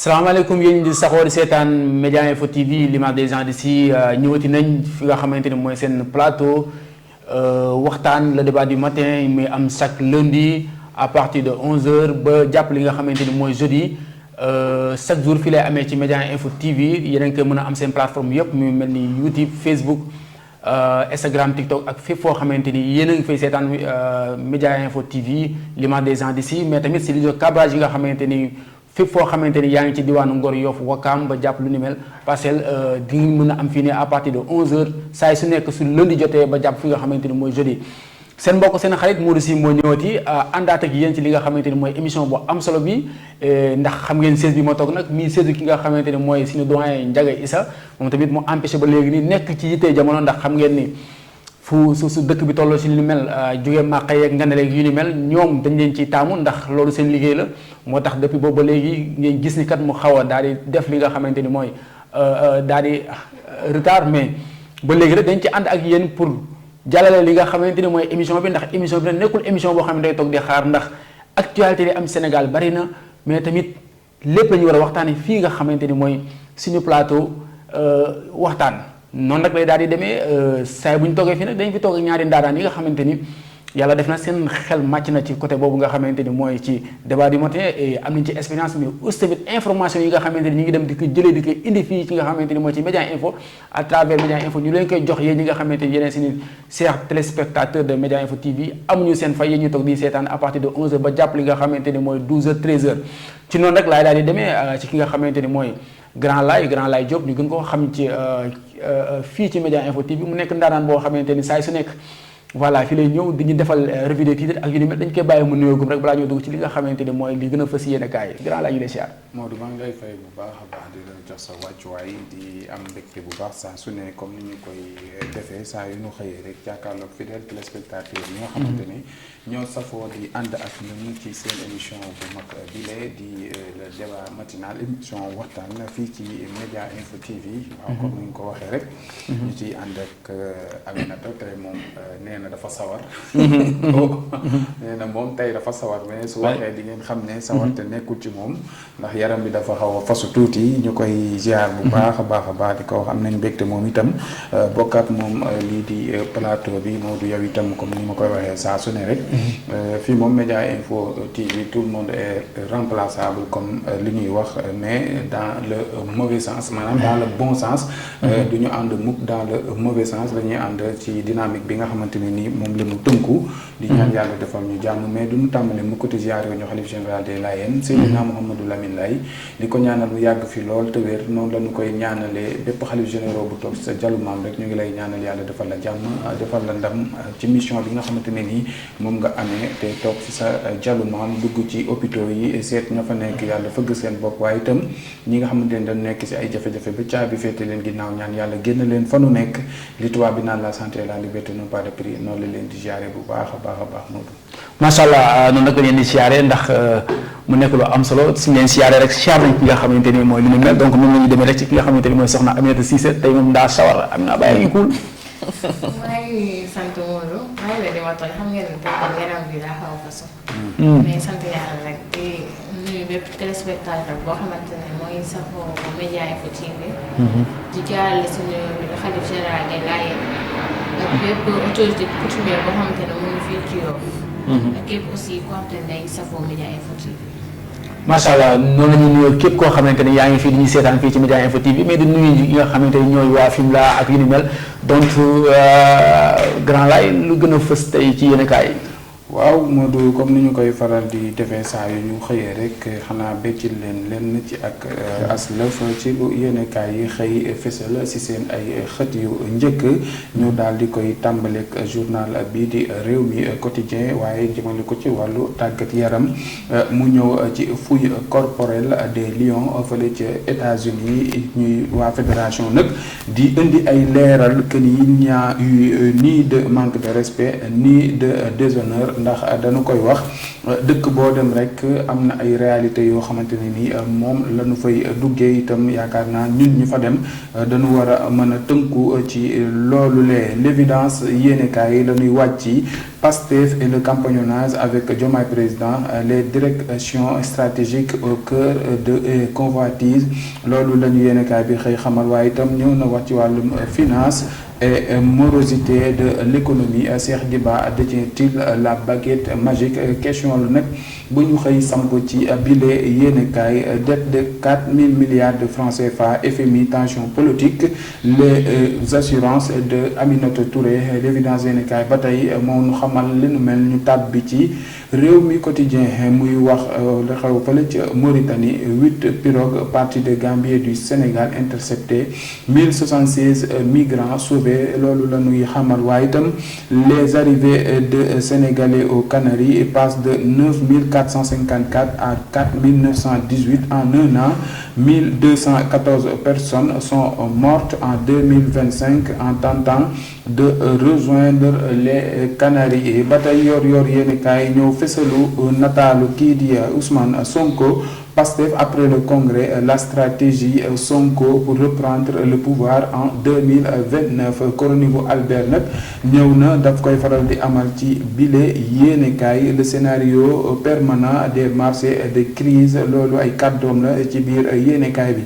salaamaaleykum yéen di saxoo di seetaan Média Info TV l'image des gens d'ici ñëwati nañ fi nga xamante ni mooy seen plateau waxtaan le débat du matin muy am chaque lundi à partir de 11h ba jàpp li nga xamante ni mooy jeudi chaque jour fii lay amee ci Média Info TV yéen a ngi koy mën a am seen plateforme yëpp mu mel ni YouTube Facebook Instagram TikTok ak fépp foo xamante ni yéen a ngi fay seetaan Média Info TV l'image des gens d'ici mais tamit si liggéey cabrage yi nga xamante ni. fépp foo xamante ni yaa ngi ci diwaanu Ngor Yoff Wakaam ba jàpp lu ni mel parcelle di nga mën a am fii nii à partir de 11h saa su nekk su lundi jotee ba jàpp fi nga xamante ni mooy jeudi. seen mbokk seen xarit Modou Sy moo ñëwati àndaat ak yéen ci li nga xamante ni mooy émission bu am solo bi ndax xam ngeen siège bi ma toog nag mii siège ki nga xamante ni mooy suñu doyen Ndiaga Issa moom tamit mu empêché ba léegi nii nekk ci yitte jamono ndax xam ngeen ni. su dëkk bi tolloo si lu mel jóge màqa yeeg nganaleeg yu ni mel ñoom dañ leen ciy taamu ndax loolu seen liggéey la moo tax depuis boobu ba léegi ngeen gis ni kat mu xaw a daal di def li nga xamante ni mooy daal di retard mais ba léegi rek dañ ci ànd ak yéen pour jàllale li nga xamante ni mooy émission bi ndax émission bi nag nekkul émission boo xam ne day toog di xaar ndax actualité yi am Sénégal bari na mais tamit lépp la ñu war a waxtaanee fii nga xamante ni mooy suñu plateau waxtaan. noonu nag lay daal di demee saa bu ñu toogee fii nag dañ fi toog ak ñaari ndaanaan yi nga xamante ni yàlla def na seen xel màcc na ci côté boobu nga xamante ni mooy ci débat du matin et am nañ ci expérience mais aussi tamit information yi nga xamante ni ñu ngi dem di ko jëlee di ko indi fii ci nga xamante ni mooy ci Média Info à travers Média Info ñu leen koy jox yéen ñi nga xamante ni yeneen seeni chers téléspectateurs de Média Info TV amuñu seen fay yéen ñu toog di seetaan à partir de 11h ba jàpp li nga xamante ni mooy 12h 13h ci noonu rek laay daal di demee ci ki nga xamante ni mooy Grand Laye Diop ñu gën koo xam ci fii ci Média Info TV mu nekk ndaanaan boo xamante ni saa su nekk voilà fii lay ñëw di ñu defal revue des titres ak yu ni mel dañ koy bàyyi mu nuyoogum rek balaa ñoo dugg ci li nga xamante ni mooy li gën a fës yéene kaay Grand Laye ñu lay siyaar. Modou maa ngi lay fay bu baax a baax di la jox sa wàccuwaay di am mbégte bu baax saa su ne comme ni ñu koy defee saa yu ñu xëyee rek jàkkaarloog fidèle téléspectateur yi nga xamante ni ñoo safoo di ànd ak ñun ci seen émission bu mag bile di le débat matinal émission waxtaan fii ci Média Info TV. waaw comme ni ñu ko waxee rek. ñu ciy ànd ak Aminata tey moom nee na dafa sawar. nee na moom tey dafa sawar mais su waxee di ngeen xam ne sawar te nekkul ci moom ndax yaram bi dafa xaw a fasu tuuti ñu koy ziar bu baax a baax di ko wax am nañ mbégte moom itam bokkaat moom lii di plateau bi Modou yow itam comme ni ma koy waxee saa su ne rek. fii moom Média Info TV tout le monde est remplaçable comme li ñuy wax mais dans le mauvais sens maanaam dans le bon sens. du ñu ànd mukk dans le mauvais sens dañuy ànd ci dynamique bi nga xamante ne nii moom la ñu tënku. di ñaan yàlla defal ñu jàmm mais du ñu tàmbali mu côté ziar ñu xalif général des Layènes Seydina Mouhamadou Lamine Laye di ko ñaanal mu yàgg fi lool te wér noonu la ñu koy ñaanalee bépp xalif généraux bu toog sa jalu maam rek ñu ngi lay ñaanal yàlla defal la jàmm defal la ndam ci mission bi nga xamante ne nii moom nga amee te toog ci sa jalu maam dugg ci hôpitaux yi seet ña fa nekk yàlla fëgg seen bopp waaye itam ñi nga xamante ne dañ nekk ci ay jafe-jafe ba caabi féete leen ginnaaw ñaan yàlla génn leen fa nu nekk li tubaab bi naan la santé et la liberté n'ont pas de prix noonu la leen di ziare bu baax a baax Modou. macha allah noonu nag la leen di siyaare ndax mu nekk lu am solo suñu leen siyaare rek siyaar nañ ki nga xamante ni mooy li mu mel donc moom la ñu demee rek ci ki nga xamante ni mooy soxna Aminata Cissé tey moom daa sawar am naa bàyyi ngi cool. maa ngi sant Modou maa ngi leen di waxtaan xam ngeen ne tey yaram bi daa xaw a façon. mais sant yàlla rek di nuyu bépp téléspectateur boo xamante ne mooy safoo Média Info TV. di jaarale suñu xalif général des Layènes ak bépp autorité coutumière boo xamante ne mu ngi fii ci Yoff. ak képp aussi koo xamante ne day safoo Média Info TV. macha allah noonu la ñuy nuyoo képp koo xamante ni yaa ngi fii di ñu seetaan fii ci Média Info TV mais di nuyu ñi nga xamante ni ñooy waa Fimela ak yu ni mel donc Grand Laye lu gën a fës tey ci yéen kaay. waaw Modou comme ni ñu koy faral di defee saa yu ñu xëyee rek xanaa beccil leen ci ak aslëf ci lu yéenekaay yi xëy fësal ci seen ay xët yu njëkk ñu daal di koy tàmbaleek journal bii di réew mi quotidien waaye jëmale ko ci wàllu tàggat yaram mu ñëw ci fouille corporelle des lions fële ca États-Unis ñuy waa fédération nag di indi ay leeral que ni il n'y a eu ni de manque de respect ni de déshonneur ndax dañu koy wax dëkk boo dem rek am na ay réalités yoo xamante ne ni moom la ñu fay duggee itam yaakaar naa ñun ñu fa dem dañu war a mën a tënku ci loolu l'évidence yéenekaay yi la ñuy wàcc Pastef et le compagnonnage avec Diomaye président, les directions stratégiques au cœur de convoitise loolu la ñu yéenekaay bi xëy xamal waaye itam ñëw na wax ci wàllum finance et morosité de l'économie. Cheikh Diba détient-il la baguette magique? Question lu nag bu ñu xëy samp ci bile yéenekaay. Dette de 4000 milliards de francs CFA, FMI, tension politique, les assurances de Aminata Touré. L'évidence yéenekaay ba tey moo ñu xamal li nu mel ñu tàbbi ci Rewmi Quotidien muy wax la xew fële ca Mauritanie. 8 pirogues parties de Gambie et du Sénégal interceptées, 1076 migrants sauvés. Loolu la ñuy xamal waaye itam les arrivées de Sénégalais aux Canaries passent de 9454 à 4918 en un an. 1214 personnes sont mortes en 2025 en tentant de rejoindre les Canaries. Ba tey yor yéenekaay ñëw fësalu nataalu kii di Ousmane Sonko. Pastef après le congrès, la stratégie Sonko pour reprendre le pouvoir en 2029. Chronique bu Albert nag ñëw na daf koy faral di amal ci bile yéenekaay. Le scénario permanent des marchés de crise loolu ay kàddoom la ci biir yéenekaay bi.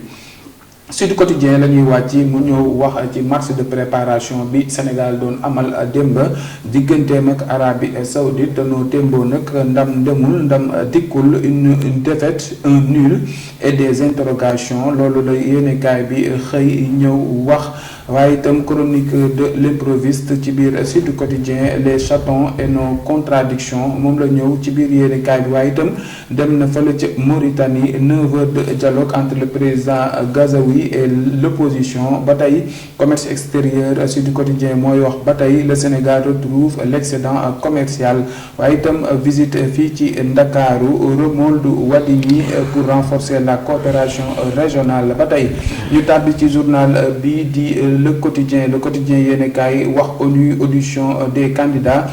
Sud Quotidien la ñuy wàcc mu ñëw wax ci marche de préparation bi Sénégal doon amal démb digganteem ak Arabie Saoudite. Danoo témboo nag ndam demul ndam dikkul, une défaite, un nul et des interrogations. Loolu la yéenekaay bi xëy ñëw wax. waaye itam chronique de l'improviste ci biir Sud Quotidien, les chatons et nos contradictions moom la ñëw ci biir yéenekaay bi. waaye itam dem na fële ca Mauritanie, 9 heures de dialogue entre le président Gazaoui et l'opposition. ba tey commerce extérieur, Sud Quotidien mooy wax ba tey le Sénégal retrouve l'excédent commercial. waaye itam visite fii ci Ndakaaru, Romuald Wardini pour renforcer la coopération régionale. ba tey ñu tàbbi ci journal bi di le quotidien yéenekaay wax ONU audition des candidats.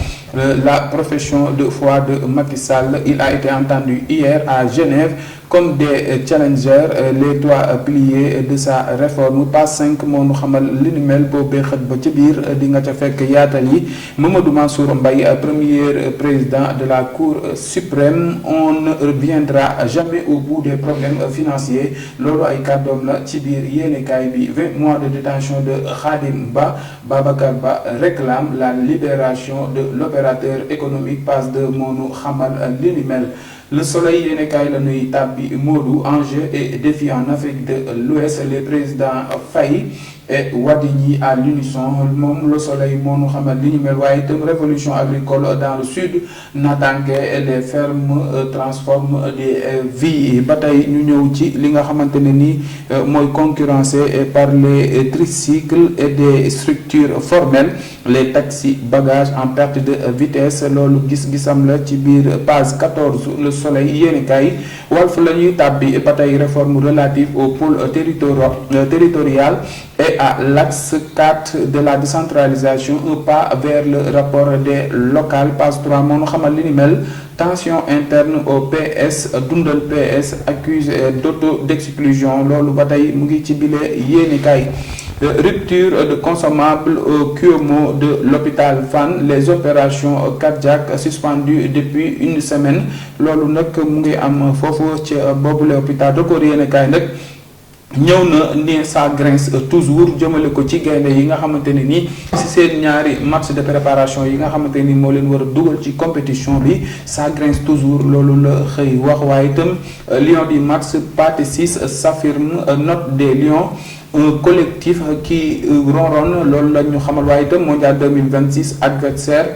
La profession de foi de Macky Sall, il a été entendu hier à Genève comme des challengers, les 3 piliers de sa réforme. Page 5 moo nu xamal li ni mel boobee xët ba ci biir di nga ca fekk yaatal yi. Mamadou Mansour Mbaye, premier président de la Cour suprême, on ne reviendra jamais au bout des problèmes financiers. Loolu ay kàddoom la ci biir yéenekaay bi. 20 mois de détention de Khadim Ba, Babacar Ba réclame la libération de l'opérateur économique. Page 2 moo nu xamal li ni mel. Le Soleil yéenekaay la nuy tàbbi Modou, enjeux et défis en Afrique de l'Ouest. Les présidents Faye et Wardini à l'unisson. Moom Le Soleil moo nu xamal li ñu mel. waaye itam révolution agricole dans le sud, natange les fermes transforment des vies. ba tey ñu ñëw ci li nga xamante ne ni mooy concurrencé par les tricycles et des structures formelles, les taxis bagages en perte de vitesse. Loolu gis-gisam la ci biir page 14 Le Soleil yéenekaay. Walf la ñuy tàbbi ba tey réforme relative au pôle territorial et à l'axe 4 de la décentralisation, un pas vers le rapport des locales. Page 3 moo nu xamal li ni mel. Tension interne au PS, dundal PS accuse d'exclusion. Loolu ba tey mu ngi ci bile yéenekaay. Rupture de consommables au QMO de l'hôpital Fann, les opérations cardiaques suspendues depuis une semaine. Loolu nag mu ngi am foofu ci boobule hôpital. Record yéenekaay nag ñëw na ni ça grince toujours jëmale ko ci gaynde yi nga xamante ne nii ci seen ñaari match de préparation yi nga xamante ni moo leen war a dugal ci compétition bi. Ça grince toujours loolu la xëy wax. waaye itam Lion du match, partie 6 s'affirme, note des Lions, un collectif qui ronronne. Loolu la ñu xamal. waaye itam mondial 2026 adversaire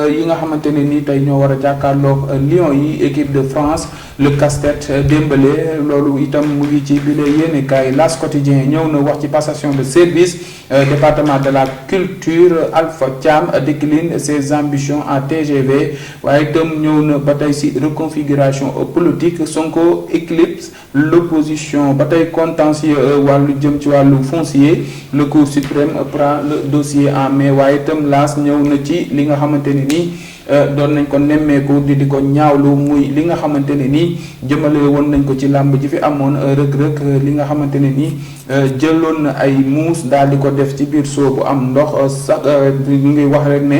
yi nga xamante ne nii tey ñoo war a jàkkaarloog Lions yi, équipe de France, le casse-tête Dembélé. Loolu itam mu ngi ci bile yéenekaay. L'As quotidien ñëw na wax ci passation de service. Département de la culture, Alpha Thiam décline ses ambitions en TGV. waaye itam ñëw na ba tey ci reconfiguration politique. Sonko éclipse l'opposition. ba tey contentieux wàllu jëm ci wàllu foncier, le Cour suprême prend le dossier en main. waaye itam L'As ñëw na ci li nga xamante ni nii doon nañ ko nemmeeku di ko ñaawlu muy li nga xamante ne nii jëmale woon nañ ko ci làmb ji fi amoon rëg-rëg li nga xamante ne nii jëloon na ay muus daal di ko def ci biir soo bu am ndox sax ñu ngi wax rek ne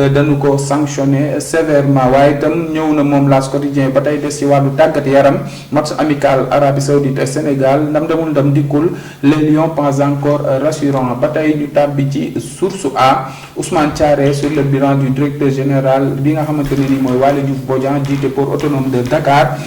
dañu ko sanctionné sévèrement waaye itam ñëw na moom L'As Quotidien ba tey des ci wàllu tàggat yaram match amical Arabie Saoudite Sénégal ndam demul ndam dikkul les Lions pas encore rassurant ba tey ñu tàbbi ci source A Ousmane Thiaré sur le bilan du directeur général bi nga xamante ne ni mooy Waly Diouf Bodian jiite port autonome de Dakar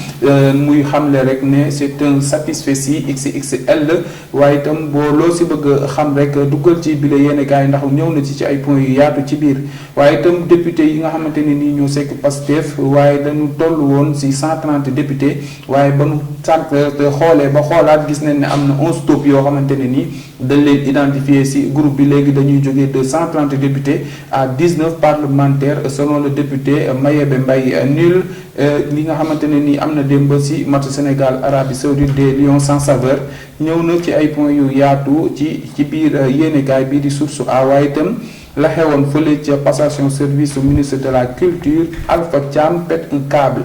muy xamle rek ne c'est un satisfecit XXL waaye itam boo loo si bëgg xam rek duggal ci bile yéene kaay ndax ñëw na ci ay points yu yaatu ci biir waaye itam député yi nga xamante ne nii ñoo sekk Pastef waaye dañu toll woon si 130 députés waaye ba nu sànq xoolee ba xoolaat gis nañ ne am na 11 top yoo xamante ne nii dañ leen identifier si groupe bi léegi dañuy jógee de 130 députés à 19 parlementaires selon le député Mayebe Mbaye nul li nga xamante ne nii am na démb si match Sénégal Arabie Saoudite des Lions sans saveur ñëw na ci ay points yu yaatu ci biir yéenekaay bii di source A waaye itam la xewoon fële ca passation service au ministre de la culture Alpha Thiam pète un câble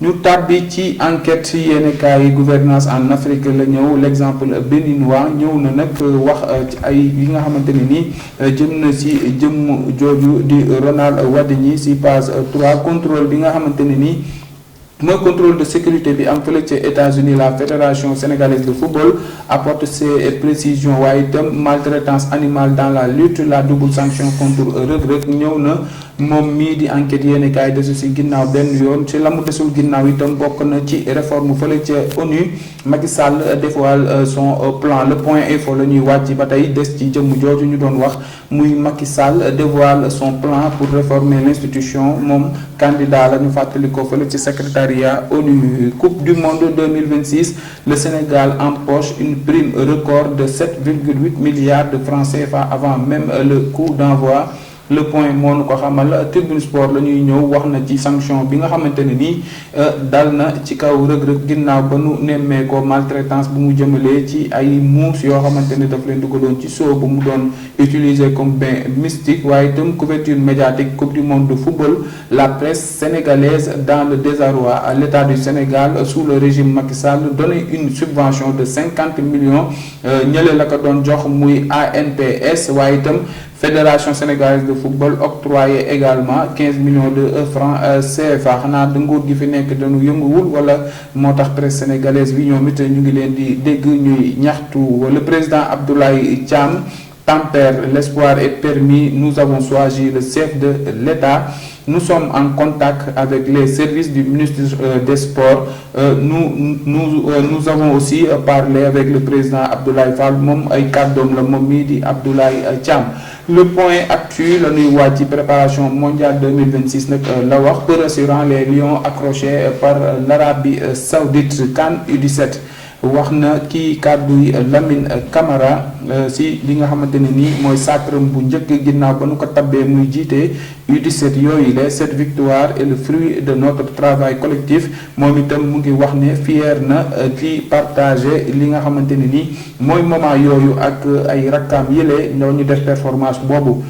ñu tàbbi ci enquête yéenekaay yi gouvernance en Afrique la ñëw l'exemple béninois ñëw na nag wax ci ay yi nga xamante ne nii jëm na si jëm jooju di Ronald Wardini si page 3 contrôle bi nga xamante ne nii mooy contrôle de sécurité bi am fële ca États-Unis la fédération sénégalaise de football apporte ses précisions waaye itam maltraitance animale dans la lutte la double sanction contre Reug-Reug ñëw na moom mii di enquête yéeni kaay desu si ginnaaw benn yoon ci la mu desul ginnaaw itam bokk na ci réforme fële ca ONU Macky Sall dévoile son plan le point info la ñuy wàcc ba tey des ci jëmm jooju ñu doon wax muy Macky Sall dévoile son plan pour réformer l'institution moom candidat la ñu fàttali ko fële ci secrétariat ONU Coupe du monde 2026 le Sénégal empoche une prime record de 7,8 milliards de francs CFA avant même le coup d'envoi le point moo nu ko xamal Tribune Sport la ñuy ñëw wax na ci sanction bi nga xamante ne nii dal na ci kaw Reug-Reug ginnaaw ba nu nemmee ko maltraitance bu mu jëmalee ci ay muus yoo xamante ne daf leen dugaloon ci soo bu mu doon utiliser comme bain mystique waaye itam couverture médiatique coupe du monde de football la presse sénégalaise dans le désarroi à l'état du Sénégal sous le régime Macky Sall donné une subvention de 50 millions ñële la ko doon jox muy ANPS waaye itam Fédération sénégalaise de football octroyé également 15 millions de francs CFA xanaa da nguur gi fi nekk dañu yënguwul wala moo tax presse sénégalaise bi ñoom it ñu ngi leen di dégg ñuy ñaxtu le président Abdoulaye Thiam tempère l'espoir est permis nous avons choisi le chef de l'État nous sommes en contact avec les services du ministre des Sports nous avons aussi parlé avec le président Abdoulaye Fall moom ay kàddoom la moom mii di Abdoulaye Thiam le point actuel la ñuy wàcc ci préparation mondiale 2026 nag la wax peu rassurant les Lions accrochés par l'Arabie Saoudite CAN U17 wax na kii kàddu yi Lamine Camara si li nga xamante ne nii mooy sacre bu njëkk ginnaaw ba nu ko tabbee muy jiite U17 yooyu la cette victoire est le fruit de notre travail collectif moom itam mu ngi wax ne fier na ci partager li nga xamante ne nii mooy moment yooyu ak ay rakkaam yële ñoo ñu def performance boobu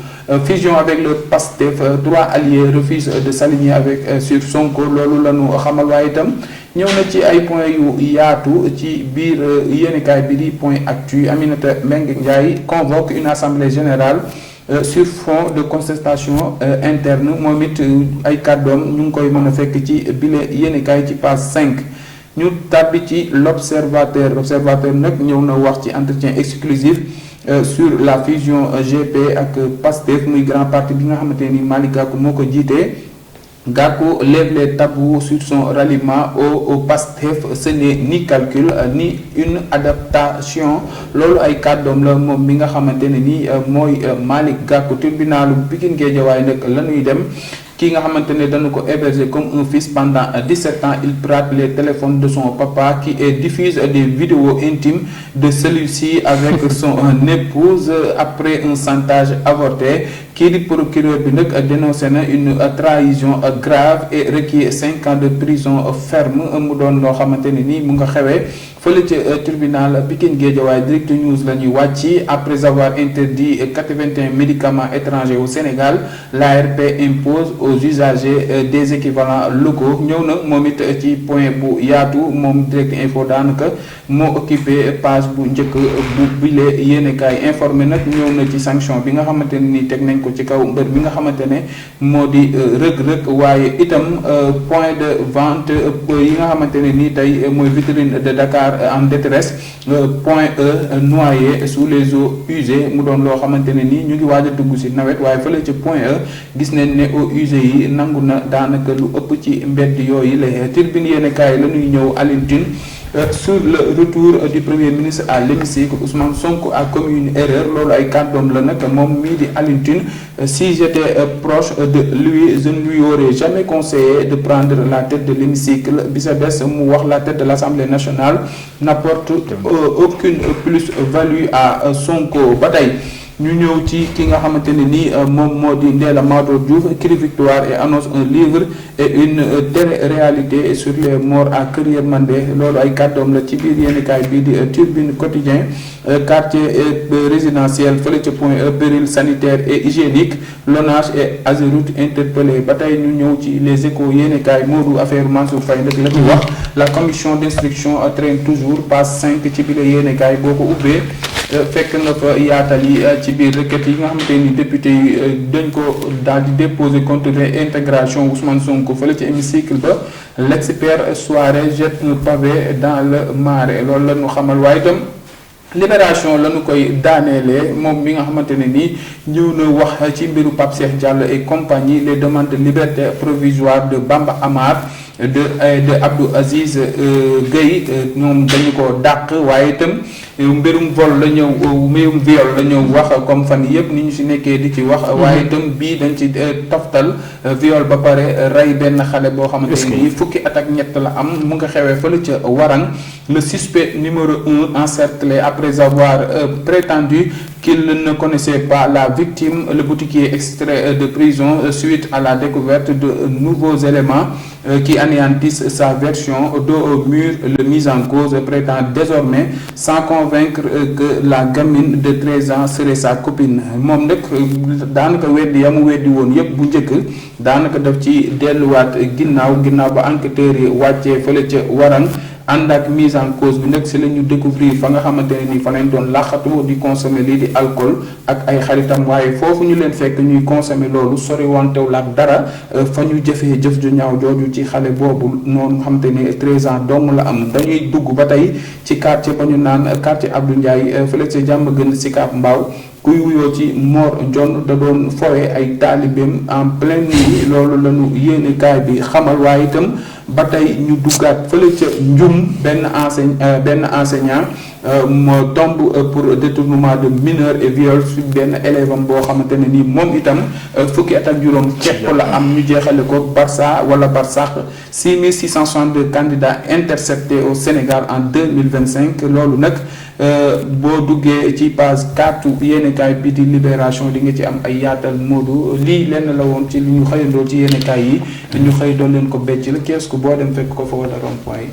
fusion avec le PASTEF trois alliés refusent de s'aligner avec sur Sonko loolu la ñu xamal waaye itam ñëw na ci ay points yu yaatu ci biir yéenekaay bi di point actu Aminata Mbengue Ndiaye convoque une assemblée générale sur fond de contestation interne moom it ay kàddoom ñu ngi koy mën a fekk ci bile yéenekaay ci page 5 ñu tàbbi ci l'observateur nag ñëw na wax ci entretien exclusif sur la fusion GP ak PASTEF muy grand parti bi nga xamante ni Malick Gakou moo ko jiitee Gakou lève les tabous sur son ralliement au PASTEF ce n'est ni calcul ni une adaptation loolu ay kàddoom la moom mi nga xamante ne ni mooy Malick Gakou tribunalu Pikine Guédiawaye nag la ñuy dem ki nga xamante ne dañu ko héberger comme un fils pendant 17 ans il prête les téléphones de son papa qui diffuse des vidéos intimes de celui-ci avec son épouse après un chantage avorté kii di procureur bi nag dénoncé na une trahison grave et requiert 5 ans de prison ferme mu doon loo xamante ne ni mu nga xewee fële ca tribunal Pikine Guédiawaye. Direct News la ñuy wàcc après avoir interdit 81 médicaments étrangers au Sénégal l'ARP impose aux usagers des équivalents locaux ñëw na moom it ci point bu yaatu moom Direct Info daanaka moo occupé page bu njëkk bu bile yéenekaay informé nag ñëw na ci sanction bi nga xamante ne ni teg nañ ko ci kaw mbër mi nga xamante ne moo di rëg-rëg waaye itam point de vente yi nga xamante ne ni tey mooy vitrine de Dakar en détresse point E noyé sous les eaux usées mu doon loo xamante ne ni ñu ngi waaj a dugg si nawet waaye fële ci point E gis nañ ne eaux usées yi nangu na daanaka lu ëpp ci mbedd yooyu la Tribune yéenekaay la ñuy ñëw Alioune Tine sur le retour du premier ministre à l'hémicycle. Ousmane Sonko a commis une erreur loolu ay kàddoom la nag moom mii di Alioune Tine si j'étais proche de lui je ne lui aurais jamais conseillé de prendre la tête de l'hémicycle bi sa des mu wax la tête de l'Assemblée nationale n'apporte aucune plus-value à Sonko ba tey ñu ñëw ci ki nga xamante ne ni moom moo di Ndella Madior Diouf crie victoire et annonce un livre et une télé-réalité sur les morts à Kër Yërmande loolu ay kàddoom la ci biir yéenekaay bii di Tribune Quotidien quartier résidentiel fële ca point E péril sanitaire et hygiénique l'ONAS et Ageroute interpellé ba tey ñu ñëw ci les Échos yéenekaay Modou affaire Mansour Faye nag la ci wax la commission d'instruction traîne toujours page 5 ci biir yéenekaay boo ko ubbee fekk nga fa yaatal yi ci biir requête yi nga xamante ni député yi dañ ko daal di déposer contre intégration Ousmane Sonko fële ci hémicycle ba l'expert soirée jette un pavé dans le marais loolu la ñu xamal waaye itam Libération la ñu koy daaneele moom mi nga xamante ne nii ñëw na wax ci mbiru Pape Cheikh Diallo et compagnie les demandes de liberté provisoire de Bamba Amar de Abdou Aziz Gueye ñoom dañu ko dàq waaye itam mbirum vol la ñëw mbirum viol la ñëw wax comme fan yëpp ni ñu si nekkee di ci wax waaye itam bii dañ ci toftal viol ba pare rey benn xale boo xamante ne nii fukki at ak ñett la am mu nga xewee fële ca Warang le suspect numéro 1 encerclé après avoir prétendu qu'il ne connaissait pas la victime le boutiquier extrait de prison suite à la découverte de nouveaux éléments qui anéantissent sa version dos au mur. Le mis en cause prétend désormais sans convaincre que la gamine de 13 ans serait sa copine moom nag daanaka weddi yamu weddi woon yépp bu njëkk daanaka daf ci delluwaat ginnaaw ba enquêteurs yi wàccee fële ca Warang ànd ak mise en cause bi nag si la ñu découvrir fa nga xamante ne ni fa lañ doon laxatu di consommer lii di alcool ak ay xaritam waaye foofu ñu leen fekk ñuy consommer loolu sori wantew la dara fa ñu jëfee jëf ju ñaaw jooju ci xale boobu noonu xamante ni 13 ans dong la am dañuy dugg ba tey ci quartier ba ñu naan quartier Abdou Ndiaye fële ca jàmm gën si Kaap Mbaaw kuy wuyoo ci Mor John da doon fowe ay taalibeem en pleine nuit loolu lañu yéene kaay bi xamal waaye itam ba tey ñu duggaat fële ca Njum benn enseignant moo tombe pour détournement de mineur et viol sur benn élève am boo xamante ne nii moom itam fukki at ak juróom képp la am ñu jeexale ko Barça wala Barsax 6662 candidats interceptés au Sénégal en 2025 loolu nag boo duggee ci page 4 yéenekaay bi di Libération di nga ci am ay yaatal Modou lii lenn la woon ci li ñu xëyandoo ci yéenekaay yi ñu xëy doon leen ko becc la kees ku boo dem fekk ko fa wala rond-point yi.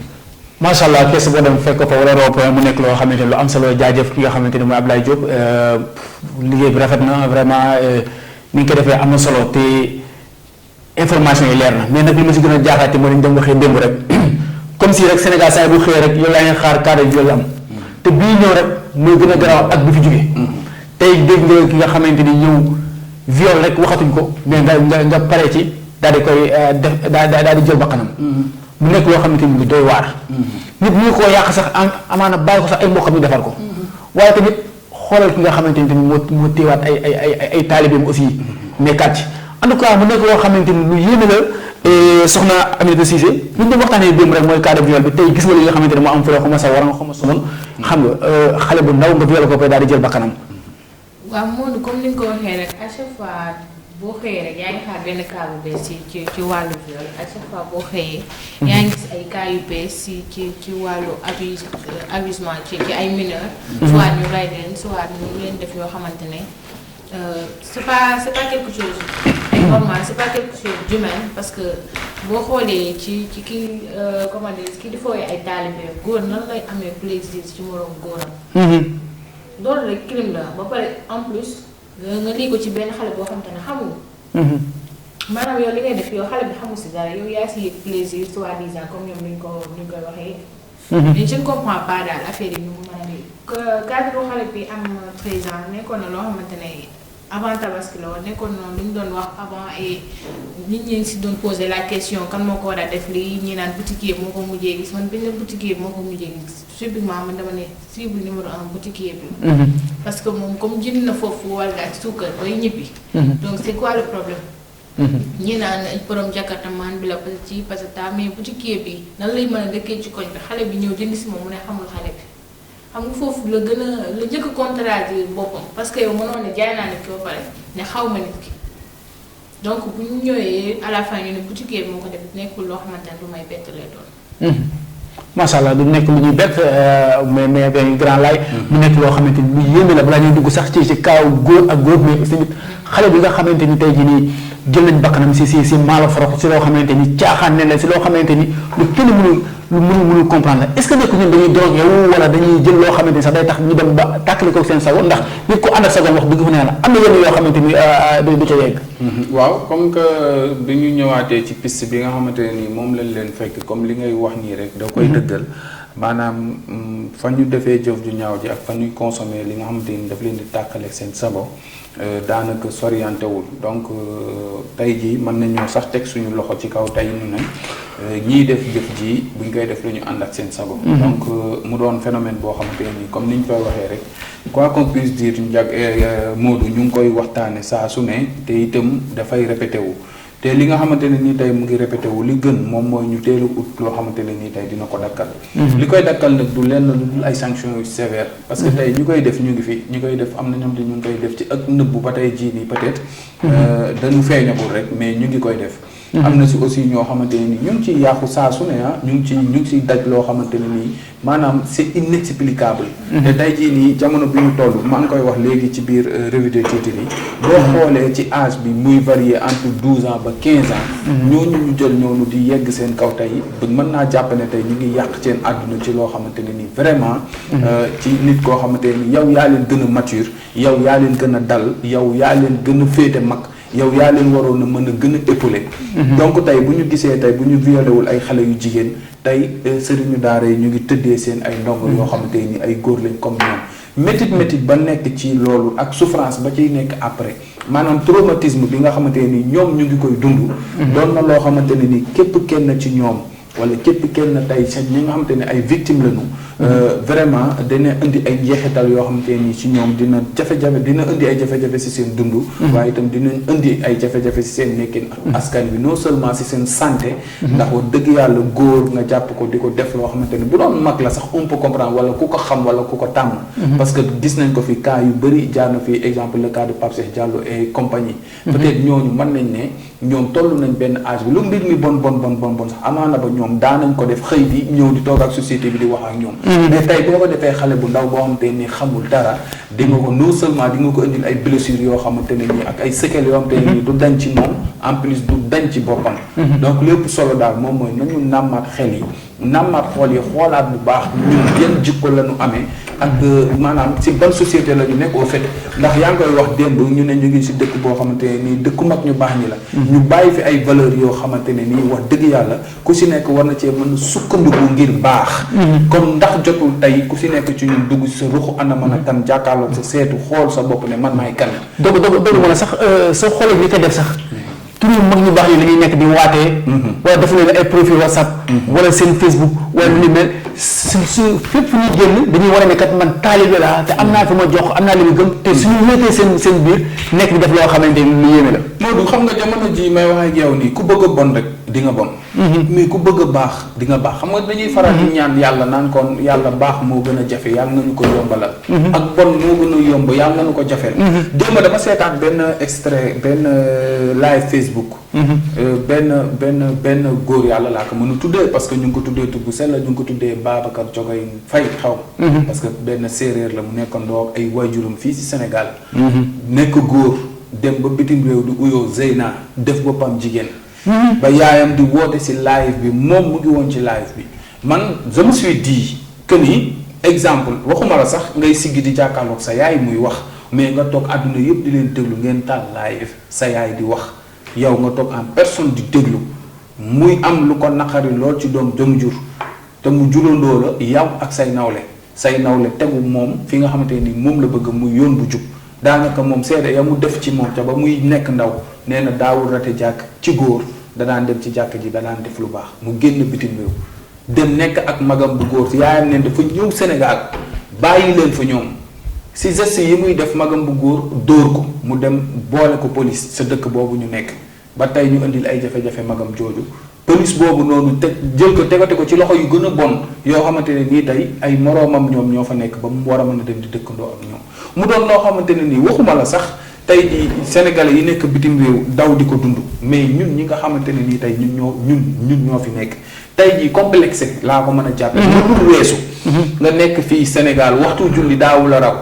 macha allah kees boo dem fekk ko fa wala rond-point mu nekk loo xamante ne lu am solo jaajëf ki nga xamante ne mooy Ablaye Diop liggéey bi rafet na vraiment ni ñu ko defee am na solo te information yi leer na mais nag li ma si gën a jaaxaate moo leen dem waxee démb rek comme si rek Sénégal saa bu xëyee rek yow yaa ngi xaar cas de viol am te bii ñëw rek mooy gën a garaaw ak bi fi jógee tey dégg nga ki nga xamante ni ñëw viol rek waxatuñ ko mais nga pare ci daal di koy def daal di jël bakkanam mu nekk loo xamante ni doy waar nit ñi koo yàq sax amaana bàyyi ko sax ay mbokkam ñu defar ko waaye tamit xoolal ki nga xamante ni tamit moo téewaat ay taalibeem aussi nekkaat ci en tout cas mu nekk loo xamante ni lu yéeme la soxna Aminata Cissé li ñu doon waxtaanee démb rek mooy cas de viol bi tey gis nga li nga xamante ne moo am fële xuma sa war nga xuma sumoon xam nga xale bu ndaw nga viol ko pare daal di jël bakkanam. waaw Modou comme ni nga ko waxee rek à chaque fois boo xëyee rek yaa ngi xaar benn cas bu bees ci wàllu viol à chaque fois boo xëyee. yaa ngi gis ay cas yu bees ci wàllu abusement ci ay mineurs. soit ñu rey leen soit ñu leen def yoo xamante ne c'est pas quelque chose normal, c'est pas quelque chose d'humain parce que boo xoolee ci kii comment dire kii di fooy ay taalibe góor nan lay amee plaisir ci moroom góoram. loolu rek crime la ba pare en plus nga lii ko ci benn xale boo xam te ne xamul. maanaam yow li ngay def yow xale bi xamul si dara yow yaa si yëg plaisir soi-disant comme ñoom ni ñu koy waxee. mais je ne comprends pas daal affaire yi ñu mu mën a nii. cadre xale bi am 13 ans nekkoon na loo xamante ne avant tabaski la woon nekkoon noonu lu ñu doon wax avant et nit ñi si doon poser la question kan moo ko war a def lii ñi naan boutiquier moo ko mujjee gis man benn boutiquier moo ko mujjee gis subitement man dama ne cible numéro 1 boutiquier bi. parce que moom comme jënd na foofu wala ak suukar bay ñibbi. donc c'est quoi le problème. ñi naan borom jakarta maan bi la parce que mais boutiquier bi nan lay mën a dëkkee ci koñ bi xale bi ñëw jënd si moom mu ne xamul xale bi xam nga foofu la gën a la njëkk a contraire boppam parce que yow mënoo ne jaay naa nit ki ba pare ne xaw ma nit ki donc bu ñu ñëwee à la fin ñu ne boutiquier bi moo ko def nekkul loo xamante ne lu may bett lay doon. macha allah du nekk lu ñuy bett mais benn grand lay mu nekk loo xamante ni lu yéeme la balaa ñuy dugg sax ci kaaw góor ak góor mais tamit xale bi nga xamante ni tey jii nii jël nañ bakkanam si maalo forox si loo xamante ni caaxaan ne la si loo xamante ni lu kenn mënul comprendre la est-ce que nekk ñun dañuy drogué wu wala dañuy jël loo xamante ni sax day tax ñu dem ba tàkkali ko seen sago ndax nit ko ànd ak sago wax dëgg fa ne la am na yenn yoo xamante ni du ca yegg. waaw comme que bi ñu ñëwaatee ci piste bi nga xamante ne nii moom lañ leen fekk comme li ngay wax nii rek da koy dëggal maanaam fa ñu defee jëf ju ñaaw ji ak fa ñuy consommer li nga xamante ni daf leen di tàkkale seen sago daanaka soriante wul donc tey jii mën nañoo sax teg suñu loxo ci kaw tey ñu ne ñiy def jëf ji buñ koy def lu ñu ànd ak seen sago. donc mu doon phénomène boo xamante ne nii comme ni ñu koy waxee rek quoi qu'on puisse dire ñu jag Modou ñu ngi koy waxtaane saa su ne te itam dafay répété wu. te li nga xamante ne nii tey mu ngi répété wu li gën moom mooy ñu teel a ut loo xamante ne nii tey dina ko dakkal. li koy dakkal nag du lenn lu dul ay sanctions yu sévères. parce que tey ñu koy def ñu ngi fi ñu koy def am na ñoom te ñu ngi koy def ci ak nëbbu ba tey jii nii peut-être. dañu feeñagul rek mais ñu ngi koy def. am na si aussi ñoo xamante ne nii ñu ngi ciy yàqu saa su ne ñu ngi ciy daj loo xamante ne nii maanaam c'est inexplicable. te tey jii nii jamono bi ñu toll maa ngi koy wax léegi ci biir revue des titres yi. boo xoolee ci âge bi muy varier entre 12 ans ba 15 ans. ñooñu ñu jël ñooñu di yegg seen kaw tey ba mën naa jàpp ne tey ñu ngi yàq seen àdduna ci loo xamante ne nii vraiment. ci nit koo xamante ne nii yow yaa leen gën a mature yow yaa leen gën a dal yow yaa leen gën a féete mag. yow yaa leen waroon a mën a gën a épauler. donc tey bu ñu gisee tey bu ñu violé wul ay xale yu jigéen tey sëriñu daara yi ñu ngi tëddee seen ay ndongo yoo xamante ni ay góor lañ comme ñoom métit ba nekk ci loolu ak souffrance ba ciy nekk après maanaam traumatisme bi nga xamante ni ñoom ñu ngi koy dund. doon na loo xamante ne ni képp kenn ci ñoom wala képp kenn tey sax ñi nga xamante ne ay victimes lañu. vraiment dina indi ay njeexital yoo xamante ni ci ñoom dina indi ay jafe-jafe si seen dund. waaye itam dina indi ay jafe-jafe si seen nekkin askan bi non seulement si seen santé. ndax wax dëgg yàlla góor nga jàpp ko di ko def loo xamante ni bu doon mag la sax on peut comprendre wala ku ko xam wala ku ko tàmm. parce que gis nañ ko fi cas yu bëri jaar na fi exemple le cas de Pape Cheikh Diallo et compagnie. peut-être ñooñu mën nañ ne ñoom toll nañ benn âge bi lu mbir mi bon sax amaana ba ñoom daanañ ko def xëy di ñëw di toog ak société bi di wax ak ñoom. mais tey boo ko defee xale bu ndaw boo xamante ni xamul dara di nga ko non seulement di nga ko indil ay blessures yoo xamante ne nii ak ay séquelles yoo xamante ne nii du dañ ci moom en plus du dañ ci boppam. donc lépp solo daal moom mooy nañu nàmmaat xel yi nàmmaat xool yi xoolaat bu baax ñun yan jikko la ñu amee ak maanaam si ban société la ñu nekk au fait ndax yaa ngi koy wax démb ñu ne ñu ngi si dëkk boo xamante ne nii dëkku mag ñu baax ñi la. ñu bàyyi fi ay valeurs yoo xamante ne nii wax dëgg yàlla ku si nekk war na cee mën a sukkandiku ngir baax. kon ndax jotul tey ku si nekk ci ñun dugg si sa ruxu ana mën a kan jàkkaarloog sa seetu xool sa bopp ne man maay kan. doog mën a sax sa xoolee li ko def sax. turu mag ñu baax yi la ñuy nekk di waatee. wala dafa leen ay profil WhatsApp. wala seen Facebook wala lu ni mel su fépp fu ñuy génn dañuy war a ne kat man taalibe laa te am naa fi ma jox am naa li mu gëm te suñu wéetee seen biir nekk di def loo xamante ni lu yéeme la. Modou xam nga jamono ji may wax ak yow nii ku bëgg a bon rek di nga bon. mais ku bëgg a baax di nga baax xam nga dañuy faral di ñaan yàlla naan kon yàlla baax moo gën a jafe yàlla nañu ko yombalal. ak bon moo gën a yomb yàlla nañu ko jafeel. démb dama seetaan benn extrait benn live Facebook. benn góor yàlla laa ko mën a tuddee parce que ñu ngi ko tuddee tudd sell ñu ngi ko tuddee Babacar Jogay Faye xaw parce que benn séeréer la mu nekkandoo ay waajuram fii ci Sénégal nekk góor dem ba bitim réew di uyoo Zeyna def boppam jigéen ba yaayam di woote ci live bi moom mu ngi woon ci live bi man je me suis dit que ni exemple waxuma la sax ngay siggi di jàkkaarloog sa yaay muy wax mais nga toog àdduna yëpp di leen déglu ngeen taal live sa yaay di wax yow nga toog en personne di déglu muy am lu ko naqari lool ci doom jëm jur te mu julandoo la yow ak say nawle tegu moom fi nga xamante ni moom la bëgg muy yoon bu jub daanaka moom seede ya mu def ci moom te ba muy nekk ndaw nee na daawul rate jàkk ci góor danaan dem ci jàkk ji danaan def lu baax mu génn bitim réew dem nekk ak magam bu góor yaayam ne dafa ñëw Sénégal bàyyi leen fa ñoom si geste yi muy def magam bu góor dóor ko mu dem boole ko police sa dëkk boobu ñu nekk ba tey ñu indil ay jafe-jafe magam jooju police boobu noonu te jël ko tegate ko ci loxo yu gën a bon yoo xamante ne nii tey ay moroomam ñoom ñoo fa nekk ba mu war a mën a dem di dëkkandoo ak ñoom mu doon loo xamante ne nii waxuma la sax tey di sénégalais yi nekk bitim réew daw di ko dund mais ñun ñi nga xamante ne nii tey ñun ñoo fi nekk tey jii complexe laa ko mën a jàppe mënul weesu nga nekk fii Sénégal waxtu julli daawu la raw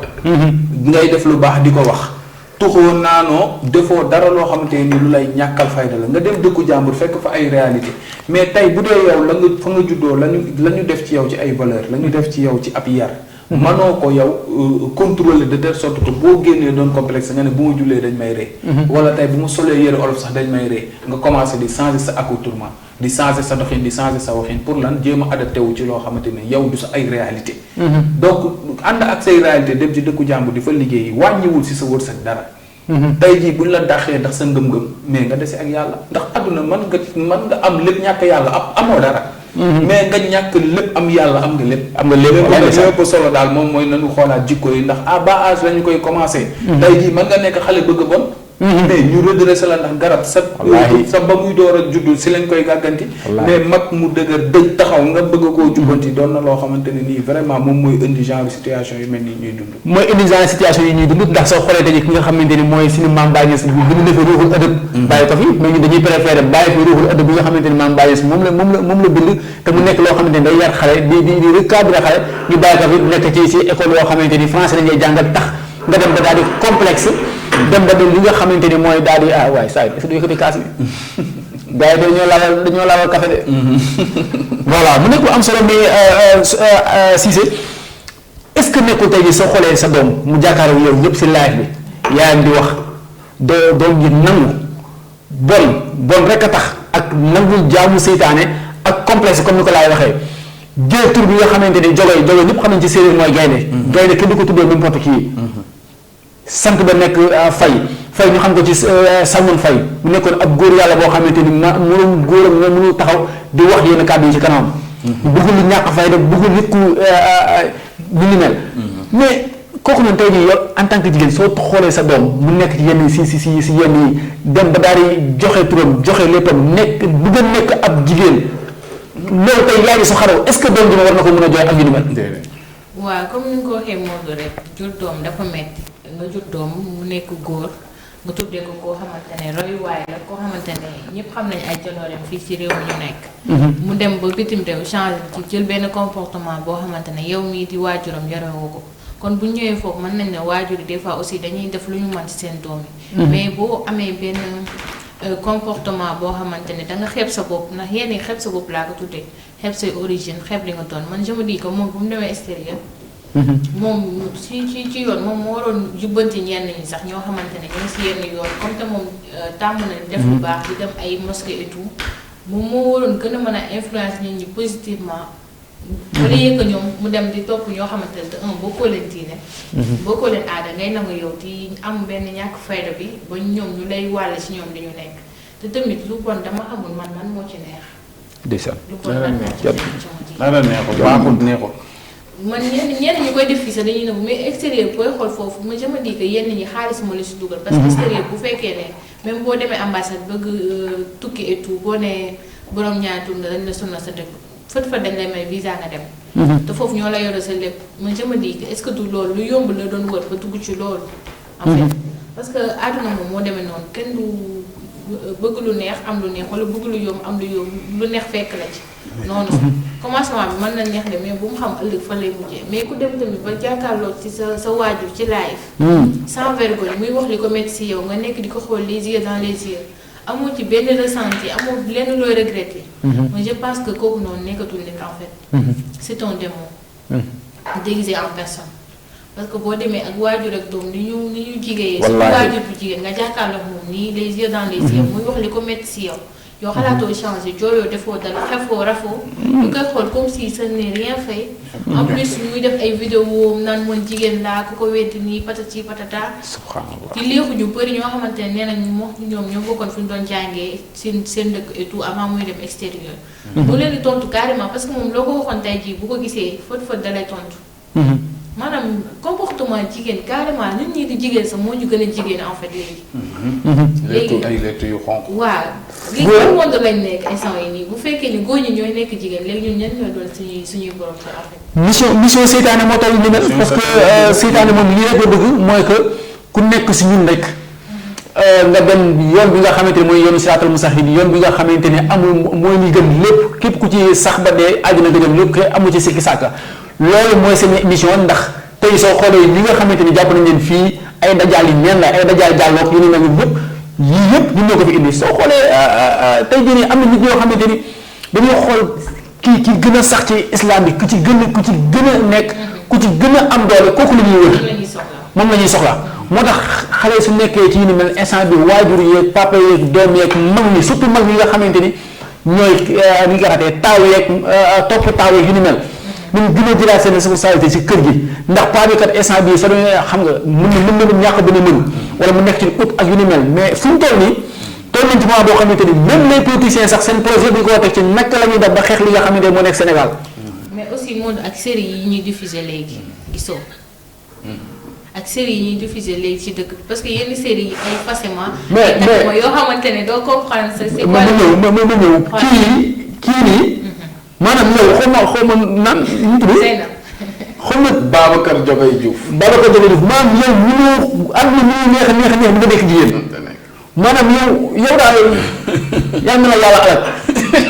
ngay def lu baax di ko wax tuxoo naanoo defoo dara loo xamante ni lu lay ñàkkal fayda la nga dem dëkku jàmbur fekk fa ay réalité mais tey bu dee yow la nga fa nga juddoo la ñu def ci yow ci ay valeur la ñu def ci yow ci ab yar manoo ko yow contrôler de telle sorte que boo génnee doon complexe nga ne bu ma jullee dañ may ree wala tey bu ma solee yëre olof sax dañ may ree nga commencé di changer sa accoutrement di changer sa doxin di changer sa waxin pour lan jéem a adapté wu ci loo xamante ne yow du sa ay réalité donc ànd ak say réalité dem ci dëkku jàmbur di fa liggéey wàññiwul si sa wërsëg dara tey jii buñ la dàqee ndax sa ngëm-ngëm mais nga dese ak yàlla ndax àdduna mën nga am lépp ñàkk yàlla amoo dara mais nga ñàkk lépp am yàlla am nga lépp lépp solo daal moom mooy nañu xoolaat jikko yi ndax à bas âge la ñu koy commencé tey jii mën nga nekk xale bëgg bon mais ñu redressé la ndax garab sa ba muy door a juddu si lañ koy gàgganti mais mag mu dëgër dëj taxaw nga bëgg koo jubbanti doon na loo xamante ne nii vraiment moom mooy indi genre situation yu mel nii ñuy dund mooy indi genre situation yi ñuy dund ndax soo xoolee dañu ki nga xamante ni mooy suñu maam Baye Niass bi ñu defee ruuxul ëdëb bàyyi ko fi mais ñu dañuy préféré bàyyi fi ruuxul ëdëb bi nga xamante ni maam Baye Niass moom la bind te mu nekk loo xamante ni day yar xale di recadrer xale ñu bàyyi ko fi nekk ci école yoo xamante ni français lañuy jàngal tax nga dem ba daal di complexe dem ba li nga xamante ni mooy daal di waaye saa est-ce que du yëkkati kaas bi gars yi dañoo laalal café de voilà mu nekk lu am solo mais Cissé est-ce que nekkul tey jii soo xoolee sa doom mu jàkkaarloo yow ñëpp si live bi yaayam di wax doom ji nangu bon rek a tax ak nangu jaamu seytaane ak complexe comme ni ko laay waxee jël tur bi nga xamante ni jogoy ñëpp xam nañ ci séeréer mooy gaynde kenn du ko tuddee n'importe qui sant ba nekk fay ñu xam ko ci Salmon Faye mu nekkoon ab góor yàlla boo xamante ni mënul góoram nga mënul taxaw di wax yenn kàddu yi ci kanamam bëggul lu ñàkk fayda bëggul nit ku ñu ni mel mais kooku noonu tey jii yow en tant que jigéen soo xoolee sa doom mu nekk ci yenn si yenn yi dem ba daal di joxe turam joxe léppam nekk bëgg a nekk ab jigéen loolu tey yaay su xaraw est-ce que doom ji ma war na ko mën a joxe ak yu ni mel waaw comme ni nga ko waxee Modou rek jur doom dafa metti nga jur doom mu nekk góor nga tuddee ko koo xamante ne royuwaay la koo xamante ne ñëpp xam nañ ay jaloorem fii ci réew mi ñu nekk mu dem ba bitim réew changé ci jël benn comportement boo xamante ne yow mii di waajuram yarewoo ko kon bu ñëwee foofu mën nañ ne waajur yi des fois aussi dañuy def lu ñu mën ci seen doom yi mais boo amee benn comportement boo xamante ne da nga xeeb sa bopp ndax yenn xeeb sa bopp laa ko tuddee xeeb say origine xeeb li nga doon man je me dis que moom bu mu demee extérieur moom ci yoon moom moo waroon jubbanti ñenn ñi sax ñoo xamante ne ñoo si yenn yoon comme te moom tàmm na def lu baax di dem ay mosquée et tout moom moo waroon gën a mën a influence nit ñi positivement bu la yëg ñoom mu dem di topp ñoo xamante ne te bokkoo leen diine bokkoo leen aada ngay nangu yow di am benn ñàkk fayda bi ba ñoom ñu lay wàll ci ñoom li ñu nekk te tamit lu bon dama xamul man moo ci neex lu bon man moo ci neex baaxul neexul man ñenn ñi koy def fii sax dañuy nëbbu mais extérieur booy xool foofu ma je me dis que yenn ñi xaalis moo la si dugal parce que extérieur bu fekkee ne même boo demee ambassade bëgg tukki et tout boo nee borom ñaari tur nga dañ la sonal sa dëkk fët dañ lay may visa nga dem te foofu ñoo la yore sa lépp ma je me dis que est-ce que du loolu lu yomb la doon wër ba dugg ci loolu en fait parce que àdduna moom moo demee noonu kenn du bëgg lu neex am lu neex wala bëgg lu yomb am lu yomb lu neex fekk la ci non non commencement bi mën na neex de mais bu mu xam ëllëg fa lay mujjee mais ku dem tamit ba jàkkaarloo ci sa waajur ci live sans vergogne muy wax li ko metti si yow nga nekk di ko xool les yeux dans les yeux amoo ci benn ressenti amoo lenn looy regretter mais je pense que kooku noonu nekkatul nit en fait c'est un démon déguisé en personne parce que boo demee ak waajur ak doom ni ñu jigéen su waajur bu jigéen nga jàkkaarloo moom nii les yeux dans les yeux muy wax li ko metti si yow yow xalaatoo changé jooyoo defoo dara xefoo rafoo ñu koy xool comme si ça n'est rien fait en plus muy def ay vidéo naan man jigéen laa ku ko weddi nii patati patata subhanallah di léexu ñu bëri ñoo xamante ne nee nañ ñoom ñoo bokkoon fi ñu doon jàngee seen dëkk et tout avant muy dem extérieur bu leen di tontu carrément parce que moom loo ko waxoon tey jii bu ko gisee fët dalay tontu maanaam comportement jigéen carrément nit ñi di jigéen sax moo ñu gën a jigéen en fait léegi. léegi ay lettres yu xonq. waaw léegi ban monde lañ nekk instant yi nii bu fekkee ni góor ñi ñooy nekk jigéen léegi ñun ñan ñooy doon suñuy borom kër en fait. mission seytaane moo tax ñu mel parce que seytaane moom li rek la bëgg mooy que ku nekk si ñun rek nga dem yoon bi nga xamante ne mooy yoonu siraatal mustaqiim yoon bi nga xamante ne amul mooy li gën lépp képp ku ci sax ba dee àddina nga jëm lépp ke amu ci sikki sàkka loolu mooy seen émission ndax tey soo xoolee li nga xamante ni jàpp nañ leen fii ay dajaal yi neen la ay dajaal jàlloog yu ni mel ni yëpp yii yëpp ñun ñoo ko fi indi soo xoolee tey jii nii am na nit ñoo xamante ni dañoo xool ki gën a sax ci islam bi ku ci gën a nekk ku ci gën a am doole kooku la ñuy wër moom la ñuy soxla moo tax xale su nekkee ci yu ni mel instant bi waajur yeeg papa yeeg doom yeeg mag ñi surtout mag ñi nga xamante ni ñooy ni nga xamante taaw yeeg topp taaw yeeg yu ni mel ñun gën a jëlaat seen responsabilité ci kër gi ndax paa bi kat instant bii soo doon xam nga mën na ñàkk ba ne mën wala mu nekk ci ut ak yu ni mel mais fu mu toll nii toll nañ ci moment boo xamante ni même les politiciens sax seen projet bi ñu ko war a teg ci naka la ñuy def ba xeex li nga xamante moo nekk Sénégal. mais aussi monde ak série yi ñuy diffuser léegi gisoo ak série yi ñuy diffuser léegi ci dëkk bi parce que yenn série yi ay facilement. mais yoo xamante ne doo comprendre sa c'est quoi. ma ñëw kii nii. maanaam yow xaw ma naan ñu tudd. xaw ma Babacar Diogay Diouf. maanaam yow mënoo àdduna mënoo neex a neex nga nekk jigéen. maanaam yow daal yal na la yàlla alal.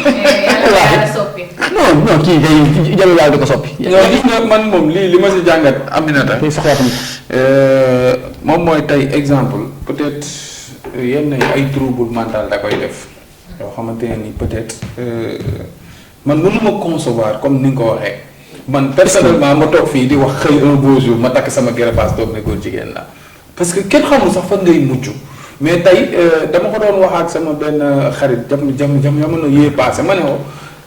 yàlla soppi. non kii day jël yàlla di ko soppi. yow gis nga man moom li ma si jàngat Aminata. tey soxla tamit. moom mooy tey exemple peut-être yenn ay trouble mental da koy def yoo xamante ne ni peut-être. man mënuma concevoir comme ni nga ko waxee man personnellement ma toog fii di wax xëy un beau jour ma takk sama gërëfaas toog ne góor jigéen la parce que kenn xamul sax fan ngay mujj mais tey dama ko doon wax ak sama benn xarit jamono yee passé ma ne ko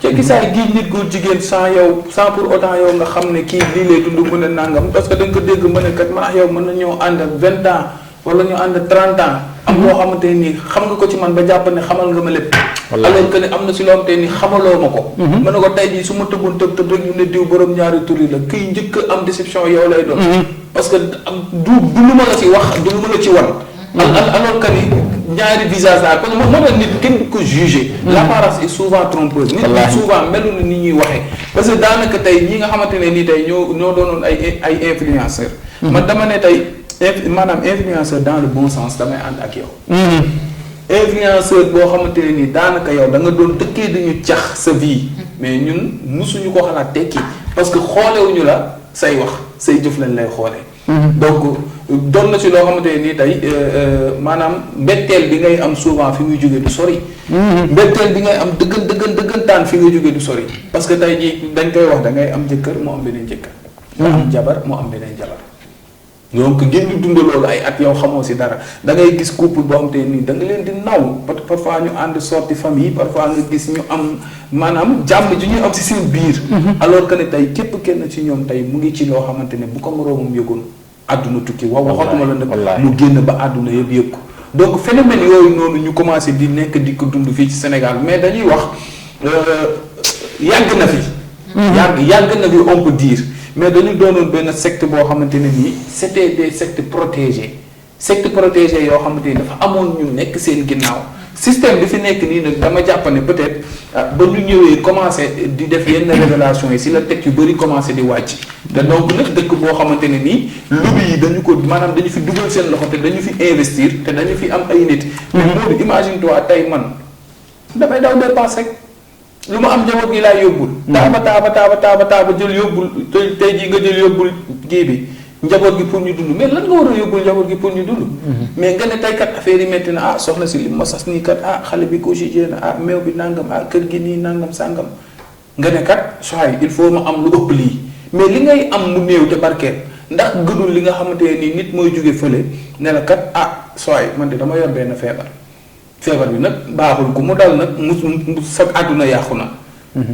ca gisaay gii nit góor jigéen sans pour autant yow nga xam ne kii lii lay dund mën a nangam parce que da nga ko dégg mën a kat man ak yow mën na ñoo ànd 20 ans wala ñu ànd 30 ans am loo xamante nii xam nga ko ci man ba jàpp ne xamal nga ma lépp alors que ne am na si loo xamante ni xamaloo ma ko mën na ko tey jii su ma tëboon tëb rek ñu ne diw borom ñaari tur yi la kiy njëkk am déception yow lay doon parce que du lu ma la ci wax du lu ma la ci wan alors que ni ñaari visage la parce que moo tax nit kenn du ko juger l'apparence est souvent trompeuse nit ñi souvent melu na ni ñuy waxee parce que daanaka tey ñi nga xamante ne nii tey ñoo doonoon ay influenceurs man dama ne tey maanaam influenceur dans le bon sens damay ànd ak yow influenceur boo xamante ne nii daanaka yow da nga doon dëkkee dañu cax sa vie mais ñun musuñu ko xalaat tekki parce que xoolewuñu la say wax say jëf lañ lay xoolee donc doon na si loo xamante ne nii tey maanaam mbetteel bi ngay am souvent fi muy jógee du sori mbetteel bi ngay am dëggantaan fi ngay jógee du sori parce que tey jii dañ koy wax da ngay am jëkkër moo am beneen jëkkër nga am jabar moo am beneen jabar donc ngeen di dund loolu ay at yow xamoo si dara da ngay gis couple boo xam te nii da nga leen di naw parfois ñu ànd sorti famille parfois nga gis ñu am maanaam jàmm ju ñuy am si seen biir alors que ne tey képp kenn ci ñoom tey mu ngi ci loo xamante ne bu ko moroomam yëgoon àdduna tukki waxatuma la nag mu génn ba àdduna yëpp yëg ko donc phénomène yooyu noonu ñu commencé di nekk di ko dund fii ci Sénégal mais dañuy wax yàgg na fi yàgg na fi on peut dire mais dañu doonoon benn secte boo xamante ne nii c'était des sectes protégées yoo xamante ni dafa amoon ñu nekk seen ginnaaw système bi fi nekk nii nag dama jàpp ne peut-être ba ñu ñëwee commencé di def yenn révélation yi si la teg yu bëri commencé di wàcc te donc nag dëkk boo xamante ne nii lobby yi dañu ko maanaam dañu fi dugal seen loxo te dañu fi investir te dañu fi am ay nit mais loolu imagine toi tey man damay daw dépense rek lu ma am njaboot gi laay yóbbul taaba jël yóbbul tey jii nga jël yóbbul kii bi njaboot gi pour ñu dund mais lan nga war a yóbbul njaboot gi pour ñu dund mais nga ne tey kat affaire yi métti na soxna si li ma sas nii kat xale bi ko jigéen meew bi nangam kër gi nii nangam sàngam nga ne kat soxay il faut ma am lu ëpp lii mais li ngay am mu néew te barkeel ndax gënul li nga xamante ne nii nit mooy jóge fële ne la kat soxay man de dama yor benn feebar bi nag baaxul ku mu dal nag mu sa àdduna yàqu na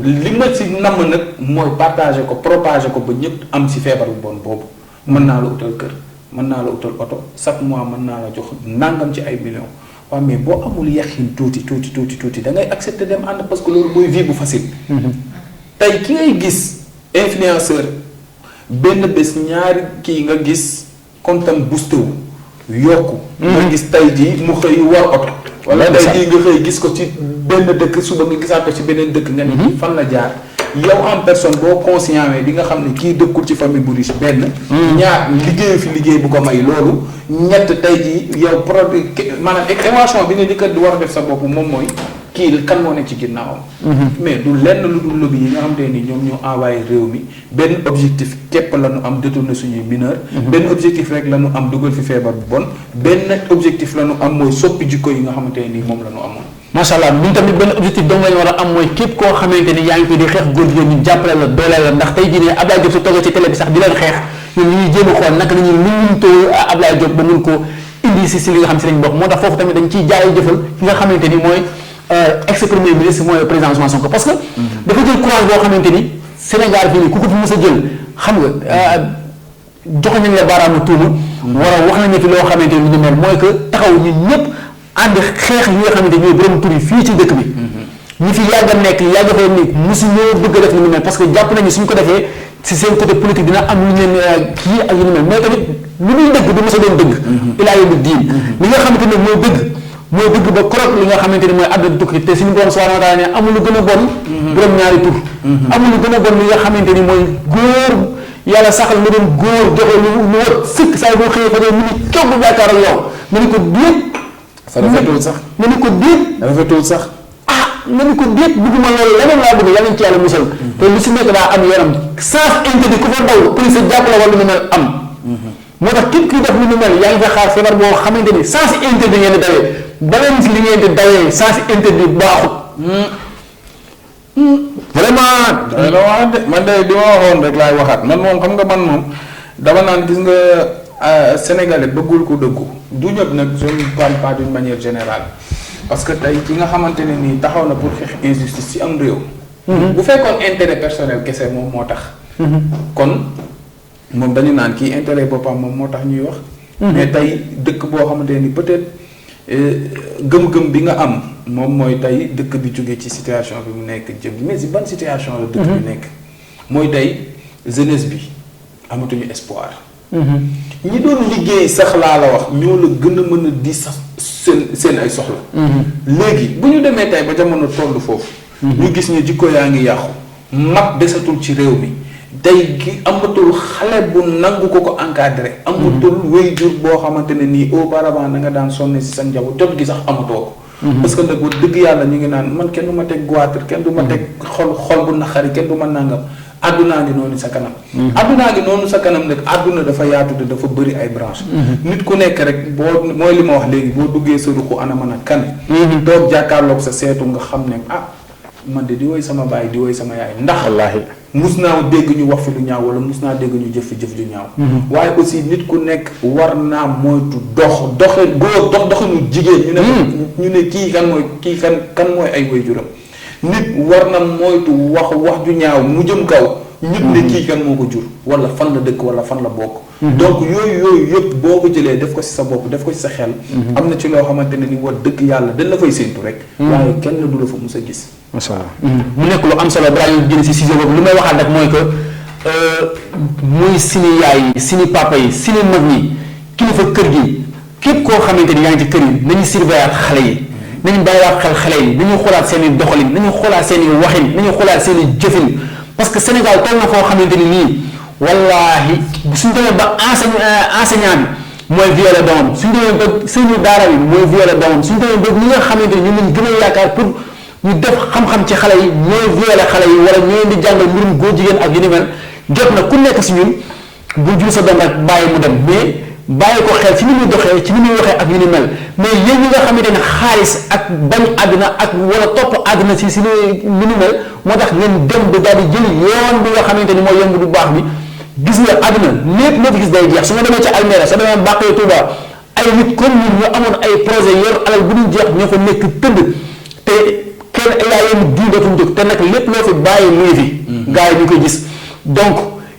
li ma si namm nag mooy partager ko propager ko ba ñëpp am si feebar bu bon boobu mën naa la utal kër mën naa la utal oto chaque mois mën naa la jox nangam ci ay millions waaw mais boo amul yaqin tuuti da ngay accepter dem ànd parce que loolu mooy vie bu facile tey ki ngay gis influenceur benn bés ñaari kii nga gis kontam boosté wu yokku nga gis tey jii mu xëy war oto wala tey jii nga xëy gis ko ci benn dëkk suba nga gisaat ko ci beneen dëkk nga ni fan la jaar yow en personne boo conscient wee di nga xam ne kii dëkkul ci famille bu riche benn ñaar liggéeyu fi liggéey bu ko may loolu ñett tey jii yow produit maanaam équation bi nga njëkk di war a def sa bopp moom mooy kii kan moo ne ci ginnaawam mais du lenn lu dul lobby yi nga xam te ni ñoom ñoo envoyé réew mi benn objectif képp la ñu am détourner suñuy mineur benn objectif rek la ñu am dugal fi feebar bu bon benn objectif la ñu am mooy soppi jikko yi nga xamante ne nii moom la ñu amoon macha allah ñun tamit benn objectif dong la ñu war a am mooy képp koo xamante ni yaa ngi fi di xeex góor jigéen ñu jàppale la dooleel la ndax tey jii ne Ablaye Diop su toogee ci télé bi sax di leen xeex ñun ñuy jéem a xool naka la ñuy mënuntoo Ablaye Diop ba mun ko indi si li nga xam si lañ bokk moo tax foofu tamit dañ ciy jaay jëfal ki nga xamante ni mooy ex premier ministre mooy président Ousmane Sonko parce que dafa jël courage boo xamante ni Sénégal fii nii ku ko fi mës a jël xam nga jox nañ la baaraamu tuuma war a wax nañ fi loo xamante ni ñu mel mooy que taxaw ñun ñëpp ànd xeex yi nga xamante ñooy borom tur yi fii ci dëkk bi ñi fi yàgg a nekk yàgg a fay nekk mosu ñoo bëgg a def lu ñu mel parce que jàpp nañu suñ ko defee si seen côté politique dina am lu leen kii ak yu ñu mel mais tamit lu ñuy dëgg du mos a doon dëgg ilaa yow diin li nga xamante ne mooy dëgg ba korog li nga xamante ni mooy àdduna tukki te suñu borom subhanahu wa taala ne amul lu gën a bon borom ñaari tur amul lu gën a bon li nga xamante ni mooy góor yàlla saxal nga doon góor joxe lu wër sëkk saa boo xëyee fa mu ni toog bu yaakaar ak yow nga ni ko déet rafetul sax nga ni ko déet rafetul sax nga ni ko déet bëgguma loolu leneen laa bëgg yàlla ci yàlla musal te lu si nekk daa am yaram sans interdit ku fa daw police jàpp la wala lu mel am moo tax képp ki def lu ñu mel yaa ngi fa xaar feebar boo xamante ni sans interdit ngeen di dawee ba leen si li ngeen di dawee sans interdit baaxut vraiment la wax de man de di ma waxoon rek laay waxaat man moom xam nga man moom dama naan gis nga sénégalais bëggul ko dëggu du ñëpp nag je ne parle pas d'une manière générale parce que tey ki nga xamante ne nii taxaw na pour xeex injustice ci am réew bu fekkoon intérêt personnel kese moom moo tax kon moom dañu naan kii intérêt boppam moom moo tax ñuy wax mais tey dëkk boo xamante ni peut-être gëm-gëm bi nga am moom mooy tey dëkk bi jógee ci situation bi mu nekk jëm mais si ban situation la dëkk bi nekk mooy tey jeunesse bi amatuñu espoir ñi doon liggéey sax laa la wax ñoo la gën a mën a di sax seen ay soxla léegi bu ñu demee tey ba jamono toll foofu ñu gis ne jikko yaa ngi yàqu mag desatul ci réew mi tey ki amatul xale bu nangu ko encadré amatul waajur boo xamante ne nii auparavant da nga daan sonne si sa njaboot jot gi sax amatoo ko parce que nag wax dëgg yàlla ñu ngi naan man kenn du ma teg goitre kenn du ma teg xol bu naqari kenn du ma nangam àddunaa ngi noonu sa kanam àddunaa ngi noonu sa kanam nag àdduna dafa yaatu te dafa bëri ay branche nit ku nekk rek boo mooy li ma wax léegi boo duggee sa ruqu ana mën a kan toog jàkkaarloog sa seetu nga xam ne man de di woy sama baay di woy sama yaay ndax wallaahi mus naa dégg ñu wax fi lu ñaaw wala mus naa dégg ñu jëf fi jëf ju ñaaw waaye aussi nit ku nekk war naa moytu doxinu jigéen ñu ne kii kan mooy ay waajuram nit war na moytu wax ju ñaaw mu jëm kaw nit ne kii kan moo ko jur wala fan la dëkk wala fan la bokk donc yooyu yëpp boo ko jëlee def ko ci sa bopp def ko ci sa xel am na ci loo xamante ne ni war dëgg yàlla dañ la fay séentu rek waaye kenn du la fa mus a gis macha allah mu nekk lu am solo balaa ñu génn si sujet boobu li may waxaat rek mooy que muy sini yaay yi sini papa yi sini mag ñi kilifa kër gi képp koo xamante ni yaa ngi ci kër yi nañu surveiller xale yi nañu bàyyiwaat xel xale yi nañu xoolaat seen i doxalin nañu xoolaat seen i waxin nañu xoolaat seen i jëfin parce que Sénégal toll na foo xamante ni nii wallaahi suñu demee ba enseignant bi mooy violé doomam suñu demee ba sëñu daara bi mooy violé doomam suñu demee ba ñi nga xamante ni ñun lañ gën a yaakaar pour ñu def xam-xam ci xale yi ñooy violé xale yi wala ñooy di jàngal mbirum góor jigéen ak yu ni mel jot na ku nekk si ñun bu jur sa doom rek bàyyi mu dem mais bàyyi ko xel ci ni muy doxee ci ni muy waxee ak yu ni mel mais yéen ñi nga xamante ne xaalis ak bañ àdduna ak wala topp àdduna si ni ni mel moo tax ngeen dem ba daal di jël yoon bi nga xamante ni mooy yomb bu baax bi gis nga àdduna lépp loo fi gis day jeex su nga demee ci Almere soo demee Mbàkke Tuuba ay nit comme ñun ñu amoon ay projet yor alal bu dul jeex ñoo fa nekk tëdd te kenn ilaa yéen diin dootuñu jóg te nag lépp loo fi bàyyi muy fi gars yi ñu koy gis donc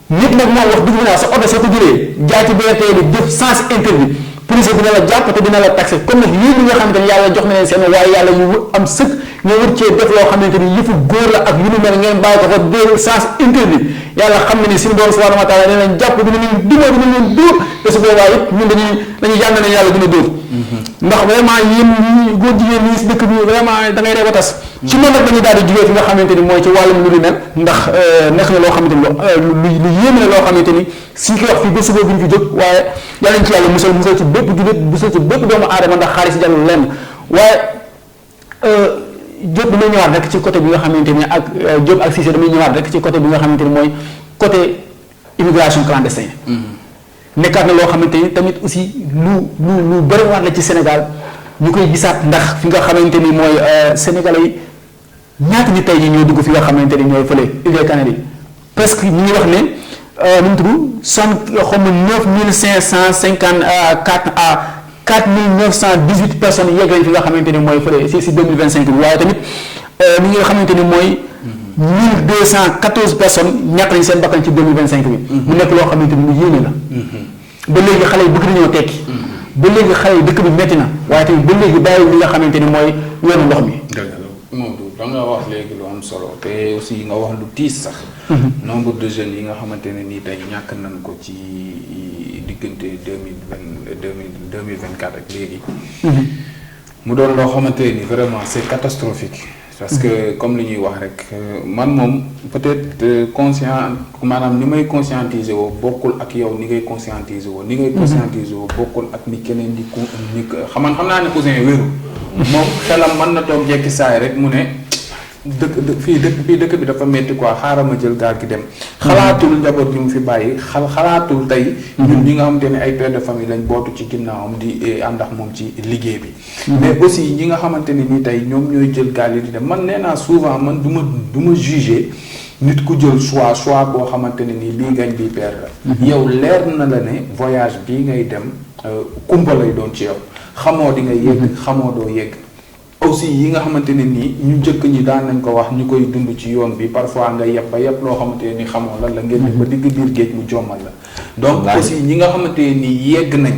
nit nag moom wax dëgg naa sa oto soo ko jëlee jaay ci BRT bi def sens interdit police dina la jàpp te dina la taxé comme nag yéen ñi nga xamante ni yàlla jox na leen seen waaye yàlla yu am sëkk nga wër cee def loo xamante ni yëfu góor la ak yu nu mel ngeen bàyyi ko fa dóor sens interdit yàlla xam ne ni suñu borom subhanahu wa taala dina leen jàpp dina leen duma dina leen dóor te su boobaa it ñun dañuy jàng ne yàlla dina dóor ndax vraiment yéen ñi góor jigéen ñi si dëkk bi vraiment da ngay ree ba tas ci noonu nag dañuy daal di jugee fi nga xamante ni mooy ci wàllum lu ni mel ndax nekk na loo xamante ni lu yéeme la loo xamante ni suñ koy wax fii ba suba bi ñu fi jóg waaye yàlla ñu ci yàlla musal ci bépp jullit musal ci bépp doomu aadama ndax xaalis jarul lenn waaye Diop damay ñëwaat rek ci côté bi nga xamante ni ak Diop ak Cissé damay ñëwaat rek ci côté bi nga xamante ni mooy côté immigration clandestine nekkaat na loo xamante ni tamit aussi lu bëriwaat la ci Sénégal ñu koy gisaat ndax fi nga xamante ni mooy Sénégalais yi ñaata ñi tey jii ñoo dugg fi nga xamante ni ñooy fële Îles Canaries presque ñu ngi wax ne nu mu tudd 9554 à 4918 personnes yegg nañ fi nga xamante ni mooy fële si 2025 bi waaye tamit li nga xamante ni mooy 1214 personnes ñàkk nañ seen bakkan ci 2025 bi. mu nekk loo xamante ni lu yéeme la. ba léegi xale yi bëgg nañoo tekki. ba léegi xale yi dëkk bi metti na waaye tamit ba léegi bàyyi li nga xamante ni mooy yoonu ndox mi. Maodo da nga wax léegi lu am solo te aussi nga wax lu tiis sax. nombre de jeunes yi nga xamante ne nii tey ñàkk nañ ko ci diggante 2024 ak léegi. mu doon loo xamante ni vraiment c'est catastrophique. parce que comme li ñuy wax rek man moom peut-être conscient maanaam ni may conscientiser woo bokkul ak yow ni ngay conscientiser woo ni ngay conscientiser woo bokkul ak ni keneen di xam naa ne cousin wéru moom xelam mën na toog jekki saay rek mu ne dëkk bi dafa metti quoi xaaral ma jël gaal gi dem xalaatul njaboot gi mu fi bàyyi xalaatul tey ñun ñi nga xamante ne ay père de famille lañ bootu ci ginnaawam di ànd ak moom ci liggéey bi mais aussi ñi nga xamante ne ni tey ñoom ñooy jël gaal yi di dem man nee naa souvent man du ma juger nit ku jël choix boo xamante ne nii lii gañ bii père la yow leer na la ne voyage bii ngay dem kumpa lay doon ci yow xamoo di nga yegg xamoo doo yegg aussi yi nga xamante ne nii ñu njëkk ñi daan nañ ko wax ñu koy dund ci yoon bi parfois nga yeb ba yeb loo xamante ne ni xamoo lan la ngeen ba digg biir géej mu jommal la donc aussi ñi nga xamante ne nii yegg nañ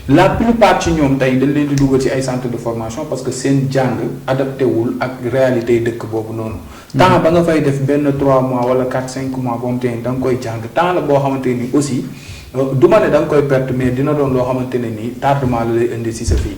la plupart ci ñoom tey dañ leen di dugal ci ay centre de formation parce que seen jàng adapté wul ak réalité yi dëkk boobu noonu temps ba nga fay def benn 3 mois wala 4-5 mois boo xamante ni da nga koy jàng temps la boo xamante ni aussi du ma ne da nga koy perte mais dina doon loo xamante ne nii tardement la lay indi si sa fii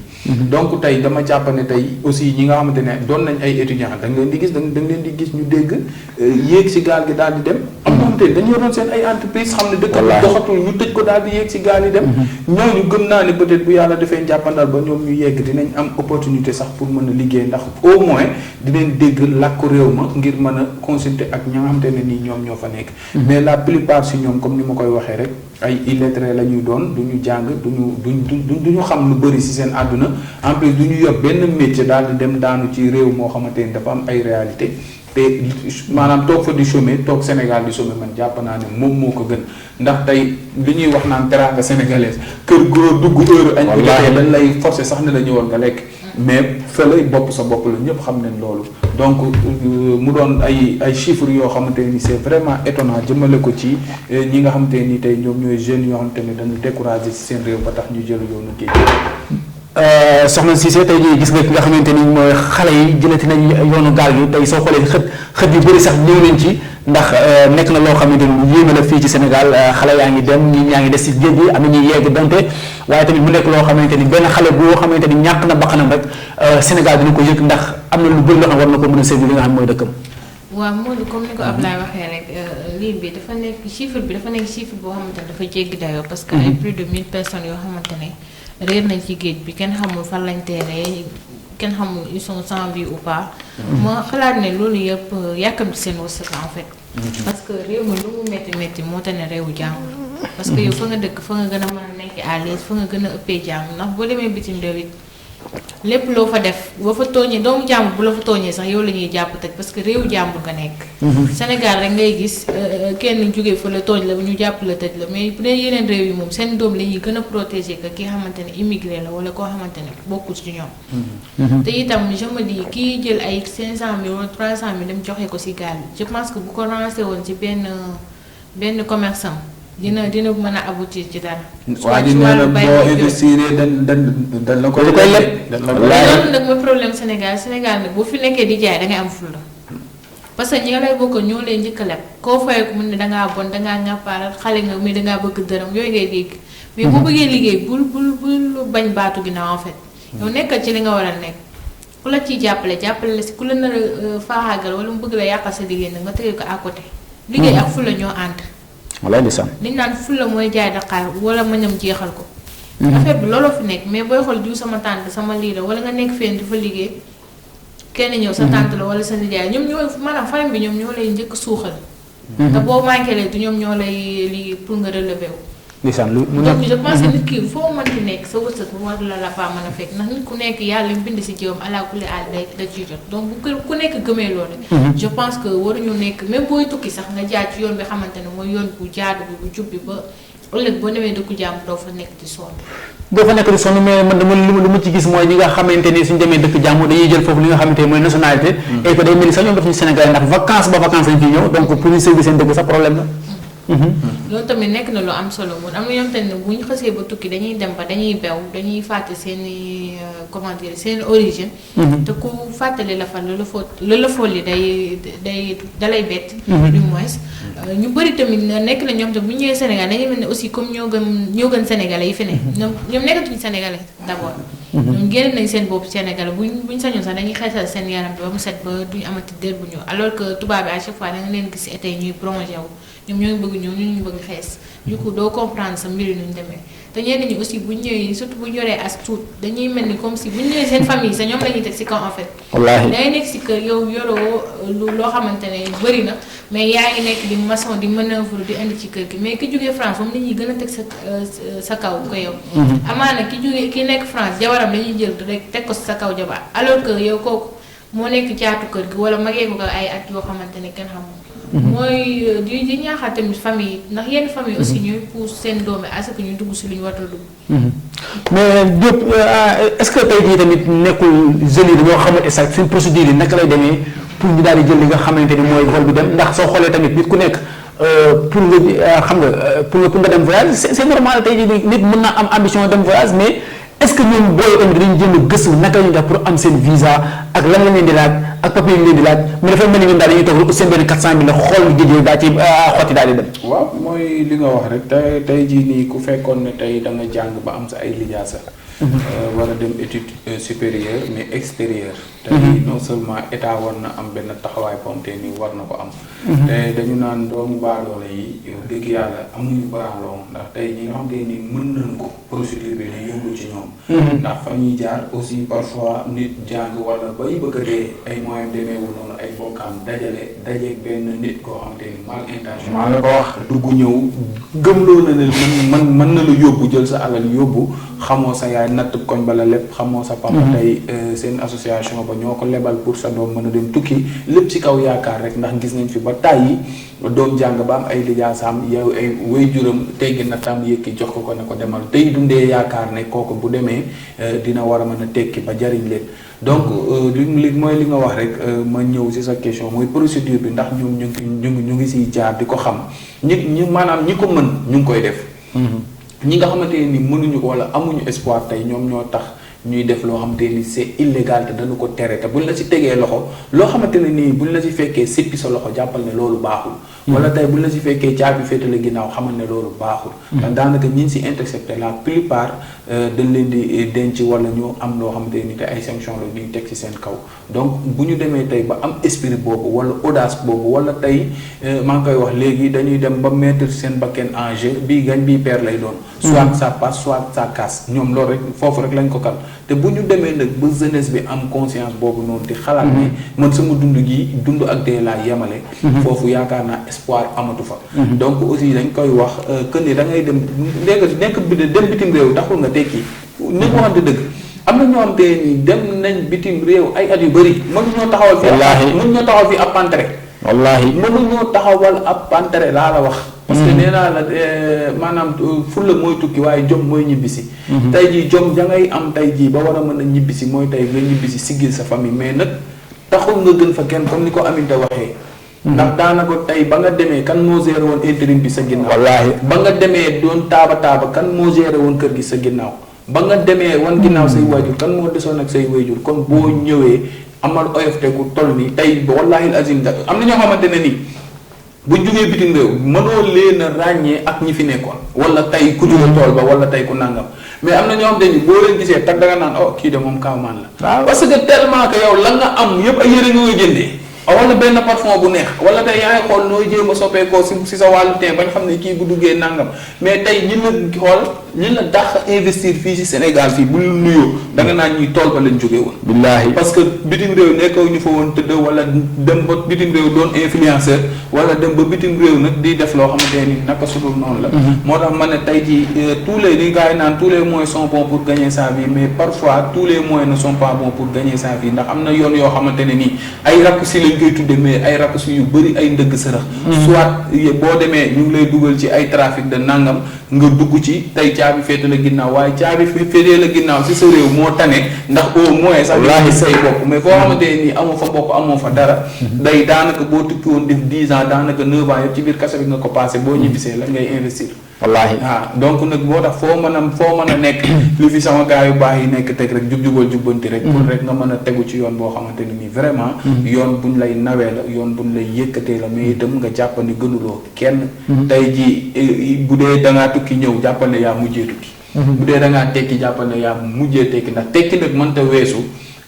donc tey dama jàpp ne tey aussi ñi nga xamante ne doon nañ ay étudiants da nga leen di gis da nga leen di gis ñu dégg yéeg si gaal gi daal di dem am na xamante ne dañu yoroon seen ay entreprise xam ne dëkk bi doxatul ñu tëj ko daal di yéeg si gaal yi dem ñooñu gëm naa ne peut-être bu yàlla defee njàppandal ba ñoom ñu yegg dinañ am opportunité sax pour mën a liggéey ndax au moins dinañ dégg làkku réew ma ngir mën a consulter ak ñi nga xamante ne nii ñoom ñoo fa nekk mais la plupart si ñoom comme ni ma koy waxee rek ay illettrés la ñuy doon du ñu jàng du ñu xam lu bëri ci seen àdduna en plus du ñu yor benn métier daal di dem daanu ci réew moo xamante ni dafa am ay réalité te maanaam toog fa di chômer toog Sénégal di chômer man jàpp naa ne moom moo ko gën ndax tey li ñuy wax naan teranga sénégalaise kër goo dugg heure añ bu jotee dañ lay forcer sax ne la ñëwoon nga lekk mais fële bopp sa bopp la ñëpp xam nañ loolu donc mu doon ay chiffres yoo xamante ni c'est vraiment étonnant jëmale ko ci ñi nga xamante ni tey ñoom ñooy jeunes yoo xamante ne dañu découragé ci seen réew ba tax ñu jël yoonu géej soxna Cissé tey jii gis nga ki nga xamante ni mooy xale yi jëlati nañ yoonu gaal gi tey soo xoolee xët yu bëri sax ñëw nañ ci ndax nekk na loo xamante ni lu yéeme la fii ci Sénégal xale yaa ngi dem ñi ñaa ngi des ci géej gi am na ñuy yegg donte waaye tamit mu nekk loo xamante ni benn xale boo xamante ni ñàkk na bakkanam rek Sénégal dina ko yëg ndax am na lu bëri loo xam war na ko mën a servir li nga xam mooy dëkkam. waaw Modou comme ni ko Ablaye waxee rek lii bi dafa nekk chiffre boo xamante ne dafa jéggi dayoo parce que ay plus de 1000 personnes yoo xamante ne réer nañ ci géej bi kenn xamul fan lañ teeree kenn xamul ils sont sans vie ou pas. ma xalaat ne loolu yëpp yàkkamti seen wërsëg en fait. parce que réew mi lu mu métti moo tax ne réewu jàmm. parce que yow fa nga dëkk fa nga gën a mën a nekk à l'aise fa nga gën a ëppee jàmm ndax boo demee bitim réew it lépp loo fa def boo fa tooñee doomu jàmbur bu la fa tooñee sax yow la ñuy jàpp tëj parce que réewu jàmbur nga nekk. Sénégal rek ngay gis kenn jógee fa la tooñ la ñu jàpp la tëj la mais bu dee yeneen réew yi moom seen doom la ñuy gën a protéger que ki xamante ne immigré la wala koo xamante ne bokkul ci ñoom. te itam je me dis kii jël ay 500000 wala 300000 dem joxe ko ci gaal bi je pense que bu ko lancé woon ci benn commerçant. dina mën a aboutir ci dara. waa ji nee na boo investir dañ la koy leb. loolu nag mooy problème Sénégal nag boo fi nekkee di jaay dangay am fulla parce que ñi nga lay bokk ñoo lay njëkk a leb koo fayee ko mun ne dangaa bon dangaa ŋàppaaral xale nga mais dangaa bëgg dërëm yooyu ngay dégg. mais boo bëggee liggéey bul bañ baatu ginnaaw en fait. yow nekkal ci li nga war a nekk ku la ciy jàppale la si ku la nar a faaxaagal wala mu bëgg la yàqal sa liggéey nag nga tëye ko à côté. liggéey ak fulla ñoo ànd. walaay di sant. liñ naan fulla mooy jaay Dakar wala mëñam jeexal ko. affaire bi looloo fi nekk mais booy xool diw sama tante sama lii la wala nga nekk fenn di fa liggéey kenn ñëw sa tante la wala sa nijaay ñoom ñoo maanaam famille bi ñoom ñoo lay njëkk suuxal. te boo manqué lee du ñoom ñoo lay liggéey pour nga relever wu. ndeysaan lu donc je pense que nit ki foo mënti nekk sa wërsëg war la faa mën a fekk ndax nit ku nekk yàlla mu bind si jiwam ala kulli aal da ciy jot donc bu ku nekk gëmee loolu. je pense que waruñu nekk même booy tukki sax nga jaar ci yoon bi xamante ne mooy yoon bu jaadu bi bu jub bi ba ëllëg boo demee dëkku jàmm doo fa nekk di sonn. doo fa nekk di sonn mais man dama lu ma ci gis mooy ñi nga xamante ni suñu demee dëkk jàmm dañuy jël foofu li nga xamante ni mooy nationalité. et que day mel ni sax ñoom daf ñu Sénégalais ndax vacances lañ fi ñëw donc pour ñu servir seen dëkk sax problème la. loolu tamit nekk na lu am solo moom am na ñoom tamit bu ñu xasee ba tukki dañuy dem ba dañuy bew dañuy fàtte seen comment dire seen origine. te ku fàttali la fa la folli dalay bett. du moins ñu bëri tamit nekk na ñoom tamit bu ñu ñëwee Sénégal dañuy mel ne aussi comme ñoo gën Sénégalais yi fi ne ñoom nekkatuñu Sénégalais d'abord. ñoom génn nañ seen bopp Sénégalais buñ sañoon sax dañuy xeesal seen yaram bi ba mu set ba duñu amati dër bu ñëw alors que tubaab bi à chaque fois da nga leen gis si été ñuy prolongé wu. ñoom ñoo ngi bëgg ñëw ñu bëgg xees du coup doo comprendre sa mbir yi nu ñu demee te ñenn ñi aussi bu ñu ñëwee surtout bu ñu yoree as tuut dañuy mel ni comme si bu ñu ñëwee seen famille sa ñoom la ñuy teg si kaw en fait. wallaahi day nekk si kër yow yoroo loo xamante ne bëri na mais yaa ngi nekk di maçon di manœuvre di indi ci kër gi mais ki jógee France moom la ñuy gën a teg sa kaw ko yow. amaana ki nekk France jabaram dañuy jël rek teg ko sa kaw jabar alors que yow kooku moo nekk caatu kër gi wala magee ko ay at yoo xamante ne kenn xamul. mooy di ñaaxal tamit famille ndax yenn famille aussi ñooy pousse seen doom yi à ce que ñu dugg si lu ñu war a dugg. mais Diop est-ce que tey jii tamit nekkul jeunes yi dañoo xamul exact seen procédure yi naka lay demee pour ñu daal di jël li nga xamante ni mooy vol bi dem ndax soo xoolee tamit nit ku nekk pour nga xam nga pour nga dem voyage c'est normal tey jii nit mën naa am ambition dem voyage mais est-ce que ñoom booy tamit dañuy jëm a gëstu naka la ñuy def pour am seen visa ak lan la leen di laaj ak papier yi leen di laaj mais dafay mel ni ñun daal dañuy toog seen benn 400000 la xool géej daa ci xotti daal di dem. waaw mooy li nga wax rek tey jii nii ku fekkoon ne tey da nga jàng ba am sa ay lijaasa. war a dem étude supérieure mais extérieure. tey non seulement état war na am benn taxawaay pomte ni war na ko am. te dañu naan doomu baadoole yi dëgg yàlla amuñu baraaloo ndax tey ñi nga xam te ni mën nañ ko procédure bi di yëngu ci ñoom. ndax fa ñuy jaar aussi parfois nit jàng wala bay bëgg a dee ay moyens demeewul noonu ay bokkaam dajeeg benn nit koo xam te ni mal intention. maa la ko wax dugg ñëw gëmloo na ne mën na la yóbbu jël sa alal yóbbu xamoo sa yaay natt koñ bala lépp xamoo sa papa tey seen association ba ñoo ko lebal pour sa doom mën a dem tukki lépp ci kaw yaakaar rek ndax gis nañ fi ba tàyyi doom jàng ba am ay lijaasaam yow ay waajuram teggi na tam yëkki jox ko ne ko demal tey dundee yaakaar ne kooku bu demee dina war a mën a tekki ba jariñ leen donc li mooy li nga wax rek ma ñëw ci sa question mooy procédure bi ndax ñoom ñu ngi siy jaar di ko xam ñi maanaam ñi ko mën ñu ngi koy def ñi nga xamante ni mënuñu ko wala amuñu espoir tey ñoom ñoo tax ñuy def loo xamante ni c'est illégal te dañu ko tere te buñ la ci tegee loxo loo xamante ne nii buñ la ci fekkee sippi sa loxo jàppal ne loolu baaxul. wala tey buñ la ci fekkee caabi féetale ginnaaw xamal ne loolu baaxul. te daanaka ñi ci intercepté la plupart dañ leen di denc wala ñu am loo xamante ni te ay sanction la ñuy teg ci seen kaw donc bu ñu demee tey ba am esprit boobu wala audace boobu wala tey maa ngi koy wax léegi dañuy dem ba mettre seen bakken en jeu bii gañ bii père lay doon. soit ça passe soit ça casse ñoom loolu rek foofu rek lañ ko kal te bu ñu demee nag ba jeunesse bi am conscience boobu noonu di xalaat ne man sama dund gi dund ak dee laa yemale. foofu yaakaar naa espoir amatu fa. donc aussi dañ koy wax que ni da ngay dem nekk dem bitim réew taxul nga tekki ni ko waxante dëgg. am na ñoo xam te ni dem nañ bitim réew ay at yu bëri mënuñoo taxawal fi. wallaahi mënuñoo taxawal fi ab pantere. wallaahi mënuñoo taxawal ab pantere laa la wax. parce que nee naa la maanaam fulla mooy tukki waaye jom mooy ñibbisi. tey jii jom ja ngay am tey jii ba war a mën a ñibbisi mooy tey nga ñibbisi siggil sa famille mais nag taxul nga gën fa kenn comme ni ko Aminta waxee. ndax daanaka tey ba nga demee kan moo géré woon intérim bi sa ginnaaw. wallaahi ba nga demee doon taaba kan moo géré woon kër gi sa ginnaaw. ba nga demee wan ginnaaw say waajur kan moo desoon ak say waajur kon boo ñëwee amal oyofte ku toll nii tey wallaahi azim am na ñoo xamante ne nii bu jógee bitim réew mënoo leen a ràññee ak ñi fi nekkoon wala tey ku jóge tool ba wala tey ku nangam mais am na ñoo xamante ni boo leen gisee tag da nga naan oh kii de moom kaamaan la. parce que tellement que yow la nga am yëpp ay yére nga koy jëndee. wala benn parfum bu neex wala tey yaa ngi xool nooy jéem a soppeekoo si sa wàllu teen bañ xam ne kii bu duggee nangam mais tey ñi la xool ñi la dàq investir fii si Sénégal fii bu ñu nuyoo da nga naan ñuy tool ba lañ jógee woon. billaahi parce que bitim réew nekkoo ñu fa woon tëdd wala dem ba bitim réew doon influenceur wala dem ba bitim réew nag di def loo xamante ni naka sudul noonu la. moo tax ma ne tey jii tous les li gars yi naan tous les moyens sont bons pour gagner sa vie mais parfois tous les moyens ne sont pas bons pour gagner sa vie ndax am na yoon yoo xamante ne nii ay raccourcis lañ koy tudde mais ay raccourcis yu bëri ay ndëgg sërëx soit boo demee ñu ngi lay dugal ci ay trafic de nangam nga dugg ci tey caabi féete la ginnaaw waaye caabi féete la ginnaaw si sa réew moo tane ndax au moins sax wallaahi say bopp mais foo xamante ne nii amoo fa mbokk amoo fa dara day daanaka boo tukki woon def 10 ans daanaka 9 ans yëpp ci biir kase bi nga ko passé boo ñibbisee la ngay investir wallaahi donc nag boo tax foo mën a nekk li fi sama gars yu baax yi nekk teg rek jub-jubal jubbanti rek pour rek nga mën a tegu ci yoon boo xamante ne nii vraiment yoon buñ lay nawee la yoon buñ lay yëkkatee la mais itam nga jàpp ni gënuloo kenn tey ji bu dee dangaa tukki ñëw jàppal ne yaa mujjee tukki bu dee dangaa tekki jàppal ne yaa mujjee tekki ndax tekki nag mënta weesu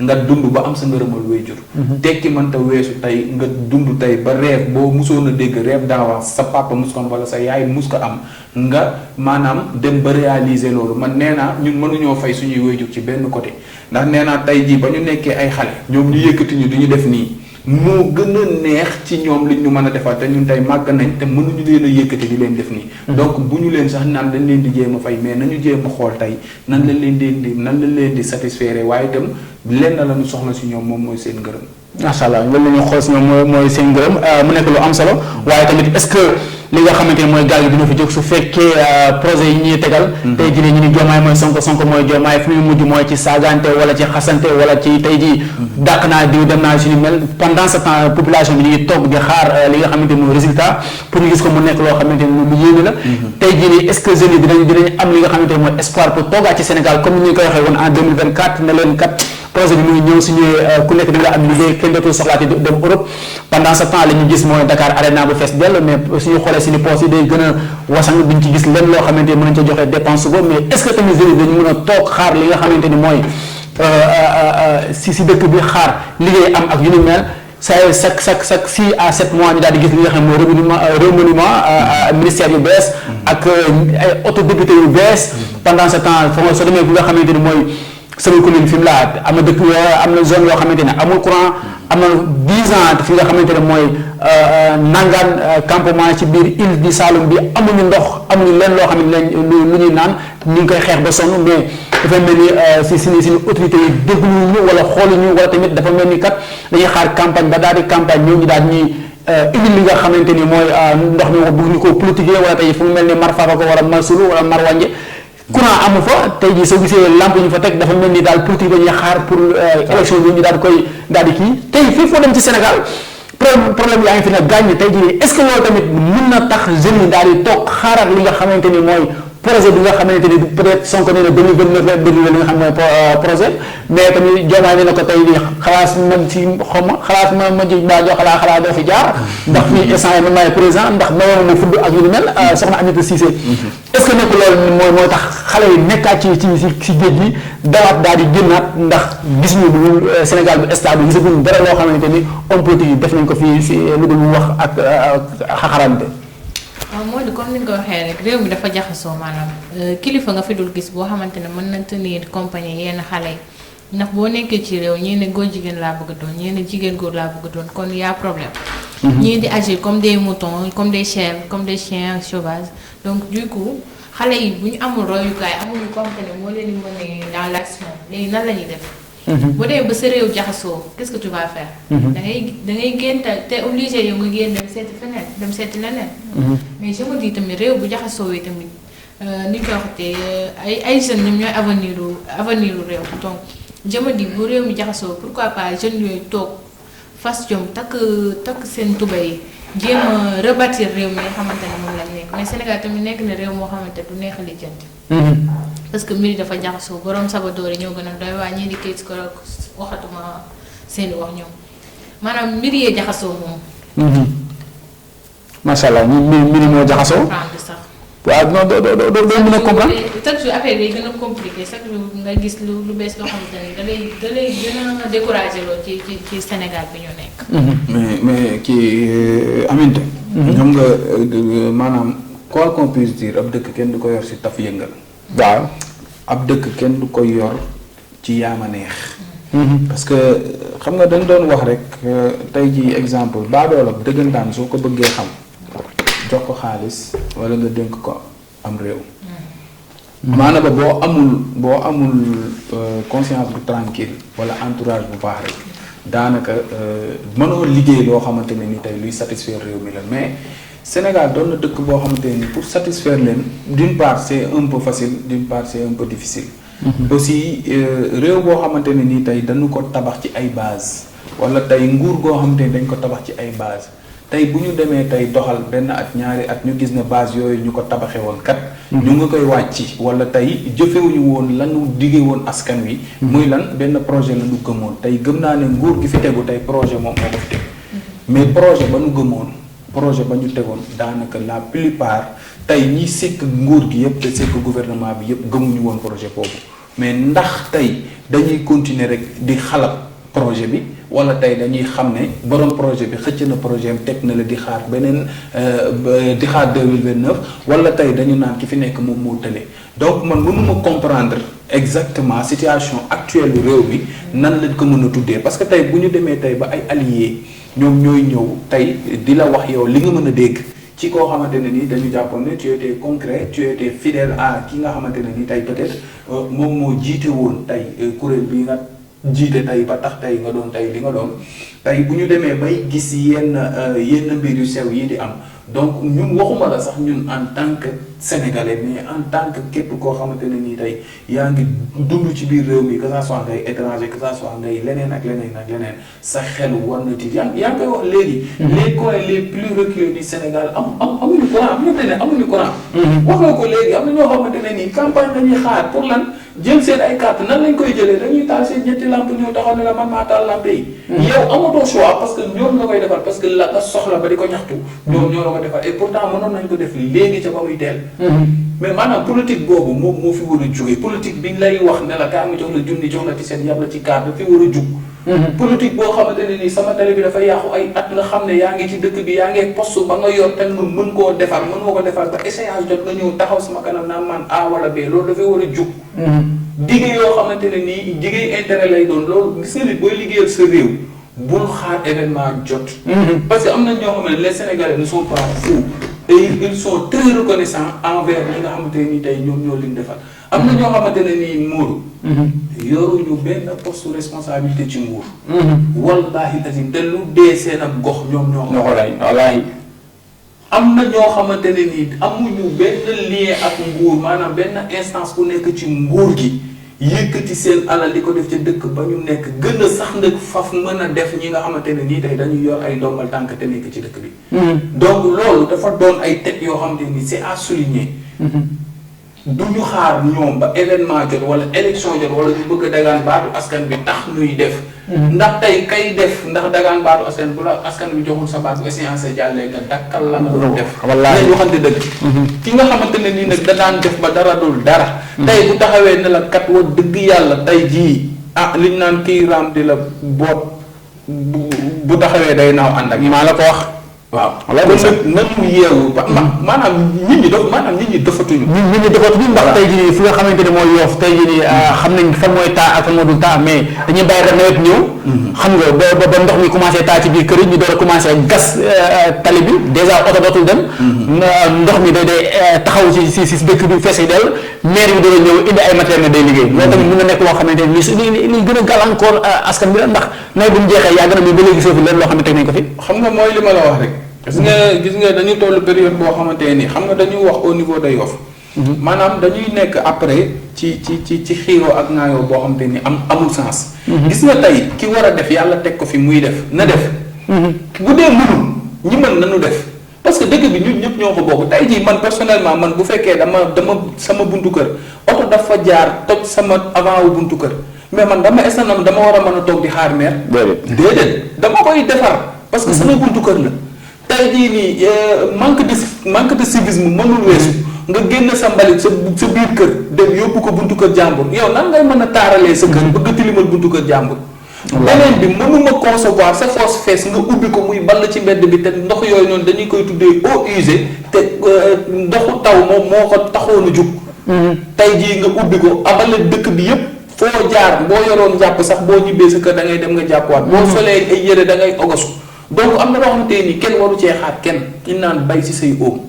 nga dund ba am sa ngërëmal waajur tekki mënta weesu tey nga dund tey ba rêve boo musoon a dégg rêve d'enfance sa papa mus ko am wala sa yaay mus ko am nga maanaam dem ba réaliser loolu man nee naa ñun mënuñoo fay suñuy waajur ci benn côté ndax nee naa tey jii ba ñu nekkee ay xale ñoom ñu yëkkati ñu di ñu def nii moo gën a neex ci ñoom liñ ñu mën a defal te ñun tey màgg nañ te mënuñu leen a yëkkati di leen def nii donc bu ñu leen sax naan dañ leen di jéem a fay mais nañu jéem a xool tey nan lañ leen di satisfaire waaye itam lenn la ñu soxla si ñoom moom mooy seen ngërëm. macha allah loolu la ñuy xool si ñoom mooy seen ngërëm mu nekk lu am solo waaye tamit est-ce que li nga xamante ne mooy gaal gi dina fi jóg su fekkee projet yi ñuy tegal tey jii ñu ni Diomaye mooy Sonko mooy Diomaye fi muy mujj mooy ci saagante wala ci xasante wala ci tey jii dàq naa diw dem naa suñu mel pendant ce temps population bi ñu ngi toog di xaar li nga xamante ne mooy résultat pour ñu gis ko mu nekk loo xamante ne lu yéene la tey jii nii est-ce que jeunes yi dinañ am li nga xamante ne mooy espoir pour toogaat ci Sénégal comme ni ñu koy waxee woon en 2024 ne leen kat projet bi muy ñëw si ñëwee ku nekk di nga am liggéey kenn dootul soxlaati dem Europe pendant ce temps la ñu gis mooy Dakar Arena bu fees dell mais suñu xoolee si ni poos yi day gën a wasang duñ ci gis lenn loo xamante ni mën nañ ca joxe dépense ba mais est-ce que tamit jeunes yi dañu mën a toog xaar li nga xamante ni mooy si dëkk bi xaar liggéey am ak yu ni mel chaque 6 à 7 mois ñu daal di gis li nga xam ne mooy remaniement ministère yu bees ak ay auto député yu bees pendant ce temps foo soo demee bi nga xamante ni mooy sama commune fi mu laa am na dëkk am na zone yoo xamante ne amul courant am na 10 ans fi nga xamante ne mooy nangaan campement ci biir île du Saloum bi amuñu ndox amuñu leen loo xam ne lu ñuy naan ñu ngi koy xeex ba sonn mais dafa mel ni suñu autorités yi dégluñu wala xooluñu wala tamit dafa mel ni kat dañuy xaar campagne ba daal di campagne ñoo ñu daal ñuy indi li nga xamante ni mooy ndox mi bu ñu ko politiquer wala tey fu mu mel ni Mar Fafako wala Mar Sulu wala Mar Wanje courant amu fa tey jii soo gisee lampe ñu fa teg dafa mel ni daal politique dañuy xaar pour élection bi ñu daal di koy daal di kii tey fii foo dem ci Sénégal problème yaa ngi fi nag gaañ tey jii est-ce que loolu tamit mën na tax jeunes yi daal di toog xaaraat li nga xamante ni mooy projet bi nga xamante ni peut-être Sonko nee na 2029 la bëri li nga xam mooy projet mais tamit Diomaye nee na ko tey xalaas man ci xaw ma xalaas ma ji baa joo xalaa doo fi jaar ndax fii instant yi man maay président ndax mayoon na fudd ak yu ni mel soxna Aminata Cissé est-ce que nekk loolu mooy tax xale yi nekkaat ci géej gi dawaat daal di génnaat ndax gis ñu lu Sénégal bu stable gisaguñ dara loo xamante ni homme politique yi def nañ ko fii si lu dul wax ak xaxarante. waaw moo di comme ni nga ko waxee rek réew mi dafa jaxasoo maanaam kilifa nga fi dul gis boo xamante ne mën na tenir compagnie yenn xale yi ndax boo nekkee ci réew ñii ne góor jigéen laa bëgg a doon ñii ne jigéen góor laa bëgg a doon kon y a problème. ñii di agir comme des moutons comme des chèvres comme des chiens sauvages donc du coup xale yi bu ñu amul royukaay amuñu ko xamante ne moo leen di mën dans l'action léegi nan la ñuy def. boo demee ba sa réew jaxasoo qu'est-ce que tu vas faire. da ngay génn te obligé yow nga génn dem seeti feneen dem seeti leneen. mais je me dis tamit réew bu jaxasoo yi tamit ni ñu koy waxatee ay jeunes ñoom ñooy avenir u réew donc je me dis bu réew mi jaxasoo pourquoi pas jeunes yooyu toog fas jom takk seen tuba yi jéem a rebâtir réew mi nga xamante ne moom lañ nekk mais Sénégal tamit nekk na réew moo xamante du neex a lijjanti. parce que mbir yi dafa jaxasoo borom sabadoor yi ñoo gën a doy waa ñii di kayit ko waxatuma seeni wax ñoom maanaam mbir yee jaxasoo moom. macha allah mbir moo jaxasoo. sax. waaw non doo mën a comprendre. chaque jour affaire yi gën a compliqué chaque jour nga gis lu bees loo xamante ne da lay gën a découragé loo ci Sénégal bi ñu nekk. mais kii Aminata. xam nga maanaam quoi qu'on puisse dire ab dëkk kenn du ko yor si taf yëngal. waaw ab dëkk kenn du koy yor ci yaama neex. parce que xam nga dañ doon wax rek tey ji exemple baadoola dëggantaan soo ko bëggee xam jox ko xaalis wala nga dénk ko am réew. maanaam ba boo amul conscience bu tranquille wala entourage bu baax rek daanaka mënoo liggéey loo xamante ne ni tey luy satisfaire réew mi la mais. Sénégal doon na dëkk boo xamante ni pour satisfaire leen d'une part c'est un peu facile d'une part c'est un peu difficile. aussi réew boo xamante ne nii tey dañu ko tabax ci ay base wala tey nguur goo xamante ni dañ ko tabax ci ay base tey bu ñu demee tey doxal benn at ñaari at ñu gis ne base yooyu ñu ko tabaxee woon kat. ñu nga koy wàcc wala tey jëfewuñu woon lanu diggee woon askan wi. muy lan benn projet la ñu gëmoon tey gëm naa ne nguur gi fi tegu tey projet moom moo ko fi teg mais projet ba ñu gëmoon. projet ba ñu tegoon daanaka la plupart tey ñi sekk nguur gi yëpp te sekk gouvernement bi yëpp gëmuñu woon projet boobu mais ndax tey dañuy continuer rek di xalab projet bi wala tey dañuy xam ne borom projet bi xëcc na projet am teg na la di xaar beneen di xaar 2029 wala tey dañu naan ki fi nekk moom moo tële donc man mënuma comprendre exactement situation actuelle réew bi nan lañ ko mën a tuddee parce que tey bu ñu demee tey ba ay alliés. ñoom ñooy ñëw tey di la wax yow li nga mën a dégg ci koo xamante ne nii dañu jàppoon ne tu étais concret tu étais fidèle à ki nga xamante ne nii tey peut-être moom moo jiite woon tey kuréel bi nga jiite tey ba tax tey nga doon tey li nga doon tey bu ñu demee bay gis yenn mbir yu sew yi di am donc ñun waxuma la sax ñun en tant que sénégalais mais en tant que képp koo xamante ne nii tey yaa ngi dund ci biir réew mi que ça soit ngay étranger que ça soit ngay leneen ak leneen sa xel war na ti yaa ngi koy wax léegi. les coins les plus reculés du Sénégal amuñu courant am na ne amuñu courant. wax nga ko léegi am na ñoo xamante ne nii campagne dañuy xaar pour lan jël seen ay carte nan lañ koy jëlee dañuy taal seen ñetti lampe ñëw taxaw ne la man maa taal lampe yi. yow amatoo choix parce que ñoom la koy defar parce que la nga soxla ba di ko ñaxtu. ñoom ñoo la ko defar et pourtant mënoon nañ ko def léegi ca ba muy teel. mais maanaam politique boobu moo fi war a jógee politique bi lay wax ne la kaa mi jox la junni jox la ci seen yàlla ci carte fi war a jug. politique boo xamante ne nii sama télé bi dafa yàqu ay at nga xam ne yaa ngi ci dëkk bi yaa ngi poste ba nga yor te nga mën koo defar mën nga ko defar ba échéance jot nga ñëw taxaw sama kanam naan man A wala B loolu dafay war a jug. liggéey yoo xamante ne nii liggéey intérêt lay doon loolu gis nga nit booy liggéeyal sa réew bul xaar événement jot. parce que am na ñoo xam ne les Sénégalais ne sont pas fous et ils sont très reconnaissants envers ñi nga xamante ne nii tey ñoom ñoo leen defal. am na ñoo xamante ne nii muuru. yoruñu benn poste responsabilité ci nguur. wallaahi azim te lu dee seen ak gox ñoom ñoo ko lay wallaahi. am na ñoo xamante ne nii amuñu benn lien ak nguur maanaam benn instance bu nekk ci nguur gi yëkkati seen alal di ko def ca dëkk ba ñu nekk gën a sax nag faf mën a def ñi nga xamante ne nii tey dañuy yor ay ndombal tànk te nekk ci dëkk bi. donc loolu dafa doon ay tête yoo xamante ni c'est à souligner. du ñu xaar ñoom ba événement jot wala élection jot wala ñu bëgg a dagaan baatu askan bi tax ñuy def. ndax tey kay def ndax dagaan baatu askan bu la askan bi joxul sa baatu échéance jàllee nga dakkal la nga doon def. wallaahi nañ waxante dëgg. ki nga xamante ne nii nag da daan def ba dara dul dara. tey bu taxawee ne la kat wa dëgg yàlla tey jii liñ naan kii raam di la boot bu taxawee day naaw ànd ak. maa la ko wax. waaw kon nag nan mu yeewu maanaam nit ñi dofatuñu. nit ñi dofatuñu ndax tey jii fi nga xamante ne mooy Yoff tey jii nii xam nañ fan mooy taa ak fan moo dul taa mais dañuy bàyyi rek nawet ñëw. xam nga ba ndox mi commencé taa ci biir kër yi ñu door a commencé gas tali bi dèjà oto dootul dem. ndox mi day taxaw si dëkk bi fees yi del maire bi door a ñëw indi ay matériel ne day liggéey. loolu tamit mën na nekk loo xamante ne li gën a gàllankoor askan bi la ndax nawet bu mu jeexee yàgg na mais ba léegi soo fi leen loo xam ne teg nañ ko fi. xam nga mooy li ma la wax rek. gis nga dañu toll période boo xamante nii xam nga dañuy wax au niveau de Yoff. maanaam dañuy nekk après ci xiiroo ak ŋaayoo boo xamante ni amul sens. gis nga tey ki war a def yàlla teg ko fi muy def na def. bu dee mënul ñi mën nañu def parce que dëkk bi ñun ñëpp ñoo ko bokk tey jii man personnellement man bu fekkee dama sama buntu kër oto dafa jaar toj sama avant wu buntu kër mais man dama war a mën a toog di xaar meer. déedéet dama koy defar parce que sama buntu kër la. tey jii nii manque de civisme mënul weesu nga génn sa mbalit sa biir kër dem yóbbu ko buntu kër jàmbur yow nan ngay mën a taaralee sa kër bëgg tilimal buntu kër jàmbur. beneen bi mënuma concevoir sa fosse fees nga ubbi ko muy ball ci mbedd bi te ndox yooyu noonu dañuy koy tuddee eau usée te ndoxu taw moom moo ko taxoon a jug. tey jii nga ubbi ko abale dëkk bi yépp foo jaar boo yoroon jàpp sax boo ñibbee sa kër da ngay dem nga jàppuwaat. boo solee ay yére da ngay ogosu. donc am na loo xamante ni kenn waru cee xaar kenn ñu naan bay ci say oom.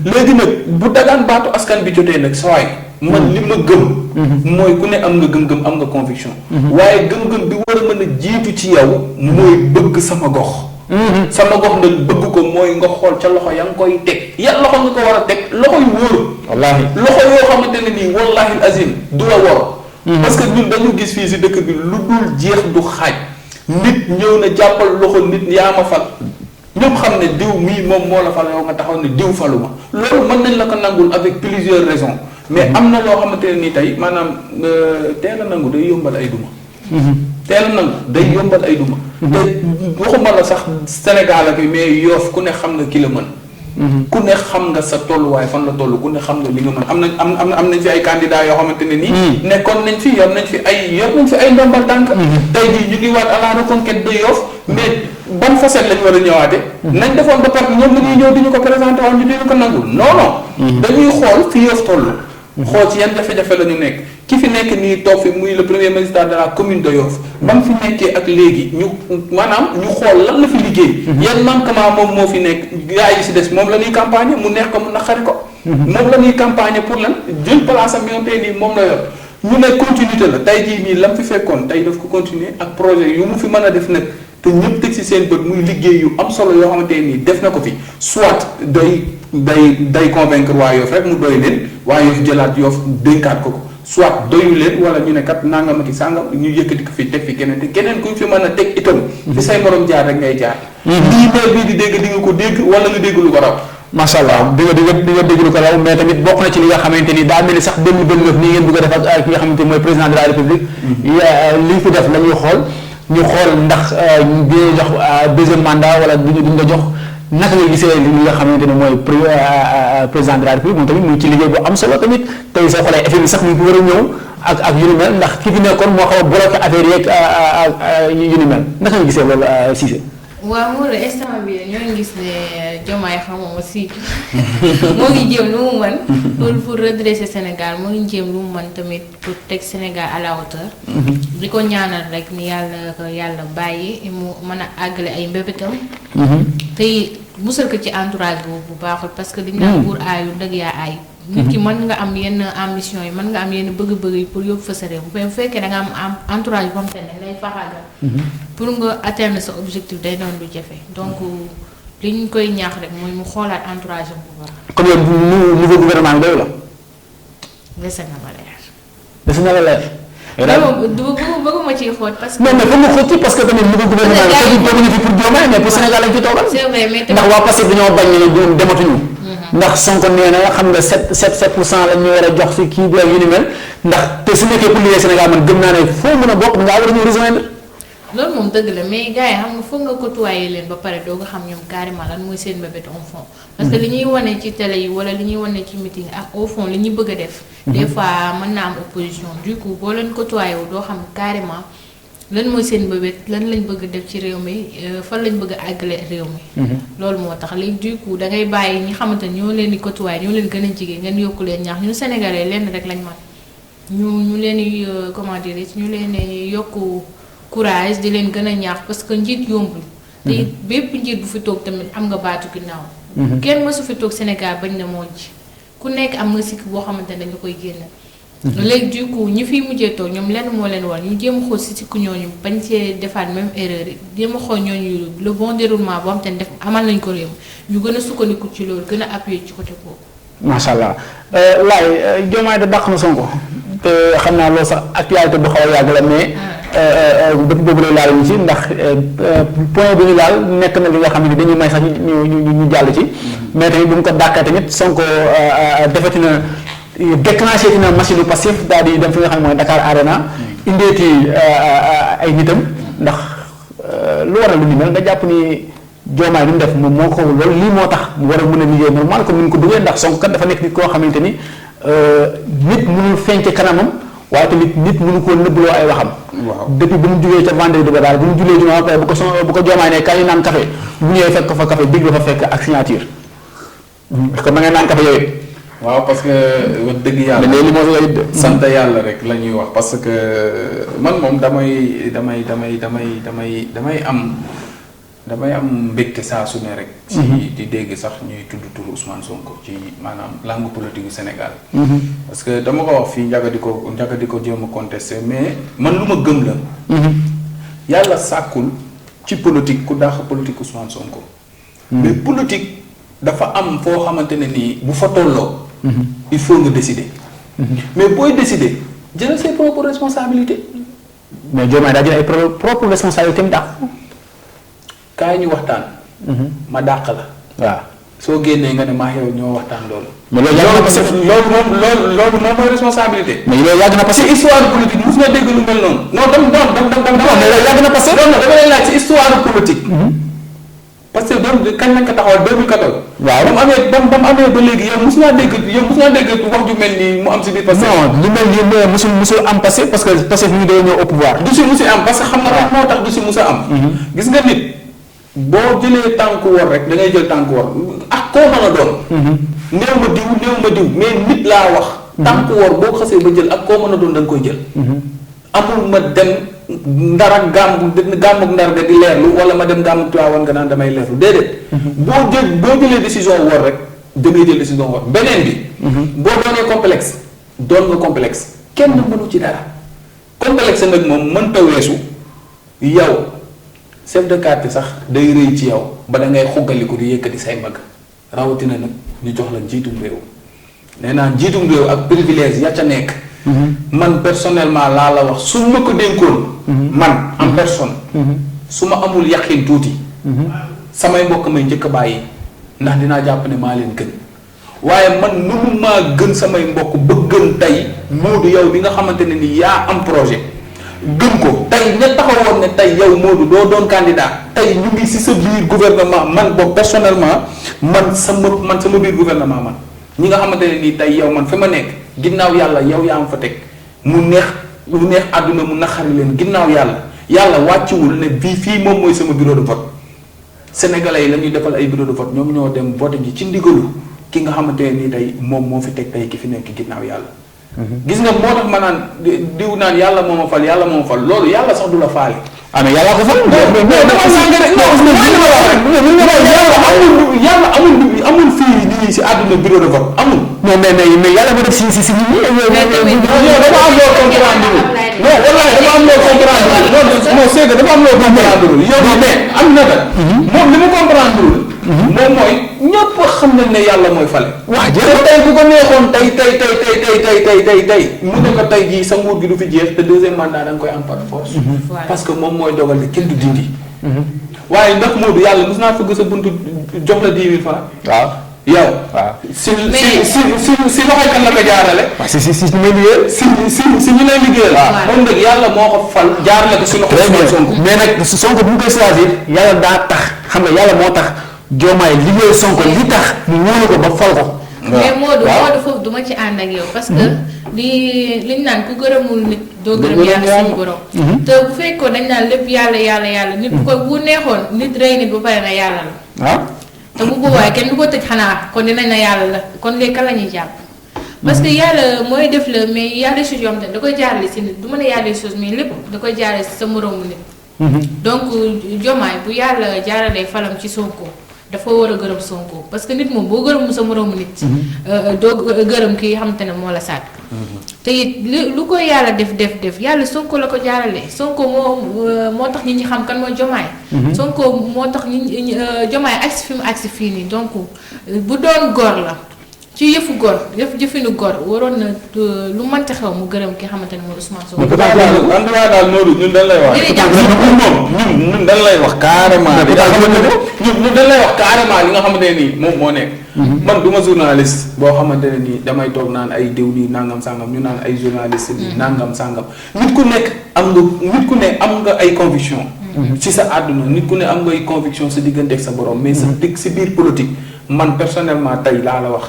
léegi nag bu dagaan baatu askan bi jotee nag sa waay man li ma gëm. mooy ku ne am nga gëm-gëm am nga conviction. waaye gëm-gëm bi war a mën a jiitu ci yow. mooy bëgg sama gox. sama gox nag bëgg ko mooy nga xool ca loxo ya nga koy teg yan loxo nga ko war a teg loxo yu wóor. wallaahi loxo yoo xamante ne nii wallaahi azim du la wor. parce que ñun dañu gis fii si dëkk bi lu dul jeex du xaaj. nit ñëw na jàppal loxo nit yaa ma fal ñëpp xam ne diw mii moom moo la fal yow nga taxaw ne diw falu ma loolu mën nañ la ko nangul avec plusieurs raisons mais am na loo xamante ne nii tey maanaam teel a nangu day yombal ay duma. teel a nangu day yombal ay duma. te waxuma la sax Sénégal ak mais Yoff ku ne xam nga ki la mën. ku ne xam nga sa tolluwaay fan la toll ku ne xam nga li nga mën am nañ fi ay candidats yoo xamante ne nii. nekkoon nañ fi yor nañ fi ay ndombal tànk. tey jii ñu ngi waat à la reconquête de Yoff mais ban facette lañ war a ñëwaate. nañ defoon ba pare ñoom la ñuy ñëw di ñu ko présenté woon ñu di ñu ko nangul non. dañuy xool fi Yoff toll. xool ci yan jafe-jafe la ñu nekk ki fi nekk nii toog fi muy le premier magistrat de la commune de Yoff ba mu fi nekkee ak léegi ñu xool lan la fi liggéey. yan manquement moom moo fi nekk gars yi si des moom la ñuy campagne mu neex ko mu naqari ko. moom la ñuy campagne pour lan jël place am yoon tey nii moom la yor ñu ne continuité la tey jii nii la mu fi fekkoon tey daf ko continuer ak projet yu mu fi mën a def nag te ñëpp teg si seen bët muy liggéey yu am solo yoo xamante nii def na ko fi soit day convaincre waa Yoff rek mu doy leen waa Yoff jëlaat Yoff dénkaat ko soit doyu leen wala ñu ne kat nangam ak sàngam ñu yëkkati ko fi teg fi keneen te keneen kuñ fi mën a teg itam. fi say morom jaar rek ngay jaar. lii mel bii di dégg di nga ko dégg wala nga dégg lu ko raw. macha allah di nga dégg lu ko raw mais tamit bokk na ci li nga xamante ni daa mel ni sax 2029 nii ngeen bëgg a def ak ki nga xamante ni mooy président de la république. li fi def la ñuy xool ñu xool ndax dina jox deuxième mandat wala duñ nga jox. naka nga gisee li nga xamante ne mooy président de la république moom tamit mu ngi ci liggéey bu am solo tamit tey soo xoolee effet bi sax mu ngi war a ñëw ak yu ni mel ndax ki fi nekkoon moo xaw a bloqué affaire yeeg yu ni mel naka nga gisee loolu Cissé. waaw Mourou instant bi ñoo ngi gis ne Diomaye xamuma si moo ngi jéem lu mu mën pour redresser Sénégal moo ngi jéem lu mu mën tamit pour teg Sénégal à la hauteur. di ko ñaanal rek ni yàlla bàyyi mu mën a àggale ay mbébétam. tey musal ko ci entourage bu baaxul parce que liñ naan buur aayu dëgg yaa aay. nit ki mën nga am yenn ambition yi mën nga am yenn bëgg-bëgg yi pour yóbbu fa sa réew bu fekkee da nga am entourage bu am te ne lay faxaagal. pour nga atteindre sa objectif day doon lu jafe donc li ñu koy ñaax rek mooy mu xoolaat entourage am bu baax. comme yow nouveau gouvernement bi doy la. dese na ma leer. dese na la leer. bëgguma ciy xool parce que. non mais comme xool ci parce que tamit nouveau gouvernement bi tooguñu fi pour Diomaye mais pour Sénégal lañ ci toogal. c'est vrai mais ndax waa Pastef dañoo bañ ne ñoom dematuñu. ndax Sonko nee na xam nga 7% la ñu war a jox si kii bi ak yu ni mel ndax te su nekkee pour liggéey Sénégal man gëm naa ne foo mën a bokk ngaa war a ñu rejoindre. loolu moom dëgg la mais gars yi xam nga foog nga côtoyer leen ba pare doo nga xam ñoom carrément lan mooy seen mbébét au fond. parce que li ñuy wane ci télé yi wala li ñuy wane ci meeting ak au fond li ñuy bëgg a def. des fois mën naa am opposition du coup boo leen côtoyer wu doo xam carrément lan mooy seen mbébét lan lañ bëgg a def ci réew mi fan lañ bëgg a àggale réew mi. loolu moo tax léegi du coup da ngay bàyyi ñi xamante ni ñoo leen di côtoyer ñoo leen gën a jege ngeen yokku leen ñaax ñun Sénégalais lenn rek lañ man ñu leen di comment dire ñu leen di yokku. courage di leen gën a ñaax parce que njiit yombul. te bépp njiit bu fi toog tamit am nga baatu ginnaaw. kenn mësu fi toog Sénégal bañ na moo ji ku nekk am nga sikk boo xamante ne dañu koy génne. léegi du coup ñi fiy mujjee toog ñoom lenn moo leen war ñu jéem a xool si sikku ñooñu bañ cee defaat même erreur yi jéem a xool ñooñu le bon déroulement boo xam te ne def amal nañ ko réew ñu gën a sukkandiku ci loolu gën a appuyer ci côté boobu. macha allah laay Diomaye da dàq na Sonko te xam naa loolu sax actualité bu xaw a yàgg la mais. depuis boobu lay laal ñu ci ndax point bi ñu laal nekk na li nga xam ne dañuy may sax ñu jàll ci. mais tamit bu ñu ko dàqee tamit Sonko defati na déclenché dina machine passif daal di dem fi nga xam ne mooy Dakar Arena. indeeti ay nitam ndax lu waral lu ni mel nga jàpp ni Diomaye li mu def moom moo ko loolu lii moo tax mu war a mën a liggéey normal comme ni ñu ko duggee ndax Sonko kat dafa nekk nit koo xamante ni nit mënul feeñ ci kanamam. waaye tamit nit mënu koo nëbbaloo ay waxam. waaw depuis bu mu jugee ca vendredi ba daal bu mu julee jumaa bu ko Diomaye ne kaay naan café bu ñëwee fekk fa café digg fa fekk ak signature. parce que ma ngay naan café yooyu. waaw parce que wax dëgg yàlla. mais léegi moo sant yàlla rek la ñuy wax parce que man moom damay am mbégte saa su ne rek. ci di dégg sax ñuy tudd turu Ousmane Sonko ci maanaam langue politique du Sénégal. parce que dama ko wax fii njaga di ko jéem a contesté mais man lu ma gëm la. yàlla sàkkul ci politique ku dàq politique Ousmane Sonko. mais politique dafa am foo xamante ne nii bu fa tolloo. il faut nga décider. mais booy décider jël ses propres responsabilités. mais Diomaye daa jël ay propres responsabilités mu dàq. kaay ñu waxtaan. ma dàq la. waaw soo génnee nga ne maa yow ñoo waxtaan loolu. mais loolu yàgg na parce que loolu moom mooy responsabilité. mais loolu yàgg na parce que ci histoire politique mos nga dégg lu mel noonu. non mais loolu yàgg na parce que. non dama lay laaj ci histoire politique. parce que kañ lañ ko taxawal 2014. waaw ba mu amee ba léegi yow mos ngaa dégg wax ju mel nii mu am si biir. parce que non lu mel nii musul am passé parce que ñu doon ñëw au pouvoir. du si musi am parce que xam nga lan moo tax du si musa am. gis nga nit. boo jëlee tànku war rek da ngay jël tànku war ak koo mën a doon. néew ma diw mais nit laa wax. tànku war boo ko xasee ba jël ak koo mën a doon da nga koy jël. amul ma dem ndar ak gàmmug ndar ga di leerlu wala ma dem gàmmug Tiwaawan nga naan damay leerlu déedéet. boo jëlee décision war rek da ngay jël décision war beneen bi. boo doonee complexe doon nga complexe kenn mënu ci dara. complexe nag moom mënta weesu yow. chef de quartier sax day rëy ci yow ba da ngay xuggaliku di yëkkati say mag rawatina nag ñu jox la njiitum réew nee naa njiitum réew ak privilège ya ca nekk. man personnellement laa la wax suñ ma ko dénkoon. man en personne. su ma amul yaqin tuuti. samay mbokk may njëkk a bàyyi ndax dinaa jàpp ne maa leen gën waaye man mënu maa gën samay mbokk ba gën tey Modou yow bi nga xamante ne ni yaa am projet. gëm ko tey ña taxawoon ne tey yow Modou doo doon candidat tey ñu ngi ci sa biir gouvernement man boobu personnellement man sama biir gouvernement man ñi nga xamante ne nii tey yow man fi ma nekk ginnaaw yàlla yow yaa am fa teg mu neex àdduna mu naqari leen ginnaaw yàlla wàcciwul ne fii moom mooy sama bureau de vote sénégalais yi la ñuy defal ay bureau de vote ñoom ñoo dem vote ji ci ndigalu ki nga xamante ne nii tey moom moo fi teg tey ki fi nekk ginnaaw yàlla. gis nga moo tax ma naan diw naan yàlla moo ma fal loolu yàlla sax du la faale. ah mais yàlla ko fal. yàlla amul fii nii si àdduna bureau de vote amul. mais yàlla ma def si nit ñi. dama am loo comprendre non wallahi dama am loo comprendre non c'est que dafa am loo comprendre yow mais am na da moom li mu comprendre moom mooy ñëpp xam nañ ne yàlla mooy fale. wax jërëjëf tey bu ko neexoon tey mu ne ko tey jii sa nguur gi du fi jeex te deuxième mandat da nga koy am par force. parce que moom mooy dogal ne kenn du dindi. waaye ndax Modou yàlla mos naa fëgg sa buntu jox la 10 000 francs. waaw yow. waaw si loxoy kan la ko jaarale. waaw si ñu lay liggéeyal. si ñu lay liggéeyal. waaw moom nag yàlla moo ko fal jaarale ko si loxo Sonko. mais nag Sonko bu ñu koy choisir yàlla daa tax xam nga yàlla moo tax Diomaye liggéey Sonko li tax mu wóolu ko ba fal ko. mais Modou foofu duma ci ànd ak yow parce que liñ naan ku gërëmul nit doo gërëm yàlla suñu borom te bu fekkoon dañ naan lépp yàlla nit ko bu neexoon nit rey nit ba pare na yàlla la waaw te bu boobaa kenn du ko tëj xanaa kon dinañ na yàlla la kon léegi kan la ñuy jàpp parce que yàlla mooy def la mais yàlla chose yoo xam te da koy jaarale si nit du mën a yàlla chose mais lépp da koy jaarale si sa moroomu nit donc Diomaye bu yàlla jaaralee falam ci Sonko dafa war a gërëm Sonko parce que nit moom boo gërëm sa moroomu nit doo gërëm kii xamante ne moo la sàkk te it lu ko yàlla def yàlla Sonko la ko jaaralee Sonko moo tax nit ñi xam kan mooy Diomaye Sonko moo tax nit Diomaye agsi fi mu agsi fii nii donc bu doon góor la ci yëfu góor jëfinu góor waroon na lu mënta xew mu gërëm ki xamante ne mooy Ousmane Sonko. daal Modou ñun dañ lay wax. ñun dañ lay wax carrément. ñun dañ lay wax carrément li nga xamante ne nii moom moo nekk. man du ma journaliste boo xamante ne nii damay toog naan ay diw nii nangam sangam ñu naan ay journaliste nii nangam sangam nit ku nekk am nga ay conviction ci sa àdduna nit ku ne am nga ay conviction sa diggante ak sa borom mais sa digg si biir politique. man personnellement tey laa la wax.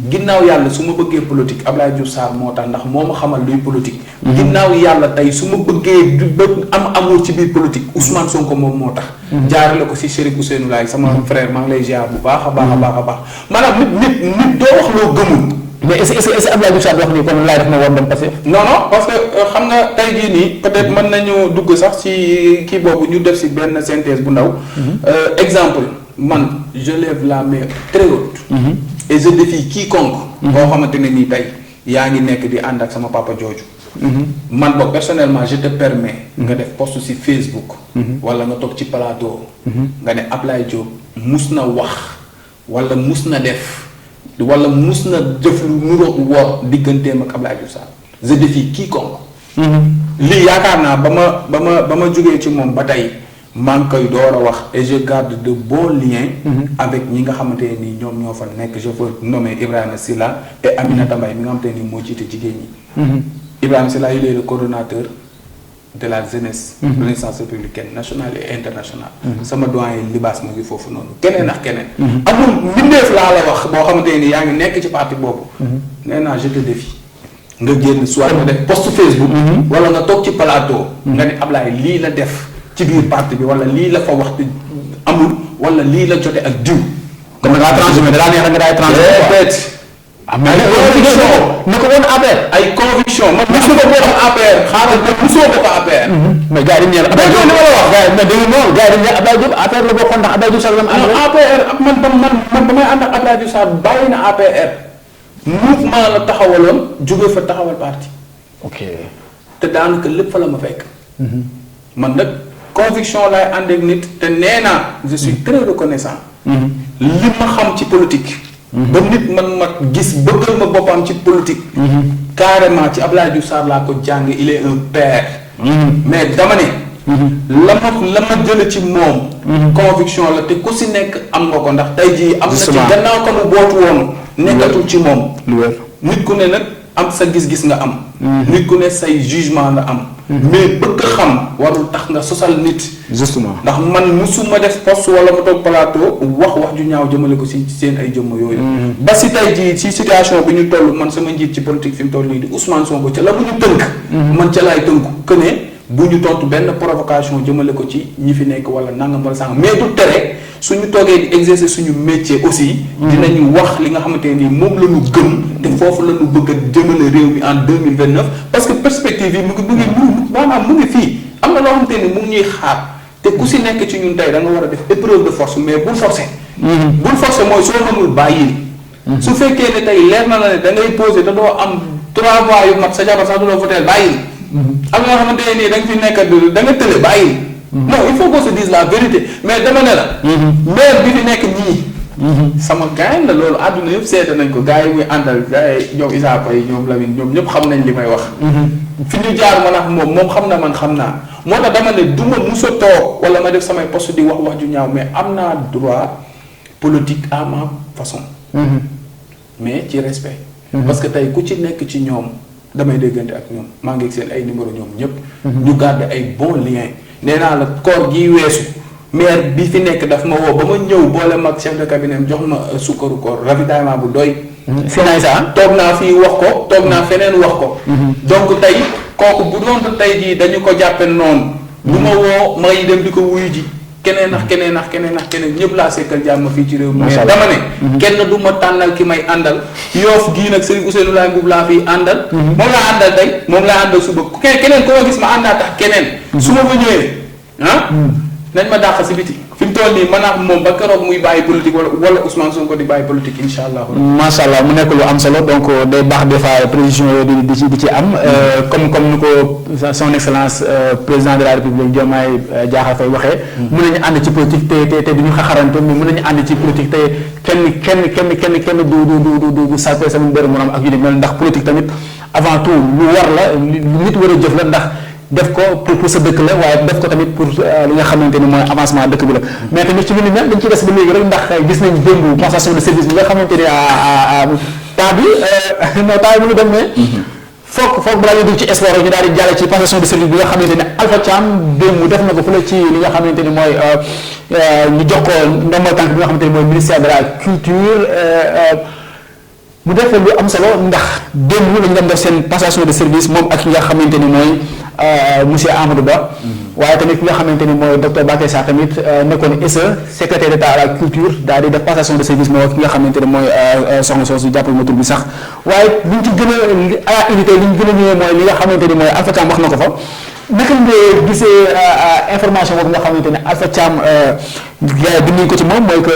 ginnaaw yàlla su ma bëggee politique Abdoulaye Diouf Sarr moo tax ndax moo ma xamal luy politique. ginnaaw yàlla tey su ma bëggee ba am amour ci biir politique Ousmane Sonko moom moo tax. jaarale ko si Chérif Ousseynou Laye sama frère maa ngi lay ziar bu baax a baax maanaam nit doo wax loo gëmul. mais est-ce que Abdoulaye Diouf Sarr wax ni comme laay def na war dem passé. non parce que xam nga tey jii nii peut-être mën nañu dugg sax ci kii boobu ñu def si benn synthèse bu ndaw. exemple. man je lève la main très haute. Et je défie quiconque. boo xamante ne nii tey yaa ngi nekk di ànd ak sama papa jooju. man boog personnellement je te permets. nga def post ci Facebook. wala nga toog ci plateau. nga ne Ablaye Diop mus na wax wala mus na def wala mus na jëf lu nuroog wor digganteem ak Ablaye Diouf Sarr je défie quiconque. lii yaakaar naa ba ma jógee ci moom ba tey. maa ngi koy door a wax et je garde de bons liens. avec ñi nga xamante ne nii ñoom ñoo fa nekk je peux nommer Ibrahima Silla et Aminata Mbaye mi nga xamante ne nii moo jiite jigéen ñi. Ibrahima Silla il est le coordonnateur de la jeunesse. Renaissance républicaine nationale et internationale. sama doyen Libaas mu ngi foofu noonu keneen ak keneen. amul mbindeef laa la wax boo xamante ne nii yaa ngi nekk ci parti boobu. nee naa je te défie. nga génn soit nga def post Facebook. wala nga toog ci plateau. nga ne Ablaye lii la def. ci biir parti bi wala lii la fa wax amul wala lii la jote ak diw. comme da ngaa transhumé da neex nga daay transhumé. ne ko woon APR. ay conviction man mosuma ko wax APR xaaral man mosuma ko APR. mais gars yi dañu ne Abdoulaye Diop li ma la wax gars yi mais dañu noonu gars yi dañu ne Abdoulaye Diop APR la bokkoon ndax Abdoulaye Diouf Sarr la am. APR man ba may ànd ak Abdoulaye Diouf Sarr bàyyi na APR. mouvement la taxawaloon jóge fa taxawal parti. ok te daanaka lépp fa la ma fekk. man nag. conviction laay ànd ak nit te nee naa je suis très reconnaissant. li ma xam ci politique. ba nit man ma gis bëggal ma boppam ci politique. carrément ci Abdoulaye Diouf Sarr laa ko jàng il est un père. mais dama ne. la ma jële ci moom. conviction la te ku si nekk am nga ko ndax tey jii. am na ci gannaaw ko mu bootu woon. nekkatul ci moom. nit ku ne nag am sa gis-gis nga am. nit ku ne say jugement nga am. mais bëgg xam warul tax nga sosal nit. justement ndax man musuma def post wala ma toog plateau wax ju ñaaw jëmale ko si seen ay jëmm yooyu. ba si tey jii si situation bi ñu toll man sama njiit ci politique fi mu toll nii di Ousmane Sonko ca la bu ñu tënk. man ca laay tënku que ne bu ñu tontu benn provocation jëmale ko ci ñi fi nekk wala nangam wala sangam mais du tere suñu toogee di exercer suñu métier aussi. dinañu wax li nga xamante ne nii moom la ñu gëm. te foofu la ñu bëgg a jëmale réew mi en 2029 parce que perspective yi mu ngi fii am na loo xamante ni mu ngi ñuy xaar te ku si nekk ci ñun tey da nga war a def épreuve de force mais bul forcer. bul forcer mooy soo mënul bàyyil. su fekkee ne tey leer na la ne da ngay poser te doo am 3 voix yu mat sa jabar sax du la voter bàyyil. am na loo xamante ne nii da nga fi nekk da nga tële bàyyil. non il faut qu'on se dise la vérité mais dama ne la. maire bi fi nekk nii. sama gars la loolu àdduna yëpp seeta nañ ko gars yi muy àndal gars yi ñoom Issa Paye ñoom Lamine ñoom ñëpp xam nañ li may wax. fi ñu jaar man ak moom xam na man xam naa moo tax dama ne du ma mus a toog wala ma def samay poste di wax ju ñaaw mais am naa droit politique à ma façon. mais ci respect. parce que tey ku ci nekk ci ñoom damay déggante ak ñoom maa ngi seen ay numéro ñoom ñëpp. ñu garder ay bons liens nee naa la koor gi weesu maire bi fi nekk daf ma woo ba ma ñëw boole mag chef de cabinet jox ma sukkaru koor ravitaillement bu doy. toog naa fii wax ko toog naa feneen wax ko. donc tey kooku bu doon tey jii dañu ko jàppe noonu. bu ma woo may dem di ko wuyu ji. keneen ak keneen ak keneen ak keneen ñëpp laa sekkal jàmm fii ci réew mi. mais dama ne. kenn du ma tànnal ki may àndal. Yoof gii nag Serigne Ousseynou Laye Mbuub laa fiy àndal. moom laa àndal tey moom laa àndal suba keneen ko ma gis ma àndaa tax keneen. su ma fa ñëwee nañ ma dàq si biti fi mu toll nii maanaam moom ba keroog muy bàyyi politique wala Ousmane Sonko di bàyyi politique incha allah. macha allah mu nekk lu am solo donc day baax des fois prévision yooyu di ci am comme ni ko son excellence président de la république Diomaye Diakhar Faye waxee. mën nañu ànd ci politique te du ñu xaxarante mais mën nañu ànd ci politique te kenn du salpé sama mbir mu ak yu ni mel ndax politique tamit avant tout lu war la lu nit war a jëf la ndax. def ko pour sa dëkk la waaye def ko tamit pour li nga xamante ni mooy avancement dëkk bi la mais tamit ci lu ni mel dañ ciy des ba léegi rek ndax gis nañ démb passation de service bi nga xamante ni temps bi non temps bi mu ngi dem mais foog balaa ñu dugg ci sport ñu daal di jàll ci passation de service bi nga xamante ni Alpha Thiam démb def na ko fële ci li nga xamante ni mooy ñu jox ko ndombal tànk bi nga xamante ni mooy ministère de la culture mu def lu am solo ndax démb lañu dem def seen passation de service moom ak ki nga xamante ni mooy monsieur Amadou Ba. waaye tamit ki nga xamante ni mooy docteur Bakay Sarr tamit nekkoon SE secrétaire d'État à la culture daal di def passation de service moom ak ki nga xamante ni mooy soxna soosu jàppal ma tur bi sax waaye li ñu ci gën a unité li ñu gën a ñëwee mooy li nga xamante ni mooy Alpha Thiam wax na ko fa naka nga gisee information boobu nga xamante ne Alpha Thiam gars yi bind ko ci moom mooy que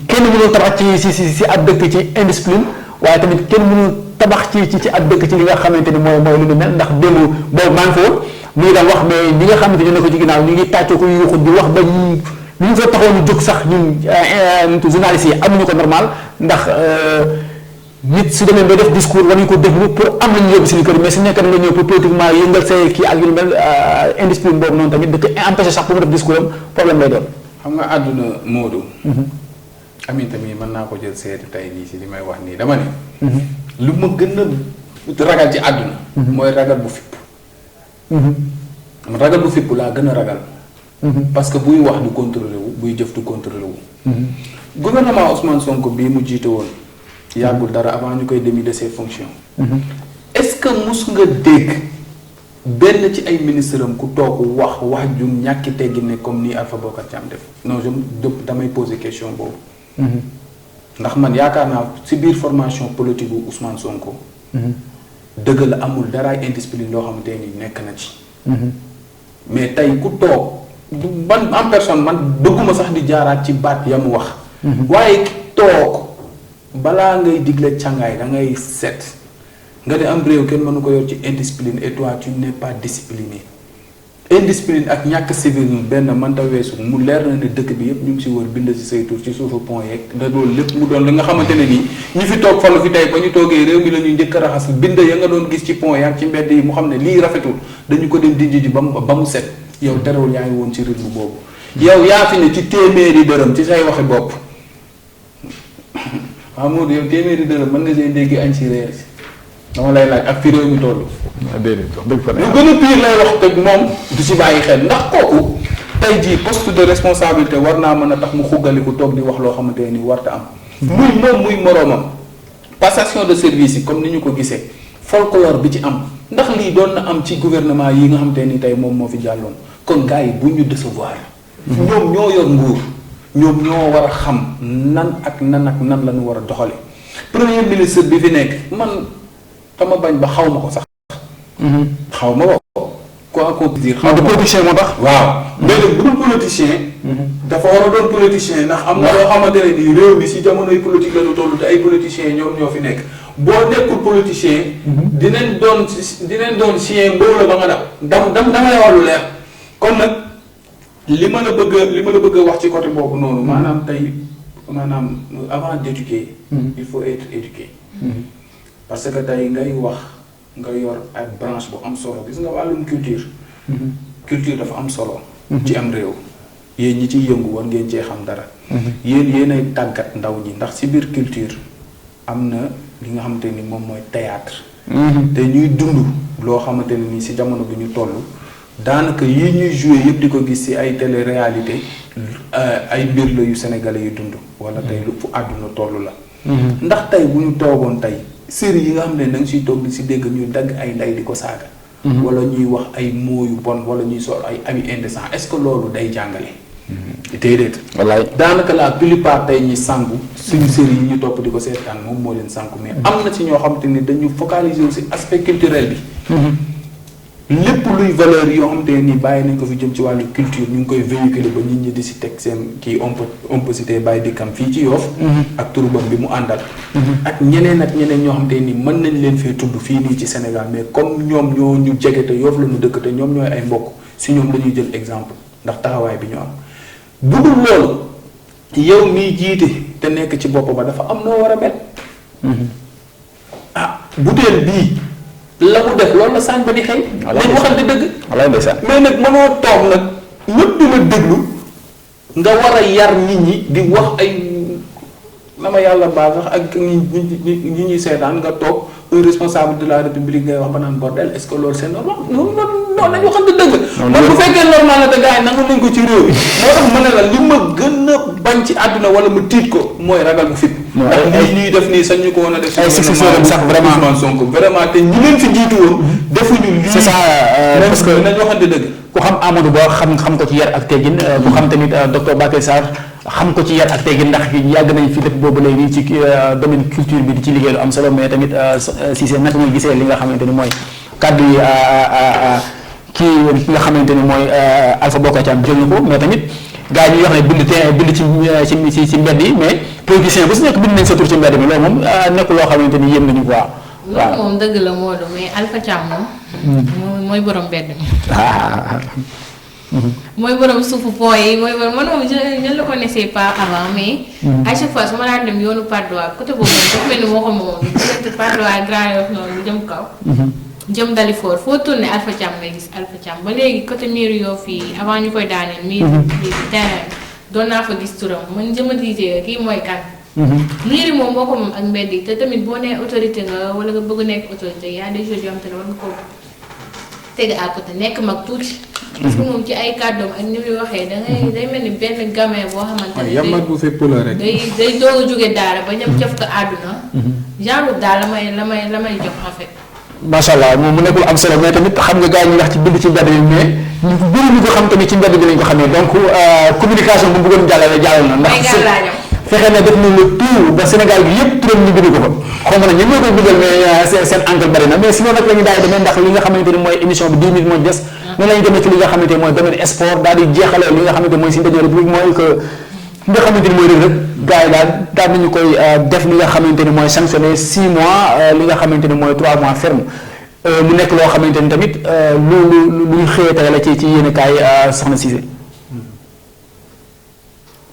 kenn mënul tabax ci ab dëkk ci indiscipline waaye tamit kenn mënul tabax ci ab dëkk ci li nga xamante ni mooy lu ñu mel ndax démb boobu maa ngi fa woon mu ngi daan wax mais ñi nga xamante ni ne ko ci ginnaaw ñu ngi tàccoo ko yuuxu di wax ba ñu fa taxoon ñu jóg sax ñun journalistes yi amuñu ko normal ndax nit su demee ba def discours war nañu ko déglu pour am nañu yóbbu suñu kër mais su nekk nga ñëw pour politiquement yëngal say kii ak yu mel indiscipline boobu noonu tamit da koy empêché sax pour mu def discours am problème lay doon. xam nga àdduna Modou. Amin tamit mën naa ko jël seeti tey nii si li may wax nii dama ne. lu ma gën a ragal ci àdduna. mooy ragal bu fipp. ragal bu fipp laa gën a ragal. parce que buy wax du contrôlé wu buy jëf du contrôlé wu. gouvernement Ousmane Sonko bii mu jiite woon. yàggul dara avant ñu koy démis de ses fonctions. est-ce que mus nga dégg benn ci ay ministre am ku toog wax ju ñàkki teggi ne comme ni Alpha Bocar Thiam def non damay poser question boobu. ndax man yaakaar naa ci biir formation politique bu Ousmane Sonko. dëgg la amul daraay indiscipline loo xamante ni nekk na ci. mais tey ku toog man en personne man bëgguma sax di jaaraat ci baat ya mu wax. waaye toog. balaa ngay digle càngaay da ngay set nga ne am réew kenn mënu ko yor ci indiscipline et toi tu n'es pas discipliné indiscipline ak ñàkk civil benn mënta weesu mu leer na ne dëkk bi yëpp ñu ngi si wër bind si say tur ci suufu pont yeeg da loolu lépp mu doon li nga xamante ne nii ñi fi toog falu fi tey ba ñu toogee réew mi la ñuy njëkk a raxas bind ya nga doon gis ci pont yaag ci mbedd yi mu xam ne lii rafetul dañu ko dem dijji ji ba mu set yow terewul yaa ngi woon ci rythme boobu yow yaa fi ne ci téeméeri dërëm ci say waxi bopp waaw Modou yow téeméeri dërëm mën nga see dégg añ si reer si dama lay laaj ak fi réew mi toll. déedéet wax dëgg fa lu gën a pire lay wax te moom du si bàyyi xel ndax kooku tey jii poste de responsabilité war naa mën a tax mu xuggaliku toog di wax loo xamante ni warta am. muy moom muy moroomam. passation de service yi comme ni ñu ko gisee folklore bi ci am ndax lii doon na am ci gouvernement yi nga xamante ni tey moom moo fi jàlloon kon gars yi bu ñu décevoir. ñoom ñoo yor nguur. ñoom ñoo war a xam nan ak nan la ñu war a doxale premier ministre bi fi nekk man dama bañ ba xaw ma ko sax. xaw ma ko. quoi qu'on puisse dire. xaw ma ko politicien moo tax. waaw léegi bu dul politicien. dafa war a doon politicien ndax am na loo xamante ne nii réew mi si jamonoy politique la ñu toll te ay politiciens ñoom ñoo fi nekk boo nekkul politicien. dinañ doon chien mbóo la ba nga dam damay wax lu leer kon nag. li ma la bëgg a wax ci côté boobu noonu maanaam tey maanaam avant d'éduquer il faut être éduqué parce que tey ngay wax nga yor ay branche bu am solo gis nga wàllum culture dafa am solo ci am réew yéen ñi ciy yëngu war ngeen cee xam dara. yéenay tàggat ndaw ñi ndax ci biir culture am na li nga xamante ni moom mooy théâtre. te ñuy dund loo xamante ne ni ci jamono bi ñu toll daanaka yi ñuy joué yëpp di ko gis ci ay télé-réalité ay mbir la yu sénégalais yu dund wala tey lu fu àdduna toll la. ndax tey bu ñu toogoon tey série yi nga xam ne da nga siy toog di ci dégg ñuy dagg ay ndey di ko saaga. wala ñuy wax ay mots yu bon wala ñuy sol ay amis indécents est-ce que loolu day jàngale. déedéet. wallaay daanaka la plupart tey ñi sangu suñu série yi ñu topp di ko seetaan moom moo leen sànku mais am na ci ñoo xamante ni dañu focaliser wu ci aspect culturel bi. lépp luy valeur yoo xamante ne nii bàyyi nañ ko fi jëm ci wàllu culture ñu ngi koy véhiculer ba nit ñi di ci teg seen kii on peut citer Baye Dikam fii ci Yoff. ak turubam bi mu àndal. ak ñeneen ñoo xamante ne nii mën nañ leen fee tudd fii nii ci Sénégal mais comme ñoom ñoo ñu jege te Yoff la ñu dëkk te ñoom ñooy ay mbokk si ñoom dañuy jël exemple ndax taxawaay bi ñu am. bu dul loolu yow miy jiite te nekk ci bopp ba dafa am noo war a mel. butéel bii. la mu def loolu la saañ ba di xëy. dañ waxante dëgg. mais nag mënoo toog nag ñëpp di la déglu nga war a yar nit ñi di wax ay la ma yàlla baal sax ak ñi ñuy seetaan nga toog un responsable de la république ngay wax ba naan bordel est-ce que loolu c'est normal non nañ waxante dëgg. man bu fekkee normal la te gars yi nangu nañ ko ci réew mi moo tax ma ne la li ma gën a bañ ci àdduna wala mu tiit ko mooy ragal bu fit. ndax lii ñuy def nii sañ ñu ko woon a def. ay successeur sax vraiment Sonko vraiment te ñi leen fi jiitu woon. defuñu lii c'est ça parce que nañ waxante dëgg. ku xam Amadou Ba xam ko ci yar ak teggin. ku xam tamit docteur Bakary Sarr xam ko ci yar ak teggin ndax yàgg nañ fi def boobu léegi ci domaine culture bi di ci liggéey lu am solo mais tamit Cissé naka nga gisee li nga xamante ni mooy kàddu yi ki nga xamante ni mooy Alpha Bokar Thiam jël na ko mais tamit. gaa yi ñuy wax ne bind ci mbedd yi mais politicien bu si nekk bind nañ sa tur ci mbedd mi loolu moom nekk loo xamante ni yéem nañu quoi. waaw loolu moom dëgg la Modou mais Alpha Thiam moom. mooy borom mbedd mi. mooy borom suufu pont yi mooy borom man moom je ne le connaissais pas avant mais. à chaque fois su ma daan dem yoonu Patte d'Oie côté boobu dafa mel ni moo ko moom diggante Patte d'Oie Grand Yoff noonu jëm kaw. jëm Dalifort foo tourné Alpha Thiam ngay gis Alpha Thiam ba léegi côté miiru Yoff fii avant ñu koy daaneel. miir bi terrain doon naa fa gis turam man je me disais kii mooy kan. miir yi moom moo ko moom ak mbedd yi te tamit boo nee autorité nga wala nga bëgg nekk autorité y a des choses yoo xam te ne war nga ko teg à côté nekk mag tuuti. parce que moom ci ay kàddoom ak ni muy waxee da ngay day mel ni benn gamin boo xamante ne. yammat bu fépp la rek. day doog a jóge daara ba ñam jëf ko àdduna. genre daal la may jox en fait. macha allah moom mu nekkul am solo mais tamit xam nga gars yi ñu wax ci bind ci mbedd bi mais ñu bëri ñu ko xam tamit ci mbedd bi lañ ko xamee donc communication bu mu bëggoon jàllale jàll na. ndax fexe na def na le tout ba Sénégal bi yëpp turam ñu bind ko fa. xaw ma nag ñun ñoo koy bindal mais seen encre bari na mais sinon nag la ñu daal demee ndax li nga xamante ni mooy émission bi 10 minutes moo des. noonu la ñu demee ci li nga xamante ni mooy domaine sport daal di jeexale li nga xamante mooy si ndaje république mooy que nga xamante ni mooy Reug Reug gars yi daal nañu koy def li nga xamante ni mooy sanctionné 6 mois li nga xamante ni mooy 3 mois ferme mu nekk loo xamante ni tamit lu ñu xëyee tey la ci yéen kaay soxna Cissé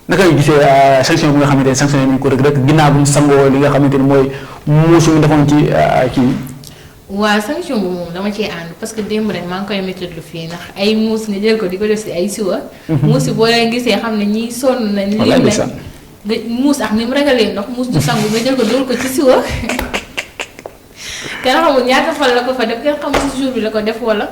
naka ngay gisee sanction bi nga xamante ni sanctionné nañu ko Reug Reug ginnaaw bu ñu sangoo li nga xamante ni mooy muusu ñu defoon ci kii. waaw sanction bi moom dama cee ànd parce que démb rek maa ngi koy métti lu fii ndax ay muus nga jël ko di ko def si ay siwa. muus yi boo leen gisee xam ne ñii sonn nañ. lim nañ nga muus ak ni mu ragalee ndox muus du sangu nga jël ko dóor ko ci siwa. kenn xamul ñaata fan la ko fa def kenn xamul si jour bi la ko def wala.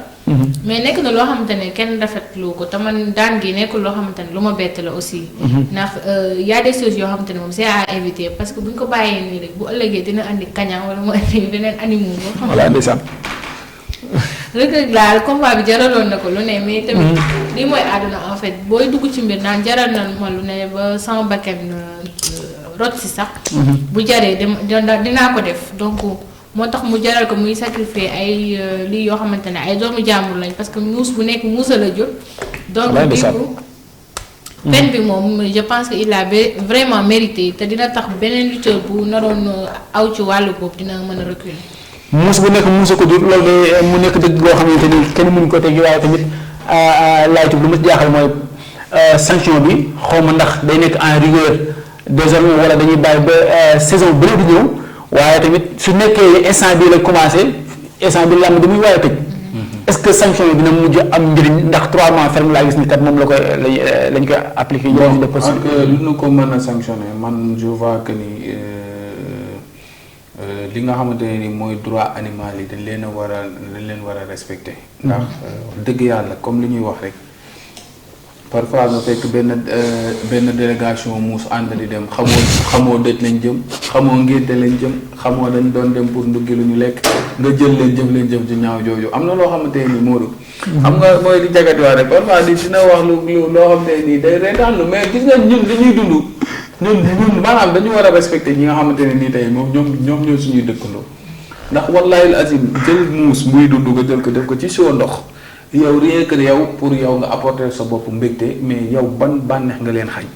mais nekk na loo xamante ne kenn rafetlu ko te man daan gi nekkul loo xamante ne lu ma bett la aussi. ndax y a des choses yoo xamante ne moom c'est à éviter parce que bu ñu ko bàyyee nii rek bu ëllëgee dina andi kaña wala mu andi beneen animaux boo xam voilà ndeysaan. Reug Reug daal combat bi jaraloon na ko lu ne mais tamit lii mooy àdduna en fait booy dugg ci mbir naan jaral na ma lu ne ba sama bakkan rot si sax. bu jaree dinaa ko def donc. moo tax mu jaral ko muy sacrifier ay lii yoo xamante ne ay doomu jàmbur lañ parce que muus bu nekk muusa la jur. donc peine bi moom je pense que il a vraiment mérité te dina tax beneen lutteur bu naroon aw ci wàllu boobu dina mën a reculer. muus bu nekk muusa ko jur loolu de mu nekk dëgg loo xamante ni kenn mënu ko teg waaye tamit laajtu lu ma jaaxal mooy sanction bi xaw ma ndax day nekk en rigueur désormais wala dañuy bàyyi ba saison bële di ñëw. waaye tamit su nekkee instant bii la commencé instant bi làmb bi muy waaye tëj est-ce que sanction yi dina mujj am njëriñ ndax 3 mois ferme laa gis ni kat moom la koy lañ koy appliqué. bon ak lu ñu ko mën a sanctionner man je vois que ni li nga xamante ne ni mooy droit animal yi dañ leen war a respecter. ndax dëgg yàlla comme li ñuy wax rek. parfois nga fekk benn délégation muus ànd di dem xamoo dëj lañ jëm xamoo ngénte lañ jëm xamoo dañ doon dem pour nduggi lu ñu lekk nga jël leen jëf ju ñaaw jooju am na loo xamante ne nii moo dugg. xam nga mooy di jagatiwaat rek parfois di dina wax lu loo xamante ne nii day reetaan lu mais gis nga ñun li ñuy dund ñun maanaam dañu war a respecter ñi nga xamante ne nii tey moom ñoom ñoo suñuy dëkkandoo ndax wallahi azim jël muus muy dund nga jël ko def ko ci soo ndox. yow rien que yow pour yow nga apporter sa bopp mbégte mais yow ban bànneex nga leen xañ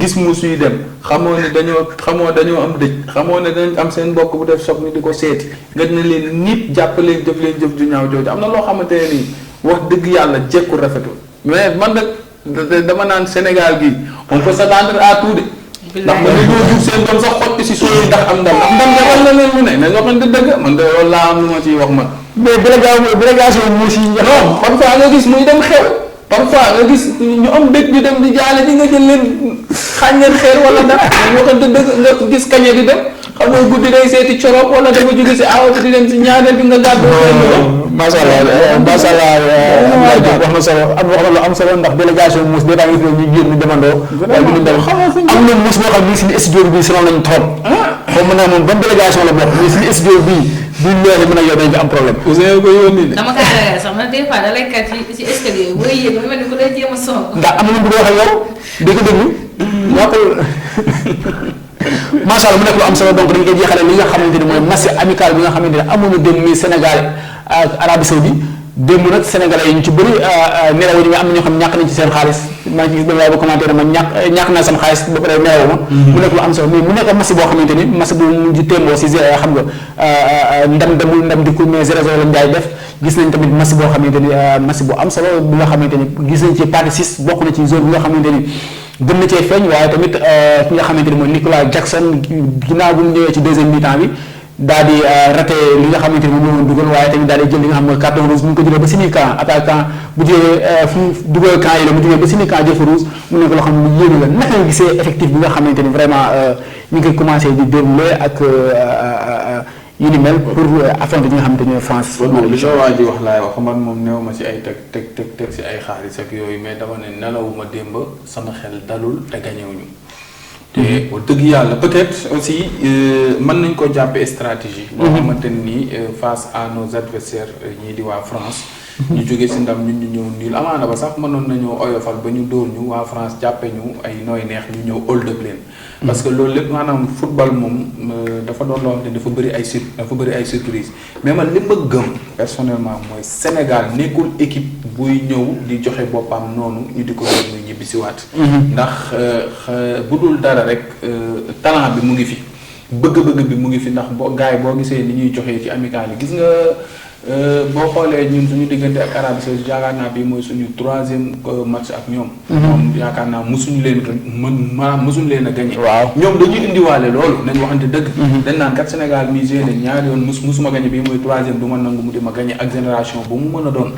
gis muus yuy dem xamoo ne dañoo am dëj xamoo ne dañ am seen mbokk bu def soog ni di ko seeti nga ne leen nit jàpp leen jëf ju ñaaw jooju am na loo xamante ne nii wax dëgg yàlla jekkul rafetul mais man nag dama naan Sénégal gi on peut s'attendre à tout de ndax man dañoo jur seen doom sax xotti si soo yi ndax am ndam defal na leen lu ne nañ waxante dëgg man de loolu laa am lu ma ciy wax man mais délégation muus yi non parfois nga gis muy dem xew parfois nga gis ñu am dëkk ñu dem di jaale di nga jël leen xaañ leen xeer wala dara ñu waxante dëgg nga gis kañe di dem xam nga guddi day seeti corop wala dafa jóge si aw di dem si ñaareel bi nga gàddu macha allah wax na solo am solo ndax délégation muus day daa ngi ñu génn demandoo waaye ñu dem am na muus boo xam ni suñu studio bi sonal nañ trop xaw ma naa moom ban délégation la bokk mais suñu studio bii bu leer mën a yow dañ fi am problème Ousseyn ko yónni de dama kaa ragal sax man des fois da lay kat ci escalier booy yéeg ba mel ni ku lay jéem a sonn ndax am na lu bëgg wax ak yow di ko déglu waxul macha allah mu nekk lu am solo donc dañ koy jeexale li nga xamante ni mooy match amical bi nga xamante ne amoon na démb muy Sénégal ak Arabie Saoudite démb nag sénégalais yi ñu ci bëri nelaw yi nga am na ñoo xam ñàkk nañ ci seen xaalis maa ngi gis benn waay ba commentaire ma ñàkk naa sama xaalis ba pare nelaw ma mu nekk lu am solo mais mu nekk match boo xamante ni match bu mu ji témboo si xam nga ndam demul ndam di ko mais 0-0 lañ jaay def gis nañ tamit match boo xamante ni match bu am solo bi nga xamante ni gis nañ ci partie 6 bokk na ci zone bi nga xamante ni gën na cee feeñ waaye tamit ki nga xamante ni mooy Nicolas Jackson ginnaaw bu mu ñëwee ci deuxième mi-temps bi daal di raté li nga xamante ni moom moo dugal waaye tamit daal di jël li nga xam mooy carton rouge mu ngi ko jëlee ba sini camp attaquant bu jëlee fu dugal camp yi la mu jógee ba sini camp jël fa rouge mu nekk loo xam ne yéen la naka nga gisee effectif bi nga xamante ni vraiment ñu ngi koy commencé di dérouler ak yu ni mel pour affronter ñi nga xamante ne France. li soo waa ji wax laay wax man moom néew ma si ay teg si ay xaalis ak yooyu mais dama ne nelawuma démb sama xel dalul te gañewuñu te dëgg yàlla peut-être aussi mën nañ ko jàppee stratégie. boo xamante ni face à nos adversaires ñii di waa France. ñu jógee si ndam ñun ñu ñëw niil amaana ba sax mënoon nañoo oyofal ba ñu dóor ñu waa France jàppe ñu ay nooy neex ñu ñëw hold up leen. parce que loolu lépp maanaam football moom dafa doon loo xam ne dafa bëri ay surprise mais man li ma gëm personnellement mooy Sénégal nekkul équipe buy ñëw di joxe boppam noonu ñu di ko def muy ñibbi si waat. ndax bu dul dara rek talent bi mu ngi fi bëgg-bëgg bi mu ngi fi ndax gars yi boo gisee ni ñuy joxee ci amical yi gis nga. boo xoolee ñun suñu diggante ak Arabie Saoudite yaakaar naa bi mooy suñu 3e match ak ñoom. moom yaakaar naa mosuñu leen a gagné. waaw ñoom dañuy indiwaale loolu nañ waxante dëgg. dañ naan kat Sénégal mi génne ñaari yoon mosuma gagné bii mooy 3e du ma nangu mu di ma gagné ak génération bu mu mën a doon.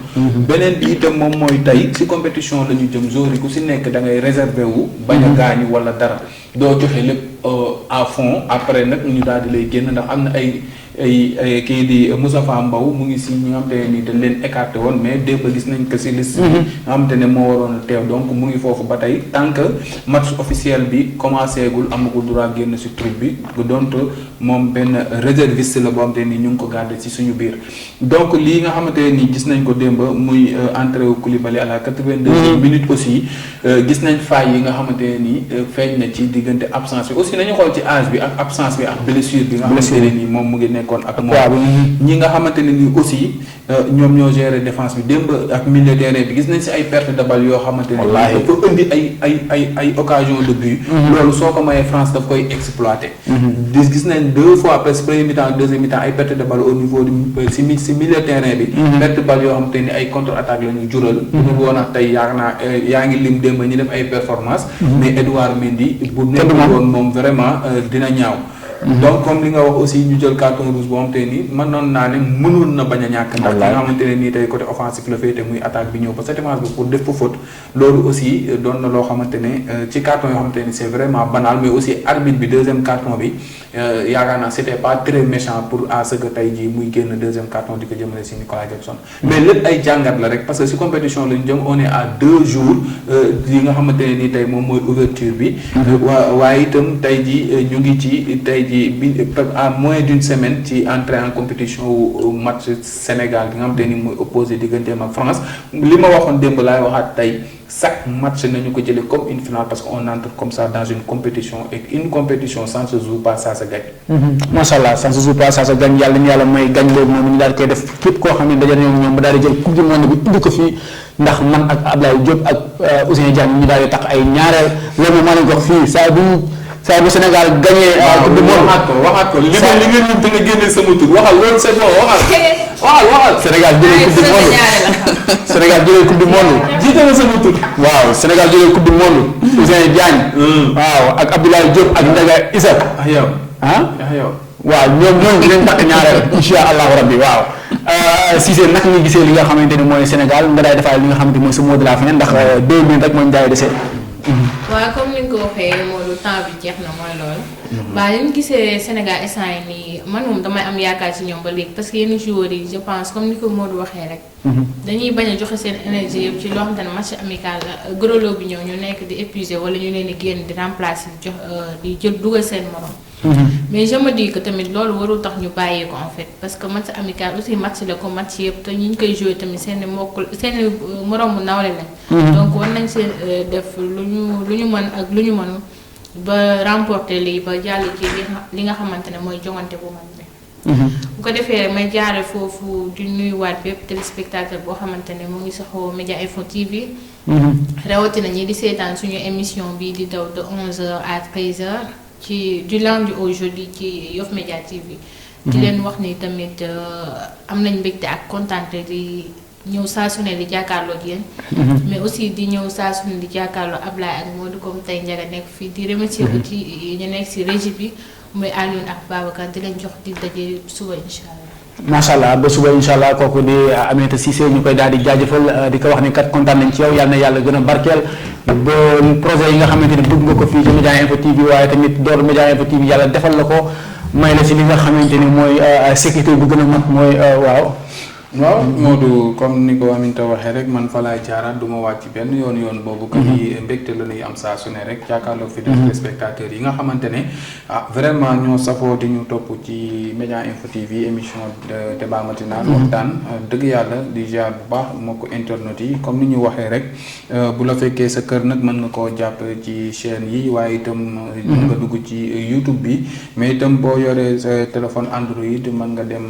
beneen bi itam moom mooy tey si compétition la ñu jëm joueur yi ku si nekk da ngay réservé wu. bañ a gaañu wala dara doo joxe lépp à fond après nag ñu daal di lay génn ndax am na ay kii di Moustapha Mbow mu ngi si ñi nga xamante ne nii dañ leen écarté woon mais démb gis nañ ko si liste bi nga xamante ne moo waroon a teew donc mu ngi foofu ba tey tant que match officiel bi commencé gul amagul droit génn si troupe bi donc moom benn réserviste la boo xamante ne nii ñu ngi ko gardé si suñu biir donc lii nga xamante ne nii gis nañ ko démb muy entrée wu Koulibaly à la 82e minute aussi gis nañ failles yi nga xamante ne nii feeñ na ci diggante absence bi aussi nañu xool ci âge bi ak absence bi ak blessure bi nga xamante ne nii moom mu ngi nekk kon ak moom ñi nga xamante ne ni aussi ñoom ñoo gérer défense bi démb ak milieu terrain bi gis nañ si ay perte de balle yoo xamante ne dafa indi ay occasion de but loolu soo ko mayee France daf koy exploiter gis nañ 2 fois presque premier mi-temps deuxième mi-temps ay perte de balle au niveau si milieu terrain bi perte de balle yoo xamante ni ay contre attaque la ñu jural bu woon ak tey yaa ngi lim démb ñi def ay performance mais Edouard Mendy bu nekk woon moom vraiment dina ñaaw donc comme li nga wax aussi ñu jël carton rouge boo xamante ne nii mënoon naa ne mënoon na bañ a ñàkk. ndax ki nga xamante ne nii tey côté offensif la féete muy attaque bi ñëw ba sa défense bi pour def fa faute loolu aussi doon na loo xamante ne ci carton yoo xamante ne c'est vraiment banal mais aussi arbitre bi deuxième carton bi yaakaar naa c'était pas très méchant pour à ce que tey jii muy génn deuxième carton di ko jëmale si Nicolas Jackson mais lépp ay jàngat la rek parce que si compétition lañu jëm on est à 2 jours li nga xamante ne nii tey moom mooy ouverture bi. waaye itam tey jii ñu ngi ci tey jii bi à moins d'une semaine ci entrée en compétition wu match Sénégal bi nga xamante ni mooy opposé digganteem ak France li ma waxoon démb laay waxaat tey. Chaque match nañu ko jëlee comme une finale parce qu'on entre comme ça dans une compétition et une compétition sans se joue pas ça se gagne. macha allah sans se joue pas ça se gagne yàlla ñu yàlla may gañ boobu noonu ñu daal koy def képp koo xam ne daje nañoo ñoom ba daal di jël coupe du monde bi indi ko fii ndax man ak Ablaye Diop ak Ousseynou Diagne ñu daal di tax ay ñaareel loolu moom maa leen ko wax fii saa bu Sénégal gagné. coupe du monde waxaat ko li ngeen ñun da nga génnee sama tur waxal loolu c'est bon waxal. Sénégal jëlee coupe du monde Sénégal jëlee coupe du monde. jiite na sama tur. waaw Sénégal jëlee coupe du monde. Ousseynou Diagne. waaw ak Abdoulaye Diop ak Ndaga Issa. waaw ñoom dinañ takk ñaareel incha allahu rabbi waaw. Cissé naka nga gisee li nga xamante ni mooy Sénégal nga daay defaale li nga xamante ni mooy sa mot de la fin ndax 2 minutes rek moo ñu daay dese. waaw comme ni nga ko waxee Modou temps bi jeex na mooy loolu. waaw li ñu gisee Sénégal instant yii nii man moom damay am yaakaar ci ñoom ba léegi parce que yenn joueurs yi je pense comme ni ko Modou waxee rek. dañuy bañ a joxe seen énergie yëpp ci loo xamante ne match amical la gros lot bi ñëw ñu nekk di épuisé wala ñu leen di génn di remplacer di jël dugal seen morom. mais je me dis que tamit loolu warul tax ñu bàyyee ko en fait parce que match amical aussi match la ko match yëpp te ñi ñu koy joué tamit seen moromu nawle lañ. donc war nañ seen def lu ñu mën ak lu ñu mënul ba remporter lii ba jàll ci li nga xamante ne mooy joŋante bu mag bi. bu ko defee may jaare foofu di nuyuwaat bépp téléspectateur boo xamante ne mu ngi saxoo Média Info TV. rawatina ñi di seetaan suñu émission bii di daw de 11h à 13h. du lundi au jeudi ci Yoff Média TV. di leen wax ni tamit am nañ mbégte ak kontaante di ñëw saa su ne di jàkkaarloo ak yéen. mais aussi di ñëw saa su ne di jàkkaarloo Ablaye ak Modou comme tey Ndiaga nekk fii di remercier aussi ñu nekk si régie bi muy Alioune ak Babacar di leen jox di daje suba incha allah. macha allah ba suba incha allah kooku di Aminata Cissé ñu koy daal di jaajëfal di ko wax ni kat kontaan nañ ci yow yàlla na yàlla gën a barkeel ba projet yi nga xamante ni bëgg nga ko fii ci Média Info TV waaye tamit door Média Info TV yàlla defal la ko may la ci li nga xamante ni mooy sécurité bu gën a mat mooy waaw. waaw Modou comme ni ko Aminta waxee rek man fa laay jaaraat du ma wàcc benn yoon boobu que ni mbégte la ñuy am saa su ne rek jàkkaarloog fi des spectateurs yi nga xamante ne vraiment ñoo safoo di ñu topp ci Média Info TV émission de débat matinal waxtaan dëgg yàlla di jaar bu baax moo ko internet yi comme ni ñu waxee rek bu la fekkee sa kër nag mën nga koo jàpp ci chaîne yi waaye itam mën nga dugg ci YouTube bi mais itam boo yoree sa téléphone Android mën nga dem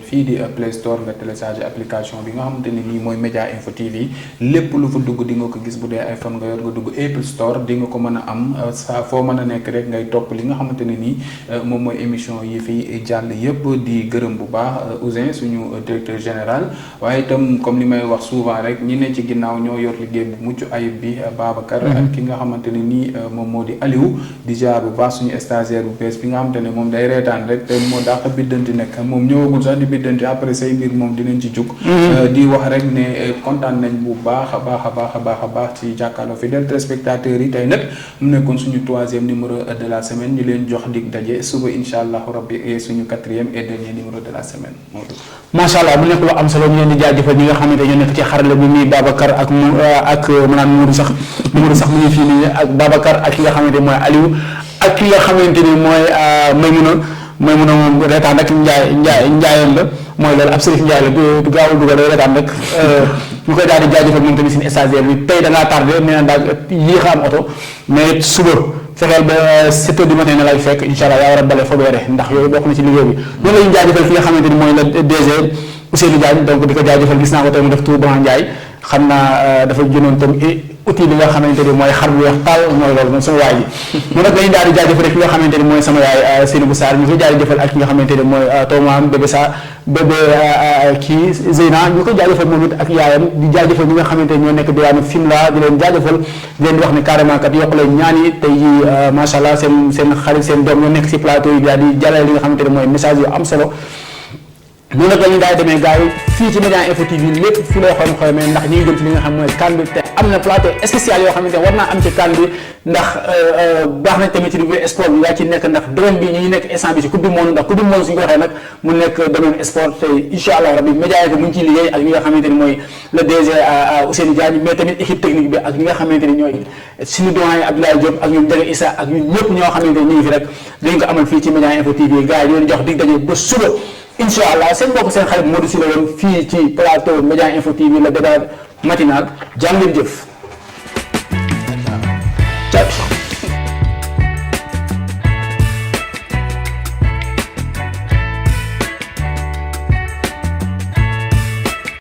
fii di Play Store nga télécharger application bi nga xamante ne nii mooy Média Info TV lépp lu fa dugg di nga ko gis bu dee iPhone nga yor nga dugg Apple Store di nga ko mën a am saa foo mën a nekk rek ngay topp li nga xamante ne nii moom mooy émission yi fi jàll yépp di gërëm bu baax Ousin suñu directeur général waaye itam comme li may wax souvent rek ñi ne ci ginnaaw ñoo yor liggéey bu mucc ayib bi Babacar ak ki nga xamante ne nii moom moo di Aliou di jaar bu baax suñu stagiaire bu bees bi nga xamante ne moom day reetaan rek te moo dàq biddanti nekk moom ñëwagul sax di biddanti après say mbir moom dinañ ci jug di wax rek ne kontaan nañ bu baax a baax ci jàkkaarloo fidèles téléspectateurs yi tey nag mu nekkoon suñu 3e numéro de la semaine ñu leen jox dig daje suba incha allah rabbi suñu 4e et dernier numéro de la semaine. macha allah bu nekk lu am solo ñu leen di jaajëfal ñi nga xamante ñoo nekk ci xarala bi muy Babacar ak maanaam Mourou sax mu ngi fii nii ak Babacar ak ki nga xamante mooy Aliou ak ki nga xamante ni mooy Maymuna moom reetaan rek njaayam la mooy loolu ab Serif Ndiaye la du gaawul dugal reetaan rek ñu koy daal di jaajëfal moom tamit suñu stagiaire bi tey da ngaa tardé nee na daal yéex a am oto mais suba fexeel ba 7 heures du matin ne lay fekk incha allah yaa war a bale fobeere ndax yooyu bokk na ci liggéey bi noonu la ñu jaajëfal ki nga xamante ni mooy le DG Ousseynou Diagne donc di ko jaajëfal gis naa ko tey mu def tout bon Ndiaye xam naa dafa jënoon tam outil bi nga xamante ni mooy xar bu weex taal mooy loolu moom sama yaay ji mu nag dañu daal di jaajëfal rek ki nga xamante ni mooy sama yaay Seynabou Sarr ñu koy jaajëfal ak ki nga xamante ni mooy Tomaam bébé sa bébé kii Zeyna ñu koy jaajëfal moom it ak yaayam di jaajëfal ñi nga xamante ni ñoo nekk diwaanu Fimela di leen jaajëfal di leen wax ne carrément kat yokk leen ñaan yi tey jii macha allah seen xarit seen doom ñoo nekk si plateau yi daal di jàllale li nga xamante ni mooy message yu am solo noonu nag la ñu daal demee gars yi fii ci Média Info TV lépp fi lay xool-xool ndax ñu ngi jëm ci li nga xam mooy CAN bi te am na plateau spécial yoo xamante ne war naa am ci CAN bi ndax baax nañ tamit ci niveau sport bi yaa ci nekk ndax domaine bi ñu ngi nekk instant bi ci coupe du monde ndax coupe du monde suñu ko waxee nag mu nekk domaine sport te incha allah rabbi Média Info mu ngi ciy liggéey ak ñi nga xamante ni mooy le DG Ousseynou Diagne mais tamit équipe technique bi ak ñi nga xamante ni ñooy suñu doyen Abdoulaye Diop ak ñoom Jaga Issa ak ñun ñëpp ñoo xamante ni ñu ngi fi rek dañ ko amal fii ci Média Info TV gars yi di leen jox dig daje ba suba incha allah seen mbokk seen xarit Modou Sylla woon fii ci plateau Média Info TV le débat matinal jàmm leen jëf.